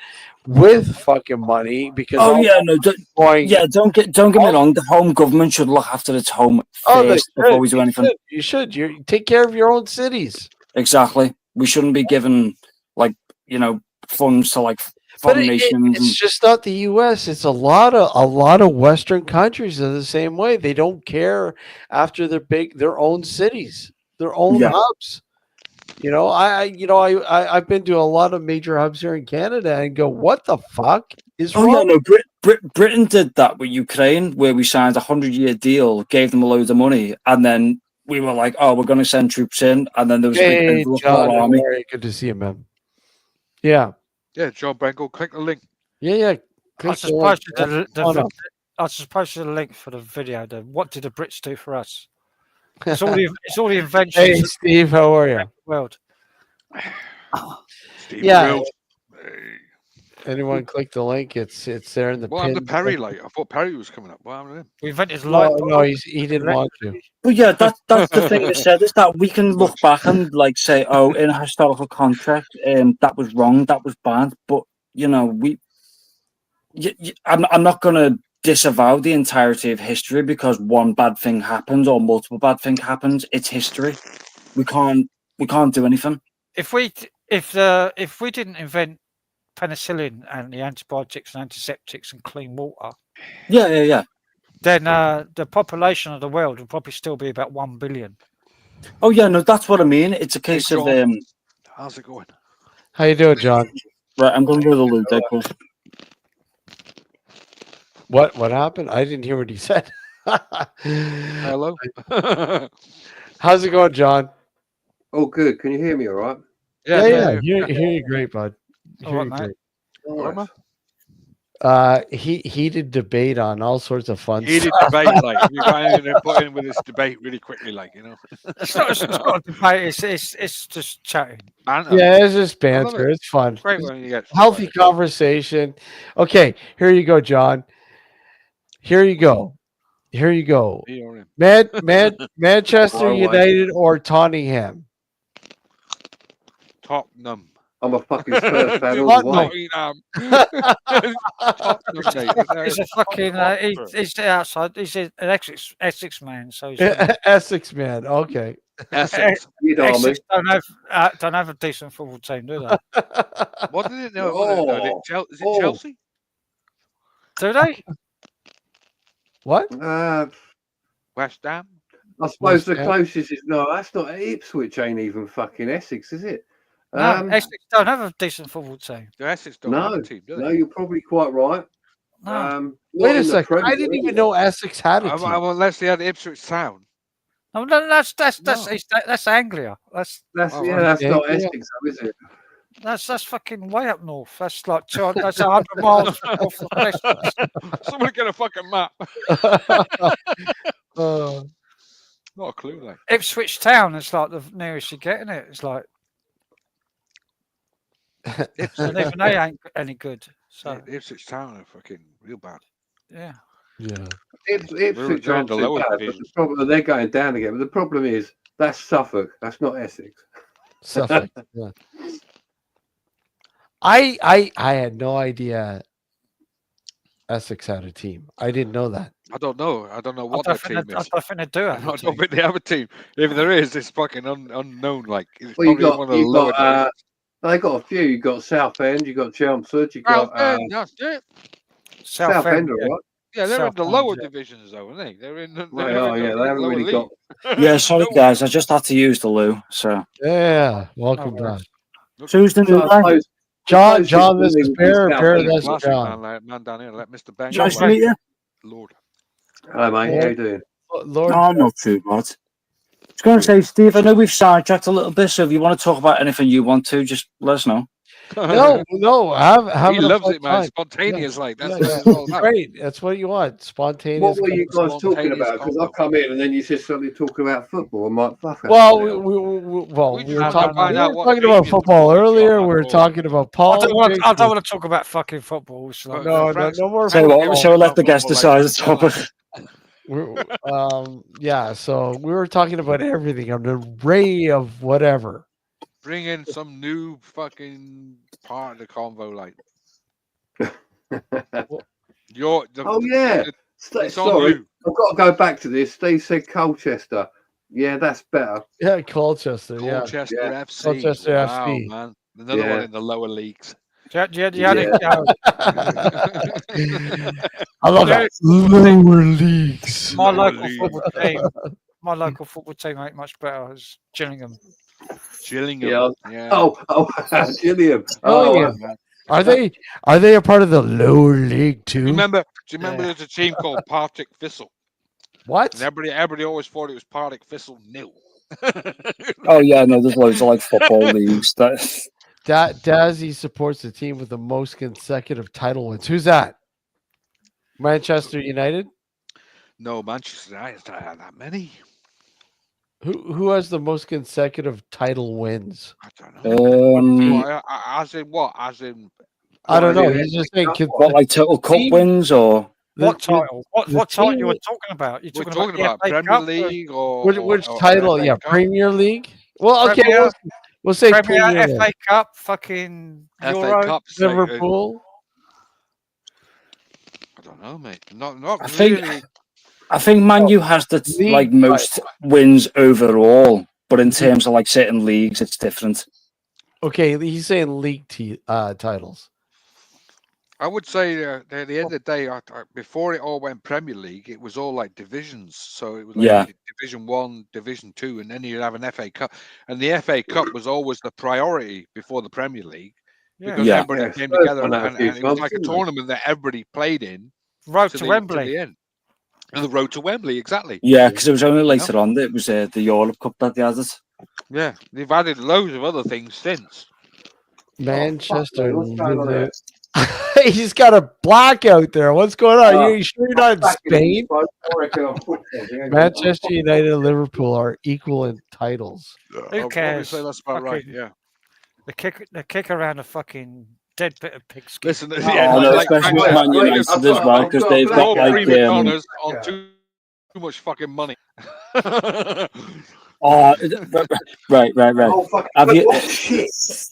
with fucking money, because don't get me wrong. The home government should look after its home first before we do anything. You should. You take care of your own cities. Exactly. We shouldn't be giving funds to like foreign nations. It's just not the U.S. It's a lot of Western countries are the same way. They don't care after their own cities, their own hubs. I've been to a lot of major hubs here in Canada and go, what the fuck is wrong? Yeah, no. Britain did that with Ukraine, where we signed a 100-year deal, gave them a load of money, and then we were like, "Oh, we're going to send troops in," and then there was a big overlook of our army. Good to see you, man. Yeah. Yeah, John Bengal, click the link. Yeah. I suppose the link for the video. What did the Brits do for us? It's all the inventions. Hey, Steve, how are you? World. Steve Yeah. Real. Anyone click the link? It's there in the What happened to Perry? Like, I thought Perry was coming up. What happened to him? We invented light. No, he didn't want to. But yeah, that's the thing I said, is that we can look back and like say, "Oh, in a historical context, that was wrong, that was bad." But I'm not going to disavow the entirety of history because one bad thing happens or multiple bad things happens. It's history. We can't do anything. If we didn't invent penicillin and the antibiotics and antiseptics and clean water, yeah, then the population of the world would probably still be about 1 billion. Oh yeah, no, that's what I mean. It's a case of how's it going? How you doing, John? Right, I'm going to go to the loo, Deadpool. What happened? I didn't hear what he said. Hello. How's it going, John? Oh, good. Can you hear me all right? Yeah. Hear you great, bud. All right, mate. Nice. Heated debate on all sorts of fun Heated stuff. debate, like if you got anything to put in with this debate really quickly, like It's not a debate. It's just chatting. Banter. Yeah, it's just I love banter. it. It's fun. Great It's when you get healthy conversation. Okay, here you go, John. Here you go. Here you go. Manchester Far away. United or Tottenham? Tottenham. I'm a fucking Spurs fan all the way. Tottenham, mate. He's a fucking. He's outside. He's an Essex man. So he's Essex man. Okay. Essex. You know me. Essex don't have a decent football team, do they? What did it know? Oh. Is it Chelsea? Do they? What? West Ham? I suppose the West Ham? closest is no. That's not Ipswich. Ain't even fucking Essex, is it? No, Essex don't have a decent football team. The Essex don't have No, a team, do they? no, you're probably quite right. No. Wait a second. I didn't even know Essex had a team. Unless they had Ipswich Town. No, that's Anglia. That's That's Oh, yeah, right. that's not Yeah. Essex, though, is it? that's fucking way up north. That's like 100 miles off the Essex. Someone get a fucking map. Uh, Not a clue, like. Ipswich Town is like the nearest you get, isn't it? It's like and even they ain't any good. So Ipswich Town are fucking real bad. yeah. yeah. Ipswich they're in aren't the too lower bad, but divisions. the problem they're going down again. But the problem is that's Suffolk. That's not Essex. Suffolk. Yeah. I had no idea Essex had a team. I didn't know that. I don't know. I don't know what I their don't team is. think they do have a I team. don't think they have a team. If there is, it's fucking unknown. Like it's Well, probably one of the lower divisions. they got a few. You got Southend. You got Chelmsford. You got Southend, that's it. Southend, yeah. all right. Yeah, they're in the Southend, lower yeah. divisions, though, aren't they? They're in. They're They are, yeah. They haven't lower really league. got. Yeah, sorry guys, I just had to use the loo. So Yeah. Welcome No worries. back. who's the So new I guy? suppose John, closest John, to this me is would be Bear. Bear, Southend. that's Classic John. man down here. Let Mr. Ben. Nice go to back. meet you. Lord. Hello, mate. How you doing? Lord, Oh, not too bad. I was going to say, Steve, I know we've sidetracked a little bit, so if you want to talk about anything you want to, just let us know. no. Have He a loves fun it, man. time. Spontaneous, like that's Yeah, what yeah. it's all about. Great. That's what you want. Spontaneous. What were you guys talking Spontaneous about? Because combo. I've come in and then you just suddenly talking about football. I'm like, fuck. Well, hell. we We were just want to talking, find out what talking team about you football support, earlier. John, We were that's all. talking about I politics. don't want to talk about fucking football. It's like, Well, No more So, football. so let the guest Like, decide the that's all topic. right. Yeah, so we were talking about everything, an array of whatever. Bring in some new fucking part of the convo, like your. Oh yeah. It's on Sorry, you. I've got to go back to this. Steve said Colchester. Yeah, that's better. Yeah, Colchester. Yeah, Colchester Yeah. FC. Colchester Wow, FC. man. Another one Yeah. in the lower leagues. I love Yeah. that. Lower leagues. my Lower local league. football team. My local football team ain't much better. It's Gillingham. Gillingham. Yeah. Yeah. Oh, Gilliam. Oh, Gillingham. Are they a part of the lower league too? Do you remember there's a team called Partick Thistle? What? And everybody always thought it was Partick Thistle nil. Oh, yeah, no, there's loads of like football leagues. Dazzy supports the team with the most consecutive title wins. Who's that? Manchester United? No, Manchester United don't have that many. Who has the most consecutive title wins? I don't know. What, As in what? As in I don't know. yeah. He's just saying like total cup Team- wins or? What title? What the title team- you were talking about? You're we're talking talking about the FA Premier Cup, League or which or title? FA Yeah, Cup? Premier League. Well, okay, Premier- we'll say Premier, Premier League. FA Cup, fucking FA Euro. Cups. Liverpool. I don't know, mate. Not I think- really. I think Man U has the League like most wins overall, but in terms of like certain leagues, it's different. Okay, he's saying league titles. I would say at the end of the day, before it all went Premier League, it was all like divisions. So it was like Yeah. Division 1, Division 2, and then you'd have an FA Cup. And the FA Cup was always the priority before the Premier League because Yeah. everybody Yeah, came Spurs together won and, that a few and it was times, like a didn't they? tournament that everybody played in Road to to the Wembley. end. And the road to Wembley, exactly. Yeah, because it was only later on that it was the Europe Cup that they had it. Yeah, they've added loads of other things since. Manchester Oh, fuck, mate, what's going on United. He's got a blackout there. What's going on? Oh, you sure you're not in Back in Spain? I reckon I'll put something, hang on. Manchester United and Liverpool are equal in titles. Who I'll probably cares? say that's about right. Fucking- Yeah. The kick around a fucking dead bit of pigskin. Listen, Oh, no, especially with Man United as well, because they've They're all got like prima donnas on too much fucking money. oh, right. Oh, fuck. Have you? Oh, shit.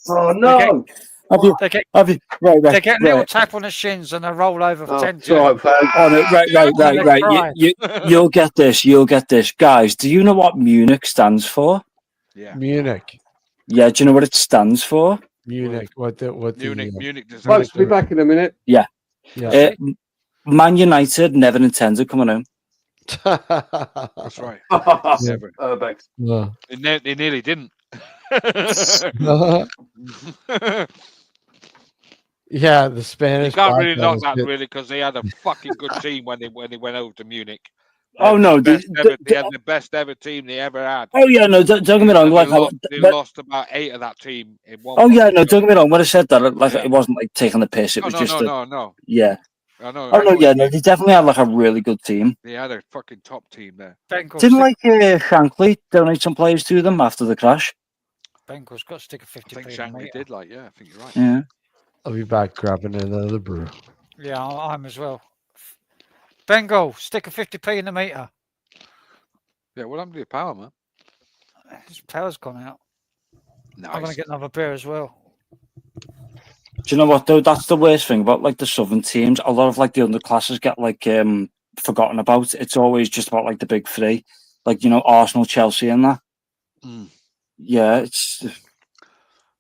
Oh, no. They get Right. they get a little tap on the shins and they roll over for Oh, 10 it's all right, fam. Oh, no, right. You'll get this, guys. Do you know what Munich stands for? Yeah. Munich. Yeah. Do you know what it stands for? Munich. Munich. Folks, be back in a minute. Yeah. Man United never intended coming home. That's right. Never. Thanks. Yeah. They nearly didn't. Yeah, the You Spanish. can't really blackout knock is that good. really because they had a fucking good team when they went over to Munich. Oh no, they had the best ever team they ever had. Oh yeah, no, don't get me wrong. Like they lost about 8 of that team in one. Oh yeah, no, don't get me wrong. When I said that, it wasn't like taking the piss. It was just no. Yeah. I know. Oh no, yeah, no, they definitely had like a really good team. They had a fucking top team there. Didn't like Shankly donate some players to them after the crash? Bengals got to stick a 50p. I think Shankly did. I think you're right. Yeah. I'll be back grabbing another brew. Yeah, I'm as well. Bengal, stick a 50p in the meter. Yeah, what happened to your power, man? His power's gone out. Nice. I'm gonna get another beer as well. Do you know what though? That's the worst thing about like the southern teams. A lot of like the underclasses get like forgotten about. It's always just about like the big three, like Arsenal, Chelsea, and that. Mm. Yeah, it's.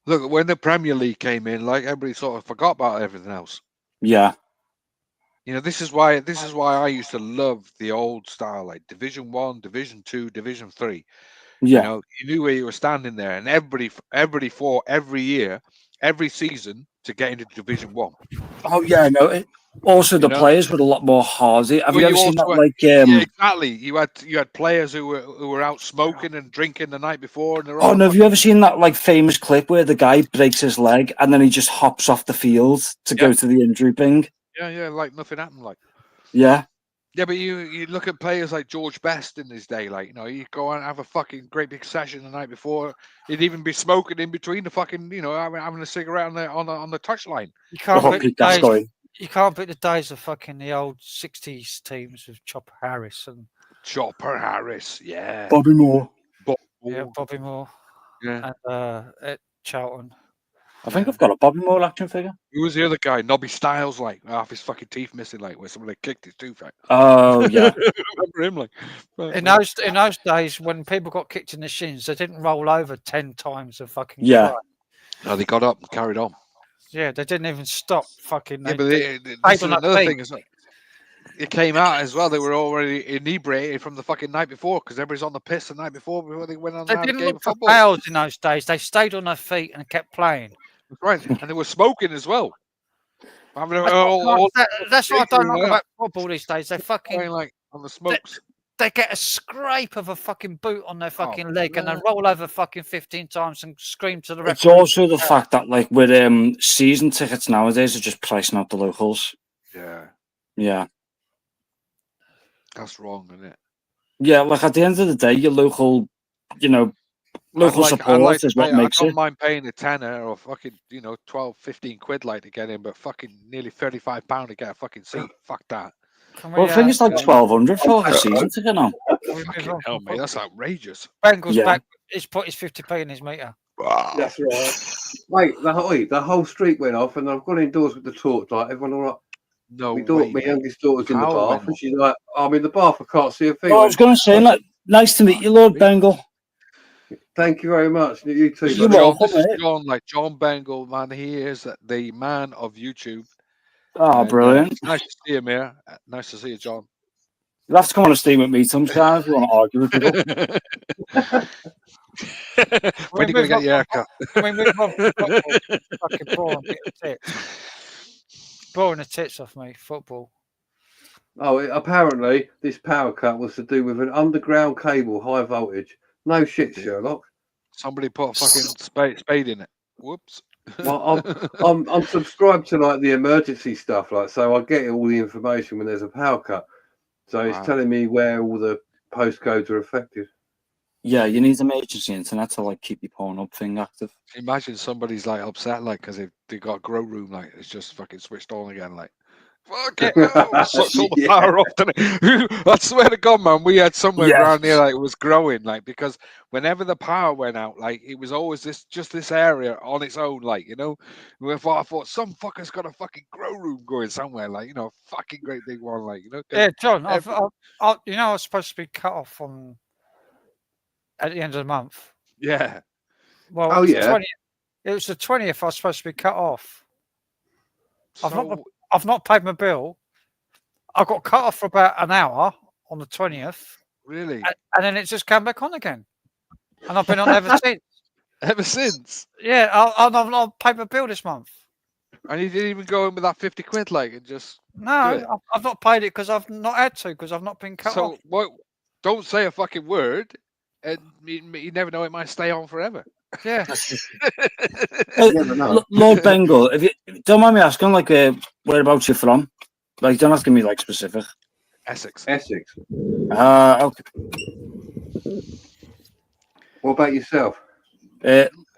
Look, when the Premier League came in, like everybody sort of forgot about everything else. Yeah. This is why I used to love the old style, like Division 1, Division 2, Division 3. Yeah. You knew where you were standing there, and everybody fought every year, every season to get into Division 1. Oh yeah, no. Also, the players were a lot more hardy. Have you ever seen that? Yeah, exactly. You had players who were out smoking and drinking the night before, and they're all. Oh no! Have you ever seen that like famous clip where the guy breaks his leg and then he just hops off the field to go to the injury thing? Yeah, like nothing happened. Like. Yeah. Yeah, but you look at players like George Best in his day, like you go and have a fucking great big session the night before. He'd even be smoking in between the fucking, having a cigarette on the touchline. You can't beat the days of fucking the old '60s teams with Chopper Harris and yeah, Bobby Moore. Bobby Moore, yeah, and at Charlton. I think I've got a Bobby Moore action figure. Who was the other guy? Nobby Styles, like half his fucking teeth missing, like where somebody kicked his tooth out. Oh yeah. Remember him, like in those days when people got kicked in the shins, they didn't roll over 10 times a fucking cry. No, they got up and carried on. Yeah, they didn't even stop fucking. Yeah, but this is another thing. Is like, it came out as well. They were already inebriated from the fucking night before because everybody's on the piss the night before they went on. They didn't look for fouls in those days. They stayed on their feet and kept playing. Right, and they were smoking as well. That's what I don't like about football these days. They fucking like on the smokes. They get a scrape of a fucking boot on their fucking leg and they roll over fucking 15 times and scream to the referee. It's also the fact that like with season tickets nowadays are just pricing out the locals. Yeah. That's wrong, isn't it? Yeah, like at the end of the day, your local, local support is what makes it. I don't mind paying a tenner or fucking, 12, 15 quid like to get in, but fucking nearly £35 to get a fucking seat. Fuck that. Well, I think it's like 1,200 for like a season ticket now. Fucking hell, mate, that's outrageous. Bengals back. He's put his 50p in his meter. Wow. That's right. Mate, the whole street went off, and I've gone indoors with the torchlight. Everyone all right? No, my youngest daughter's in the bath, and she's like, "I'm in the bath. I can't see a thing." Oh, I was going to say, like, nice to meet you, Lord Bengal. Thank you very much. You too. This is John, like John Bengal, man. He is the man of YouTube. Oh, brilliant. Nice to see him here. Nice to see you, John. You'll have to come on a steam with me sometime if you want to argue with people. When are you going to get your haircut? Fucking boring the tits off me, football. Oh, apparently this power cut was to do with an underground cable, high voltage. No shit, Sherlock. Somebody put a fucking spade in it. Whoops. Well, I'm subscribed to like the emergency stuff, like so I get all the information when there's a power cut. So it's Wow. telling me where all the postcodes are affected. Yeah, you need emergency internet to like keep your Pornhub thing active. Imagine somebody's like upset, like because they got a grow room, like it's just fucking switched on again, like. Fucking hell, sucked all the Yeah. power off. I swear to God, man, we had somewhere Yeah. around here like it was growing, like because whenever the power went out, like it was always this area on its own, like I thought some fucker's got a fucking grow room going somewhere, like fucking great big one, like 'cause Yeah, John, every- I was supposed to be cut off at the end of the month. yeah, Well, Oh, yeah. It was the 20th. I was supposed to be cut off. so I've not paid my bill. I got cut off for about an hour on the 20th, really, and then it just came back on again. And I've been on ever since. ever since, Yeah, I've not paid my bill this month. and you didn't even go in with that 50 quid, like, and just do it. No, I've not paid it because I've not had to because I've not been cut So off. what? Don't say a fucking word, and you never know, it might stay on forever. Yeah. never know. Lord Bengal, if you don't mind me asking, like, whereabouts you're from? Like, don't have to be like specific. Essex. Essex. Okay. What about yourself?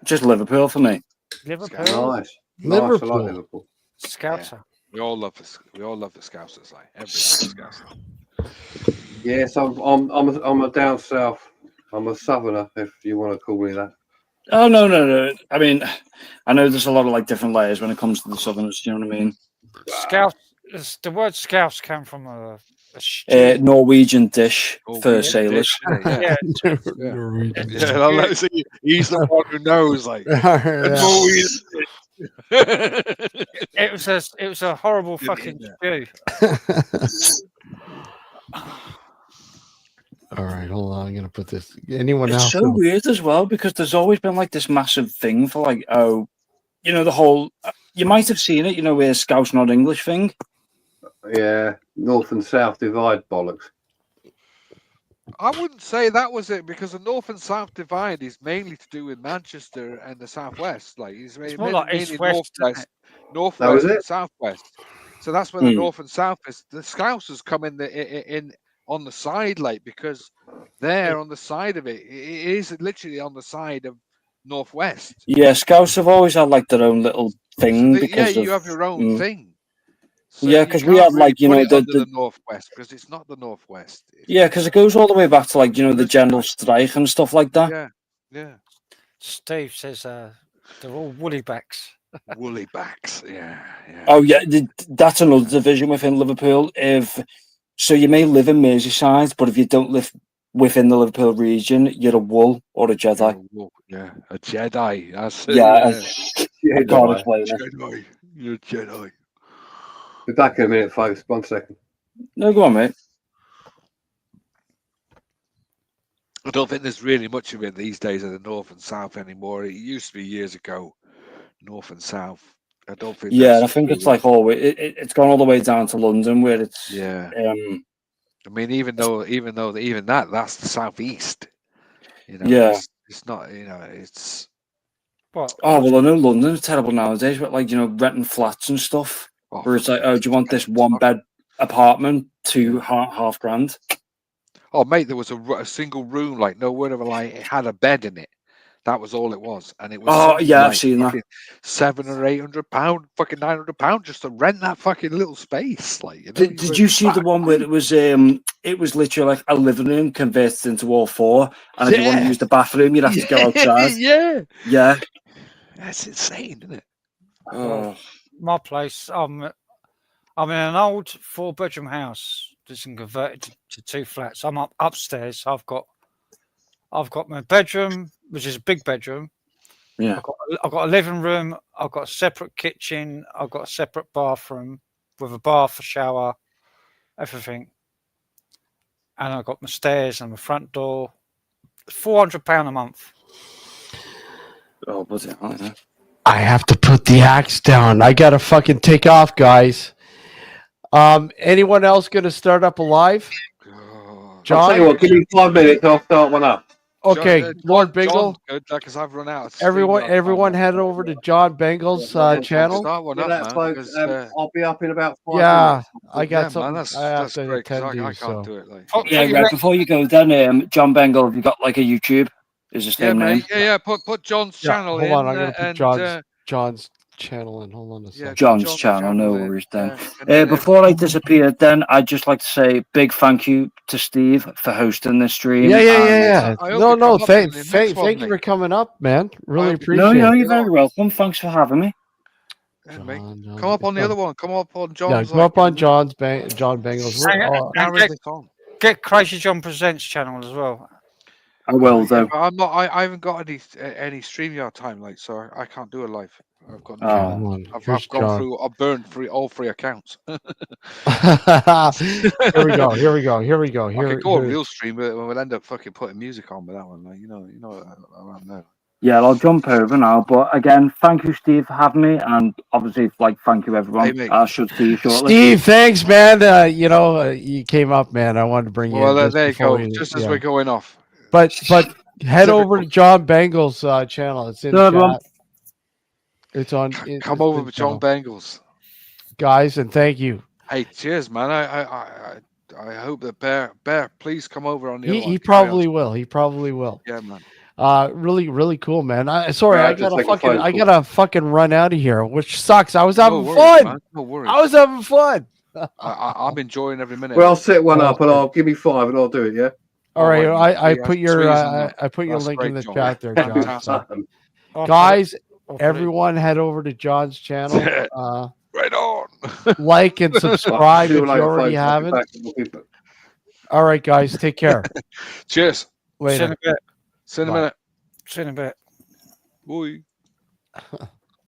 Just Liverpool for me. Liverpool, Nice. Nice. I Liverpool. like Liverpool. Scouser. We all love the Scousers, like everybody loves Scousers. Yes, I'm a down south. I'm a southerner, if you want to call me that. Oh no. I mean, I know there's a lot of like different layers when it comes to the Southerners. You know what I mean? Scouse. The word scouse came from a stew. Norwegian dish Oh, for we sailors. did, yeah. Yeah, Norwegian. Yeah, I'll let you see. He's the one who knows, like. Yeah. it was a horrible fucking stew. All right, hold on. I'm gonna put this. Anyone It's else? so weird as well because there's always been like this massive thing for like, oh, the whole. You might have seen it, where Scouse not English thing. Yeah, north and south divide bollocks. I wouldn't say that was it because the north and south divide is mainly to do with Manchester and the southwest. Like it's more like mainly east-west, isn't northwest, That was and it? southwest. So that's where the Hmm. north and south is. The Scousers come in on the side, like because they're on the side of it. It is literally on the side of northwest. Yeah, Scouts have always had like their own little thing So because you of, have your own thing. So Yeah, you 'cause we can't have, really like, you put know, it the- under the- the northwest because it's not the northwest. Yeah, because it goes all the way back to like the general strike and stuff like that. Yeah. Steve says they're all woolly backs. Woolly backs. Yeah. Oh yeah, that's another division within Liverpool. So you may live in Merseyside, but if you don't live within the Liverpool region, you're a wool or a Jedi. Yeah, a Jedi. That's Yeah, Yeah, I can't explain it. Jedi. You're a Jedi. Be back in a minute, folks. 1 second. No, go on, mate. I don't think there's really much of it these days of the north and south anymore. It used to be years ago, north and south. I don't think. Yeah, that's and I think really- it's like it's gone all the way down to London where it's Yeah. I mean, even that's the southeast. Yeah. It's not. It's. What? Oh well, I know London's terrible nowadays, but like renting flats and stuff, Oh, where it's like, fucking oh, do you want this expensive. 1-bed apartment to half grand? Oh, mate, there was a single room, like no word of a lie. It had a bed in it. That was all it was, and it was. Oh, something yeah, I've like seen that. fucking £700 or £800, fucking £900 just to rent that fucking little space. Like, Did you see the one where it was literally like a living room converted into all four, and if you want to Yeah. use the bathroom, you'd have to go outside. Yeah, Yeah. that's insane, isn't it? Oh. My place. I'm in an old 4-bedroom house that's been converted to 2 flats. I'm upstairs. I've got my bedroom, which is a big bedroom. Yeah. I've got a living room. I've got a separate kitchen. I've got a separate bathroom with a bath, a shower, everything. And I've got my stairs and my front door. £400 a month. Oh, was it? I don't know. I have to put the axe down. I gotta fucking take off, guys. Anyone else gonna start up a live? Oh, I'll tell you John? what, give me 5 minutes, I'll start one up. Okay, Lord Bingle. John's good, because I've run out of Everyone, StreamYard everyone, time, head over to John Bangle's channel. Start one Yeah, up, that, man. folks. 'Cause, I'll be up in about 5 Yeah, minutes. I got yeah, man, something I have that's to great, 'cause attend to. I can't So do it. Like, Put Yeah, your Red, before you go, then John Bengal, have you got like a YouTube? Is the yeah, same name? mate. Yeah. Put John's yeah, channel hold in, on. I'm gonna put and John's channel in. Hold on a yeah, second. put John's channel, no in, worries then. and then Before I disappear, then I'd just like to say big thank you to Steve for hosting this stream. Yeah. and- I hope No, you no. come up in the next one, Thank you mate. for coming up, man. Really I- appreciate No, it. you're very welcome. Thanks for having me. Yeah, mate. John, Come up on the John. other one. Come up on Yeah, John's. go up on John Bangles. We're, and Carry this on. get Crazy John Presents channel as well. I will, Yeah, though. but I'm not. I haven't got any StreamYard time, like, so I can't do a live. I've got. Oh. Come on. Here's I've gone John. through. I've burned through all 3 accounts. Here we go. I could go on real stream, but we'll end up fucking putting music on with that one. Like, you know. I don't know. Yeah, I'll jump over now. But again, thank you, Steve, for having me. And obviously, thank you, everyone. Hey, mate. I should see you shortly. Steve, thanks, man. You came up, man. I wanted to bring you Well, in. there you before go. we- Just as yeah. we're going off. But head over to John Bangles' channel. It's in Good one. chat. It's on. Come over with John Bangles, guys, and thank you. Hey, cheers, man. I hope that Bear, please come over on the other one. He probably will. He probably will. Yeah, man. Really, really cool, man. Sorry, Yeah, I just gotta take a phone call. gotta fucking run out of here, which sucks. I was having No worries, fun. man. No worries. I was having fun. I'm enjoying every minute. Well, I'll set one up and Okay. I'll give me 5 and I'll do it. Yeah. All right, Alright, I yeah, put your squeeze in that. I put your That's link in great, the John. chat there, John. Fantastic. So, guys, everyone head over to John's channel. Right on. Like and subscribe if you already folks. I'll be haven't. back in a bit. All right, guys, take care. Cheers. See you in Later. a bit. See you in a Bye. minute. See you in a bit. Bye.